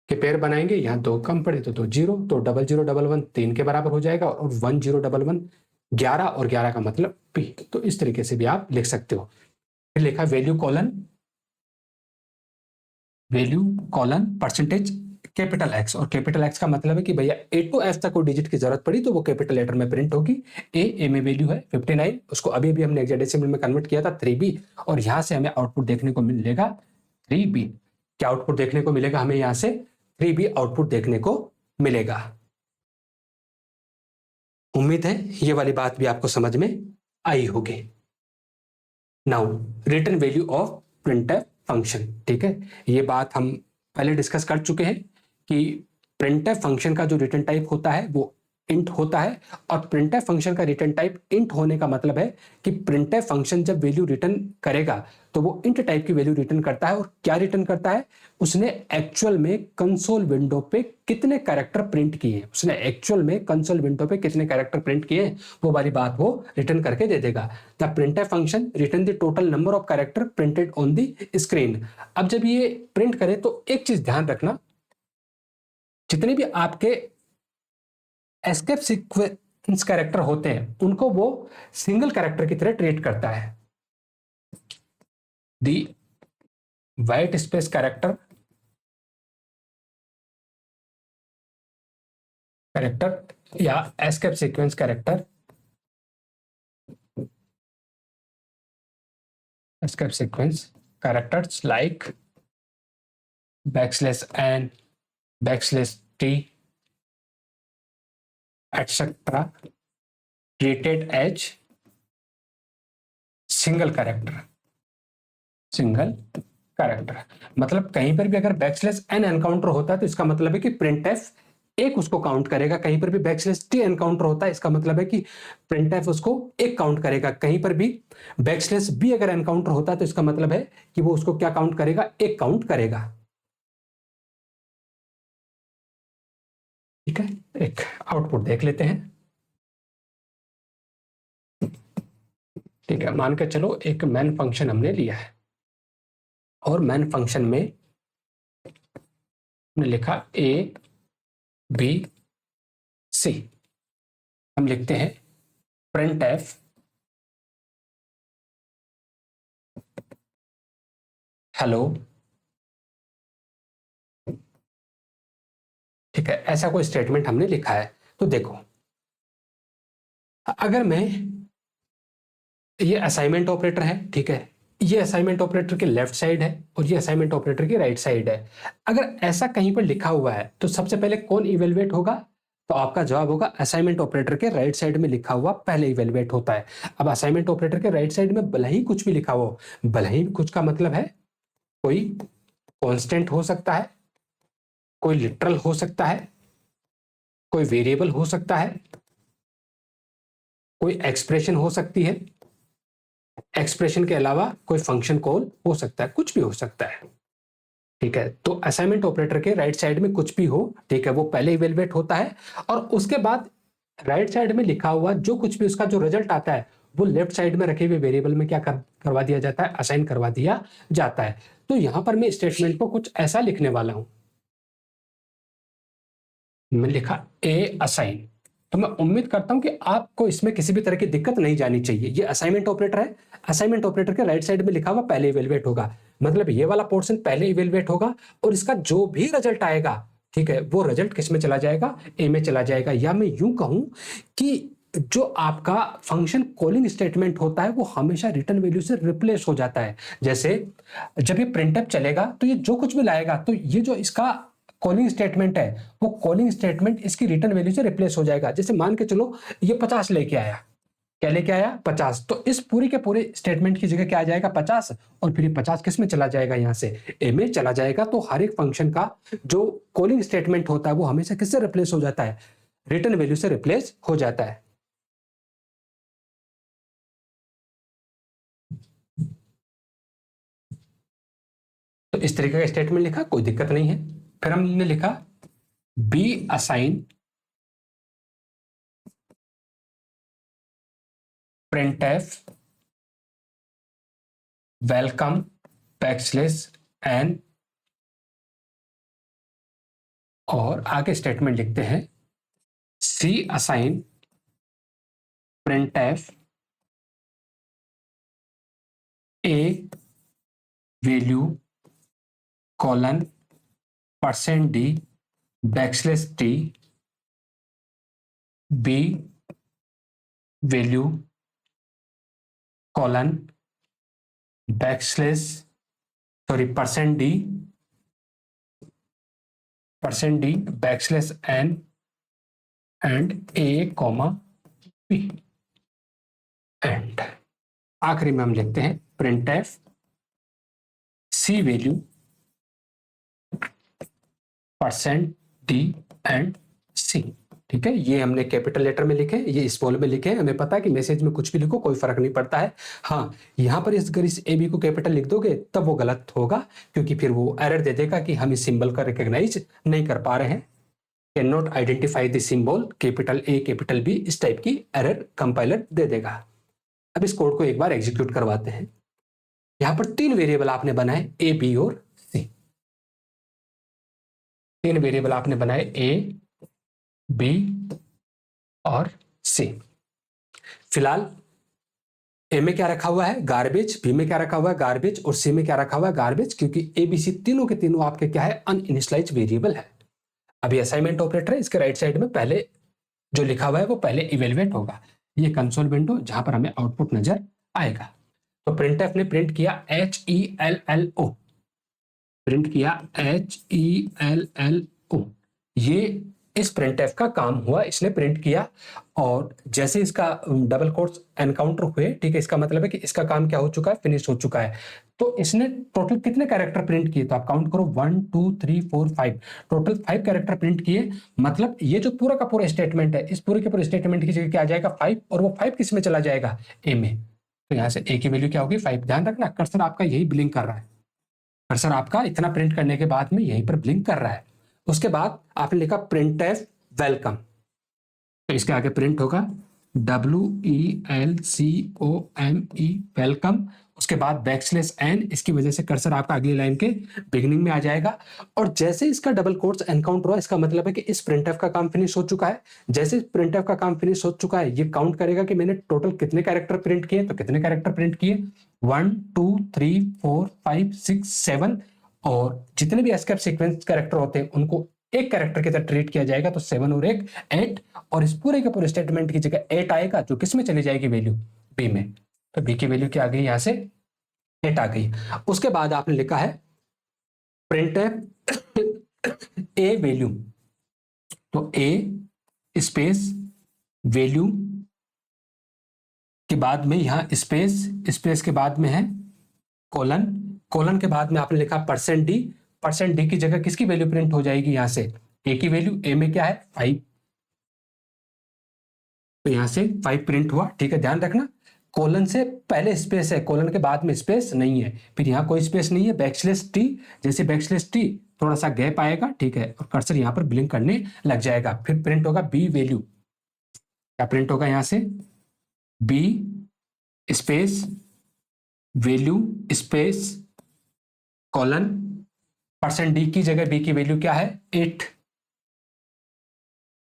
के पेयर बनाएंगे, यहाँ 2 कम पड़े तो 2 0, तो 0011 3 के बराबर हो जाएगा, और 1011 11, और 11 का मतलब p। तो इस तरीके से भी आप लिख सकते हो। फिर लिखा value colon percentage capital x, और कैपिटल एक्स का मतलब है कि भैया ए टू एफ तक कोई डिजिट की जरूरत पड़ी तो वो कैपिटल लेटर में प्रिंट होगी। ए में वैल्यू है 59, उसको अभी अभी हमने हेक्साडेसिमल में कन्वर्ट किया था 3b, और यहां से हमें आउटपुट देखने को मिलेगा 3b। क्या आउटपुट देखने को मिलेगा हमें यहां से 3b आउटपुट देखने को मिलेगा। उम्मीद है ये वाली बात भी आपको समझ में आई होगी। Now return value of printf function, ठीक है, ये बात हम पहले डिस्कस कर चुके हैं कि प्रिंटफ फंक्शन का जो रिटर्न टाइप होता है वो इंट होता है, और प्रिंटफ फंक्शन का रिटर्न टाइप इंट होने का मतलब है कि प्रिंटफ फंक्शन जब वैल्यू रिटर्न करेगा तो वो इंट टाइप की वैल्यू रिटर्न करता है। और क्या रिटर्न करता है, उसने एक्चुअल में कंसोल विंडो पे कितने कैरेक्टर प्रिंट किए हैं, उसने एक्चुअल में कंसोल विंडो पे कितने कैरेक्टर प्रिंट किए हैं वो वाली बात वो रिटर्न करके दे देगा। The printf function return the total number of character printed on the screen. अब जब ये प्रिंट करे तो एक चीज ध्यान रखना, जितने भी आपके एस्केप सीक्वेंस कैरेक्टर होते हैं उनको वो सिंगल कैरेक्टर की तरह ट्रीट करता है। दी वाइट स्पेस कैरेक्टर या escape sequence character, escape sequence characters like \n, \t etc treated as single character. मतलब कहीं पर भी अगर \n एनकाउंटर होता है तो इसका मतलब है कि प्रिंटफ एक उसको काउंट करेगा, कहीं पर भी \t एनकाउंटर होता है इसका मतलब है कि प्रिंटफ उसको एक काउंट करेगा, कहीं पर भी \b अगर एनकाउंटर होता है तो इसका मतलब है कि वो उसको क्या काउंट करेगा, एक काउंट करेगा। ठीक है, एक आउटपुट देख लेते हैं। ठीक है, मान के चलो एक मैन फंक्शन हमने लिया है और मैन फंक्शन में हमने लिखा ए बी सी। हम लिखते हैं प्रिंट एफ हेलो। ठीक है, ऐसा कोई स्टेटमेंट हमने लिखा है। तो देखो, अगर मैं, ये असाइनमेंट ऑपरेटर है, ठीक है, ये असाइनमेंट ऑपरेटर के लेफ्ट साइड है और ये असाइनमेंट ऑपरेटर की राइट साइड है। अगर ऐसा कहीं पर लिखा हुआ है तो सबसे पहले कौन इवेलुएट होगा? तो आपका जवाब होगा असाइनमेंट ऑपरेटर के राइट साइड में लिखा हुआ पहले इवेलुएट होता है। अब असाइनमेंट ऑपरेटर के राइट साइड में भले ही कुछ भी लिखा हो, भले ही कुछ का मतलब है कोई कांस्टेंट हो सकता है, कोई लिटरल हो सकता है, कोई वेरिएबल हो सकता है, कोई एक्सप्रेशन हो सकती है, एक्सप्रेशन के अलावा कोई फंक्शन कॉल हो सकता है, कुछ भी हो सकता है। ठीक है, तो असाइनमेंट ऑपरेटर के राइट साइड में कुछ भी हो, ठीक है, वो पहले इवेलुएट होता है और उसके बाद राइट साइड में लिखा हुआ जो कुछ भी उसका जो रिजल्ट आता है वो लेफ्ट साइड में रखे हुए वेरिएबल में क्या करवा दिया जाता है? असाइन करवा दिया जाता है। तो यहां पर मैं स्टेटमेंट को कुछ ऐसा लिखने वाला हूं, मैं लिखा ए असाइन। तो मैं उम्मीद करता हूं कि आपको इसमें किसी भी तरह की दिक्कत नहीं जानी चाहिए। ये असाइनमेंट ऑपरेटर है, असाइनमेंट ऑपरेटर के राइट साइड में लिखा हुआ पहले इवेलुएट होगा, मतलब ये वाला पोर्शन पहले इवेलुएट होगा और इसका जो भी रिजल्ट आएगा, ठीक है, वो रिजल्ट किस में चला जाएगा? ए में चला जाएगा। या मैं यूं कहूं कि जो आपका फंक्शन कॉलिंग स्टेटमेंट होता है वो हमेशा रिटर्न वैल्यू से रिप्लेस हो जाता है। जैसे जब ये प्रिंटफ चलेगा तो ये जो कुछ भी लाएगा, तो ये जो इसका कॉलिंग स्टेटमेंट है वो कॉलिंग स्टेटमेंट इसकी रिटर्न वैल्यू से रिप्लेस हो जाएगा। जैसे मान के चलो ये 50 लेके आया, क्या लेके आया? 50। तो इस पूरी के पूरे स्टेटमेंट की जगह क्या आ जाएगा? 50। और फिर ये 50 किस में चला जाएगा? यहां से ए में चला जाएगा। तो हर एक फंक्शन का जो कॉलिंग स्टेटमेंट होता है वो हमेशा किससे रिप्लेस हो जाता है? रिटर्न वैल्यू से रिप्लेस हो जाता है। तो इस तरीके का स्टेटमेंट लिखा, कोई दिक्कत नहीं है। फिर हमने लिखा B assign printf welcome backslash N, और आगे स्टेटमेंट लिखते हैं C assign printf A value colon %d backslash t B value colon backslash %d backslash n and a comma b and आखिरी में हम लिखते हैं printf c value %d and c। ठीक है, ये हमने कैपिटल लेटर में लिखे, ये स्मॉल में लिखे। हमें पता है कि मैसेज में कुछ भी लिखो कोई फर्क नहीं पड़ता है। हाँ, यहां पर अगर इस ए बी को कैपिटल लिख दोगे तब वो गलत होगा, क्योंकि फिर वो एरर दे देगा कि हम इस सिंबल का रिकॉग्नाइज नहीं कर पा रहे हैं, cannot identify the symbol capital A capital B, इस टाइप की एरर कंपाइलर दे देगा। अब इस कोड को एक बार एग्जीक्यूट करवाते हैं। यहां पर 3 वेरिएबल आपने बनाए, ए बी और सी। 3 वेरिएबल आपने बनाए, ए बी और सी। फिलहाल ए में क्या रखा हुआ है? गार्बेज। बी में क्या रखा हुआ है? गार्बेज। और सी में क्या रखा हुआ है? गार्बेज, क्योंकि ए बी सी तीनों के तीनों आपके क्या है? अनइनिशियलाइज्ड वेरिएबल है। अभी असाइनमेंट ऑपरेटर है, इसके राइट साइड में पहले जो लिखा हुआ है वो पहले इवेलुएट होगा। ये कंसोल विंडो जहां पर हमें आउटपुट नजर आएगा। तो प्रिंटफ ने प्रिंट किया HELLO, प्रिंट किया HELLO। ये इस प्रिंटफ का काम हुआ, इसने प्रिंट किया। और जैसे इसका डबल कोट्स एनकाउंटर हुए, ठीक है, इसका मतलब है कि इसका काम क्या हो चुका है? फिनिश हो चुका है। तो इसने टोटल कितने कैरेक्टर प्रिंट किए? तो आप काउंट करो, 1 2 3 4 5, टोटल 5 कैरेक्टर प्रिंट किए। मतलब ये जो पूरा का पूरा स्टेटमेंट है, इस पूरे के पूरे स्टेटमेंट की जगह क्या आ जाएगा? 5। और वो 5 किस में चला जाएगा? ए में। तो यहां से ए की वैल्यू क्या होगी? 5। ध्यान रखना, कर्सर आपका यही ब्लिंक कर रहा है, कर्सर आपका इतना प्रिंट करने के बाद में यहीं पर ब्लिंक कर रहा है। उसके बाद आपने लिखा printf वेलकम, तो इसके आगे प्रिंट होगा WELCOME, वेलकम। उसके बाद बैकस्लैश n, इसकी वजह से कर्सर आपका अगली लाइन के बिगिनिंग में आ जाएगा। और जैसे इसका डबल कोट्स एनकाउंटर हुआ, इसका मतलब है कि इस प्रिंटफ का काम फिनिश हो चुका है। जैसे प्रिंटफ का काम फिनिश हो चुका है, ये काउंट करेगा कि मैंने टोटल कितने कैरेक्टर प्रिंट किए। तो कितने कैरेक्टर प्रिंट किए, 1 2 3 4 5 6 7, और जितने भी एस्केप सीक्वेंस कैरेक्टर होते हैं उनको एक कैरेक्टर की तरह ट्रीट किया जाएगा। तो 7 और 1 8, और इस पूरे के पूरे स्टेटमेंट की जगह 8 आएगा, जो किस में चली जाएगी, वैल्यू बी में। तो बी की वैल्यू क्या आ गई, यहां से 8 आ गई। उसके बाद आपने लिखा है प्रिंट ए वैल्यू, तो ए स्पेस वैल्यू के बाद में यहां स्पेस, स्पेस के बाद में है कोलन, कोलन के बाद में आपने लिखा %d, %d की जगह किसकी वैल्यू प्रिंट हो जाएगी, यहां से ए की वैल्यू। ए में क्या है 5, तो यहां से 5 प्रिंट हुआ। ठीक है, ध्यान रखना कोलन से पहले स्पेस है, कोलन के बाद में स्पेस नहीं है। फिर यहाँ कोई स्पेस नहीं है, बैकस्लैश टी, जैसे बैकस्लैश टी थोड़ा सा गैप आएगा, ठीक है, और कर्सर यहाँ पर ब्लिंक करने लग जाएगा। फिर प्रिंट होगा बी वैल्यू, क्या प्रिंट होगा यहाँ से, B space value space colon, %d की जगह बी की वैल्यू क्या है 8।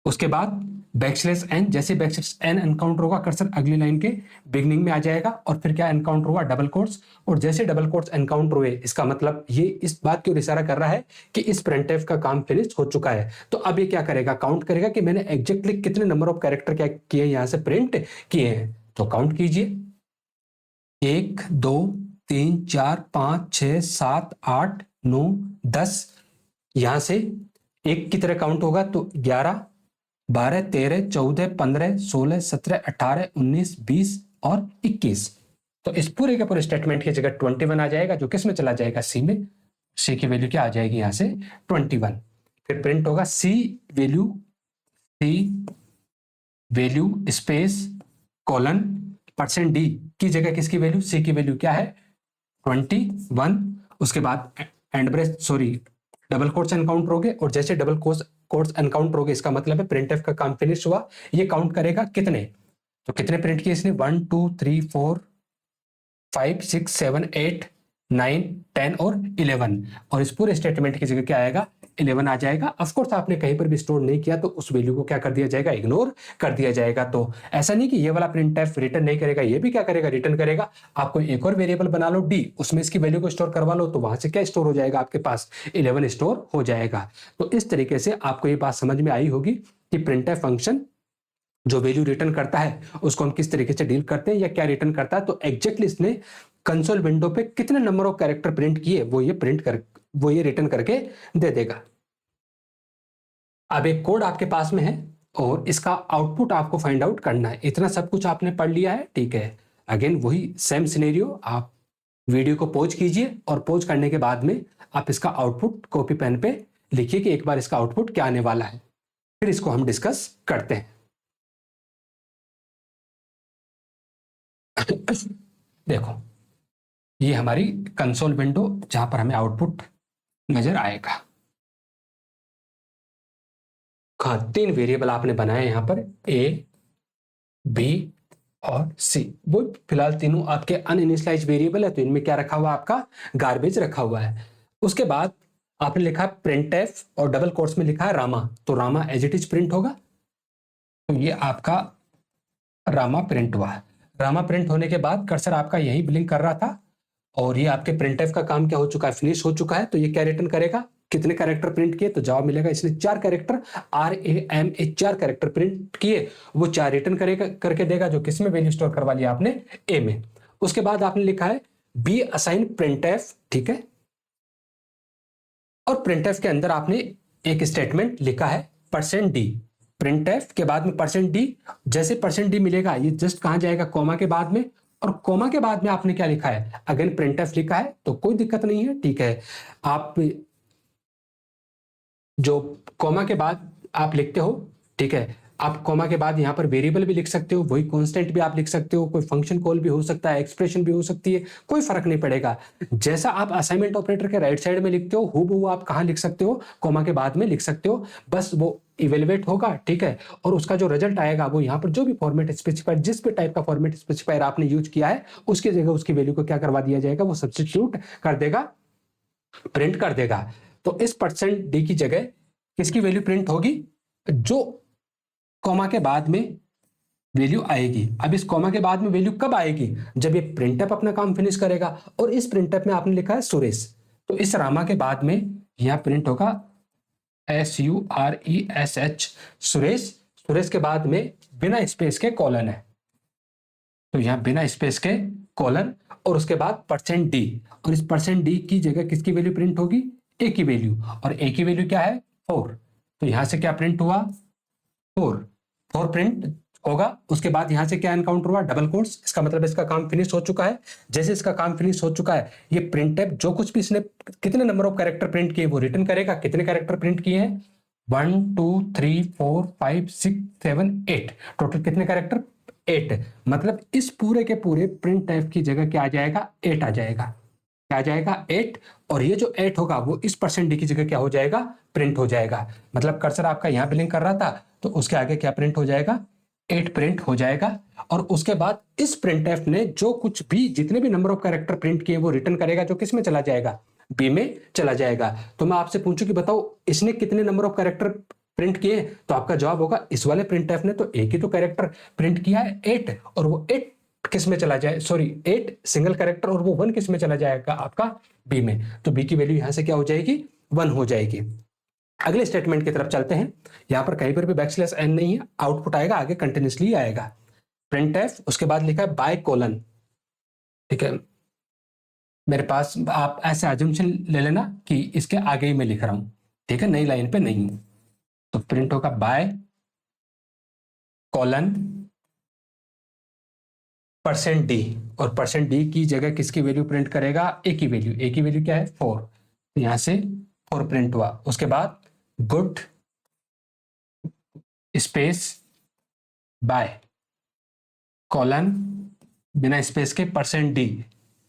उसके बाद बैकस्लैश n, जैसे बैकस्लैश n एनकाउंटर होगा कर्सर अगली लाइन के बिगनिंग में आ जाएगा। और फिर क्या एनकाउंटर हुआ, डबल कोट्स, और जैसे डबल कोट्स एनकाउंटर हुए, इसका मतलब ये इस बात की ओर इशारा कर रहा है कि इस प्रिंटफ का काम फिनिश हो चुका है। तो अब ये क्या करेगा, काउंट करेगा कि मैंने एग्जैक्टली कितने नंबर ऑफ कैरेक्टर क्या किए यहां से प्रिंट किए हैं। तो काउंट कीजिए, 1 2 3 4 5 6 7 8 9 10, यहां से एक की तरह काउंट होगा तो 11 12 13 14 15 16 17 18 19 20 और 21। तो इस पूरे के पूरे स्टेटमेंट की जगह 21 आ जाएगा, जो किस में चला जाएगा, सी में। सी की वैल्यू क्या आ जाएगी यहां से 21। फिर प्रिंट होगा सी वैल्यू स्पेस कोलन, %d की जगह किसकी वैल्यू, सी की वैल्यू क्या है 21। उसके बाद and brace double quotes encounter हो गए, और जैसे डबल कोट्स एनकाउंटर हो गए, इसका मतलब है प्रिंटफ का काम फिनिश हुआ। ये काउंट करेगा कितने, तो कितने प्रिंट किए इसने, 1 2 3 4 5 6 7 8 9 10 और 11, और इस पूरे स्टेटमेंट की जगह क्या आएगा 11 आ जाएगा। ऑफ कोर्स आपने कहीं पर भी स्टोर नहीं किया तो उस वैल्यू को क्या कर दिया जाएगा, इग्नोर कर दिया जाएगा। तो ऐसा नहीं कि ये वाला प्रिंटफ रिटर्न नहीं करेगा, ये भी क्या करेगा, रिटर्न करेगा। आपको एक और वेरिएबल बना लो डी, उसमें इसकी वैल्यू को स्टोर करवा लो, तो वहां से क्या स्टोर हो जाएगा, आपके पास 11 स्टोर हो जाएगा। तो इस तरीके से आपको ये बात समझ में आई होगी कि प्रिंटफ फंक्शन जो वैल्यू रिटर्न करता है उसको हम किस तरीके से डील करते हैं या क्या रिटर्न करता है। तो एग्जैक्टली इसने कंसोल विंडो पे कितने नंबर ऑफ कैरेक्टर प्रिंट किए वो ये रिटर्न करके दे देगा। अब एक कोड आपके पास में है और इसका आउटपुट आपको फाइंड आउट करना है। इतना सब कुछ आपने पढ़ लिया है, ठीक है। अगेन वही सेम सिनेरियो, आप वीडियो को पॉज कीजिए और पॉज करने के बाद में आप इसका आउटपुट कॉपी पेन पे लिखिए कि एक बार इसका आउटपुट क्या आने वाला है, फिर इसको हम डिस्कस करते हैं। देखो ये हमारी कंसोल विंडो जहां पर हमें आउटपुट नजर आएगा। हाँ, 3 वेरिएबल आपने बनाए यहां पर, ए बी और सी। वो फिलहाल तीनों आपके अनइनिशियलाइज वेरिएबल है, तो इनमें क्या रखा हुआ है, आपका गार्बेज रखा हुआ है। उसके बाद आपने लिखा प्रिंटफ और डबल कोट्स में लिखा है रामा, तो Rama as it is print होगा। तो ये आपका रामा प्रिंट हुआ है। रामा प्रिंट होने के बाद कर्सर आपका यही ब्लिंक कर रहा था, और ये आपके प्रिंटफ का काम क्या हो चुका है, फिनिश हो चुका है। तो ये क्या रिटर्न करेगा, कितने कैरेक्टर प्रिंट किए, तो जवाब मिलेगा इसने 4 कैरेक्टर, RAMA 4 कैरेक्टर प्रिंट किए, वो 4 रिटर्न करेगा करके देगा, जो किसमें वैल्यू स्टोर करवा लिया आपने, ए में। उसके बाद आपने लिखा है बी असाइन प्रिंटफ, ठीक है, और प्रिंटफ के अंदर आपने एक स्टेटमेंट लिखा है %d। प्रिंटफ के बाद में %d, जैसे %d मिलेगा ये जस्ट कहां जाएगा, कोमा के बाद में, और कोमा के बाद में आपने क्या लिखा है, अगेन प्रिंटफ लिखा है, तो कोई दिक्कत नहीं है, ठीक है। आप जो कोमा के बाद आप लिखते हो, ठीक है, आप कॉमा के बाद यहाँ पर वेरिएबल भी लिख सकते हो, वही कांस्टेंट भी आप लिख सकते हो, कोई फंक्शन कॉल भी हो सकता है, एक्सप्रेशन भी हो सकती है, कोई फर्क नहीं पड़ेगा। जैसा आप असाइनमेंट ऑपरेटर के राइट साइड में लिखते हो हूबहू आप कहाँ लिख सकते हो, कॉमा के बाद में लिख सकते हो। बस वो इवेलुएट होगा, ठीक है, और उसका जो रिजल्ट आएगा वो यहाँ पर जो भी फॉर्मेट स्पेसिफायर, जिस भी टाइप का फॉर्मेट स्पेसिफायर आपने यूज किया है उसकी जगह उसकी वैल्यू को क्या करवा दिया जाएगा, वो सब्स्टिट्यूट कर देगा, प्रिंट कर देगा। तो इस %d की जगह किसकी वैल्यू प्रिंट होगी, जो कॉमा के बाद में वैल्यू आएगी। अब इस कॉमा के बाद में वैल्यू कब आएगी, जब ये प्रिंटअप अपना काम फिनिश करेगा। और इस प्रिंटअप में आपने लिखा है सुरेश, तो इस रामा के बाद में यहां प्रिंट होगा SURESH सुरेश। सुरेश के बाद में बिना स्पेस के कॉलन है, तो यहां बिना स्पेस के कॉलन, और उसके बाद %d, और इस %d की जगह किसकी वैल्यू प्रिंट होगी, a की वैल्यू, और a की वैल्यू क्या है 4, तो यहां से क्या प्रिंट हुआ 4 प्रिंट होगा। उसके बाद यहां से क्या एनकाउंटर हुआ, डबल कोट्स, इसका मतलब इसका काम फिनिश हो चुका है। जैसे इसका काम फिनिश हो चुका है, ये प्रिंटफ जो कुछ भी इसने कितने नंबर ऑफ कैरेक्टर प्रिंट किए वो रिटर्न करेगा। कितने कैरेक्टर प्रिंट किए हैं, 1 2 3 4 5 6 7 8, टोटल कितने कैरेक्टर 8, मतलब इस पूरे के पूरे प्रिंटफ की जगह क्या आ जाएगा 8 आ जाएगा, क्या आ जाएगा 8, और ये जो 8 होगा वो इस %d की जगह क्या हो जाएगा, प्रिंट हो जाएगा। मतलब कर्सर आपका यहां ब्लिंक कर रहा था तो उसके आगे क्या प्रिंट हो जाएगा, 8 प्रिंट हो जाएगा। और उसके बाद इस प्रिंटफ ने जो कुछ भी जितने भी नंबर ऑफ कैरेक्टर प्रिंट किए वो रिटर्न करेगा, जो किस में चला जाएगा, बी में चला जाएगा। तो मैं आपसे पूछूं कि बताओ इसने कितने नंबर ऑफ कैरेक्टर प्रिंट किए, तो आपका जवाब होगा इस वाले प्रिंटफ ने तो एक ही तो कैरेक्टर प्रिंट किया है 8, और वो 8 किस में चला जाए, सॉरी 8 सिंगल कैरेक्टर, और वो 1 किस में चला जाएगा आपका बी में, तो बी की वैल्यू यहां से क्या हो जाएगी 1 हो जाएगी। अगले स्टेटमेंट की तरफ चलते हैं। यहां पर कहीं पर भी बैकस्लैश n नहीं है, आउटपुट आएगा आगे कंटिन्यूसली आएगा प्रिंटफ, उसके बाद लिखा है बाय कोलन, ठीक है, मेरे पास आप ऐसे अजम्पशन ले लेना कि इसके आगे ही मैं लिख रहा हूं, ठीक है, नई लाइन पे नहीं हूं। तो प्रिंट होगा बाय कोलन %d, और %d की जगह किसकी वैल्यू प्रिंट करेगा, a की वैल्यू, a की वैल्यू क्या है 4, तो यहां से 4 प्रिंट हुआ। उसके बाद गुड स्पेस बाय कॉलन बिना स्पेस के %d,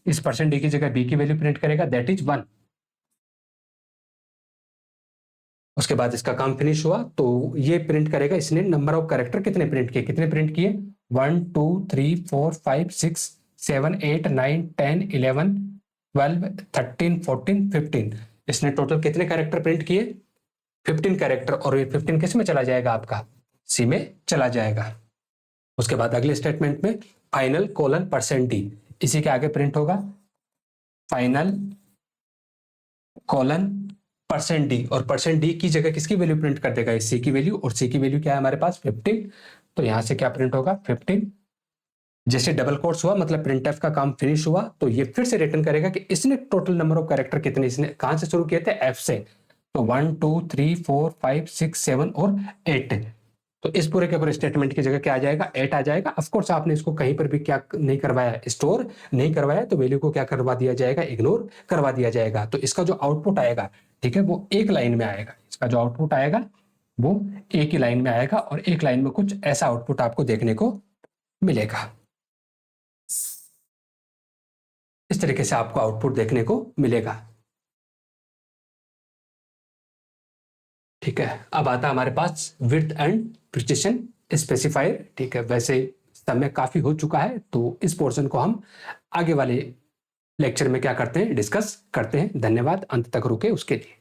इस %d की जगह b की वैल्यू प्रिंट करेगा, दैट इज 1। उसके बाद इसका काम फिनिश हुआ तो ये प्रिंट करेगा इसने नंबर ऑफ कैरेक्टर कितने प्रिंट किए, कितने प्रिंट किए 1 2 3 4 5 6 7 8 9 10 11 12 13 14 15, इसने टोटल कितने कैरेक्टर प्रिंट किए 15 कैरेक्टर, और ये 15 किस में चला जाएगा आपका सी में चला जाएगा। उसके बाद अगले स्टेटमेंट में फाइनल कोलन %d, इसी के आगे प्रिंट होगा फाइनल कोलन %d, और %d की जगह किसकी वैल्यू प्रिंट कर देगा, सी की वैल्यू, और सी की वैल्यू क्या है हमारे पास 15, तो यहां से क्या प्रिंट होगा 15। जैसे डबल कोट्स हुआ मतलब प्रिंटफ का काम फिनिश हुआ, तो ये फिर से रिटर्न करेगा कि इसने टोटल नंबर ऑफ कैरेक्टर कितने, इसने कहां से शुरू किए थे एफ से, तो 1 2 3 4 5 6 7 और 8, तो इस पूरे के पूरे स्टेटमेंट की जगह क्या आ जाएगा 8 आ जाएगा। ऑफ कोर्स आपने इसको कहीं पर भी क्या नहीं करवाया, स्टोर नहीं करवाया, तो वैल्यू को क्या करवा दिया जाएगा, इग्नोर करवा दिया जाएगा। तो इसका जो आउटपुट आएगा, ठीक है, वो एक लाइन में आएगा, इसका जो आउटपुट आएगा वो एक ही लाइन में आएगा, और एक लाइन में कुछ ऐसा आउटपुट आपको देखने को मिलेगा। इस तरीके से आपको आउटपुट देखने को मिलेगा, ठीक है। अब आता है हमारे पास विड्थ एंड प्रिसिशन स्पेसिफायर, ठीक है, वैसे समय काफी हो चुका है तो इस पोर्शन को हम आगे वाले लेक्चर में क्या करते हैं, डिस्कस करते हैं। धन्यवाद, अंत तक रुके उसके लिए।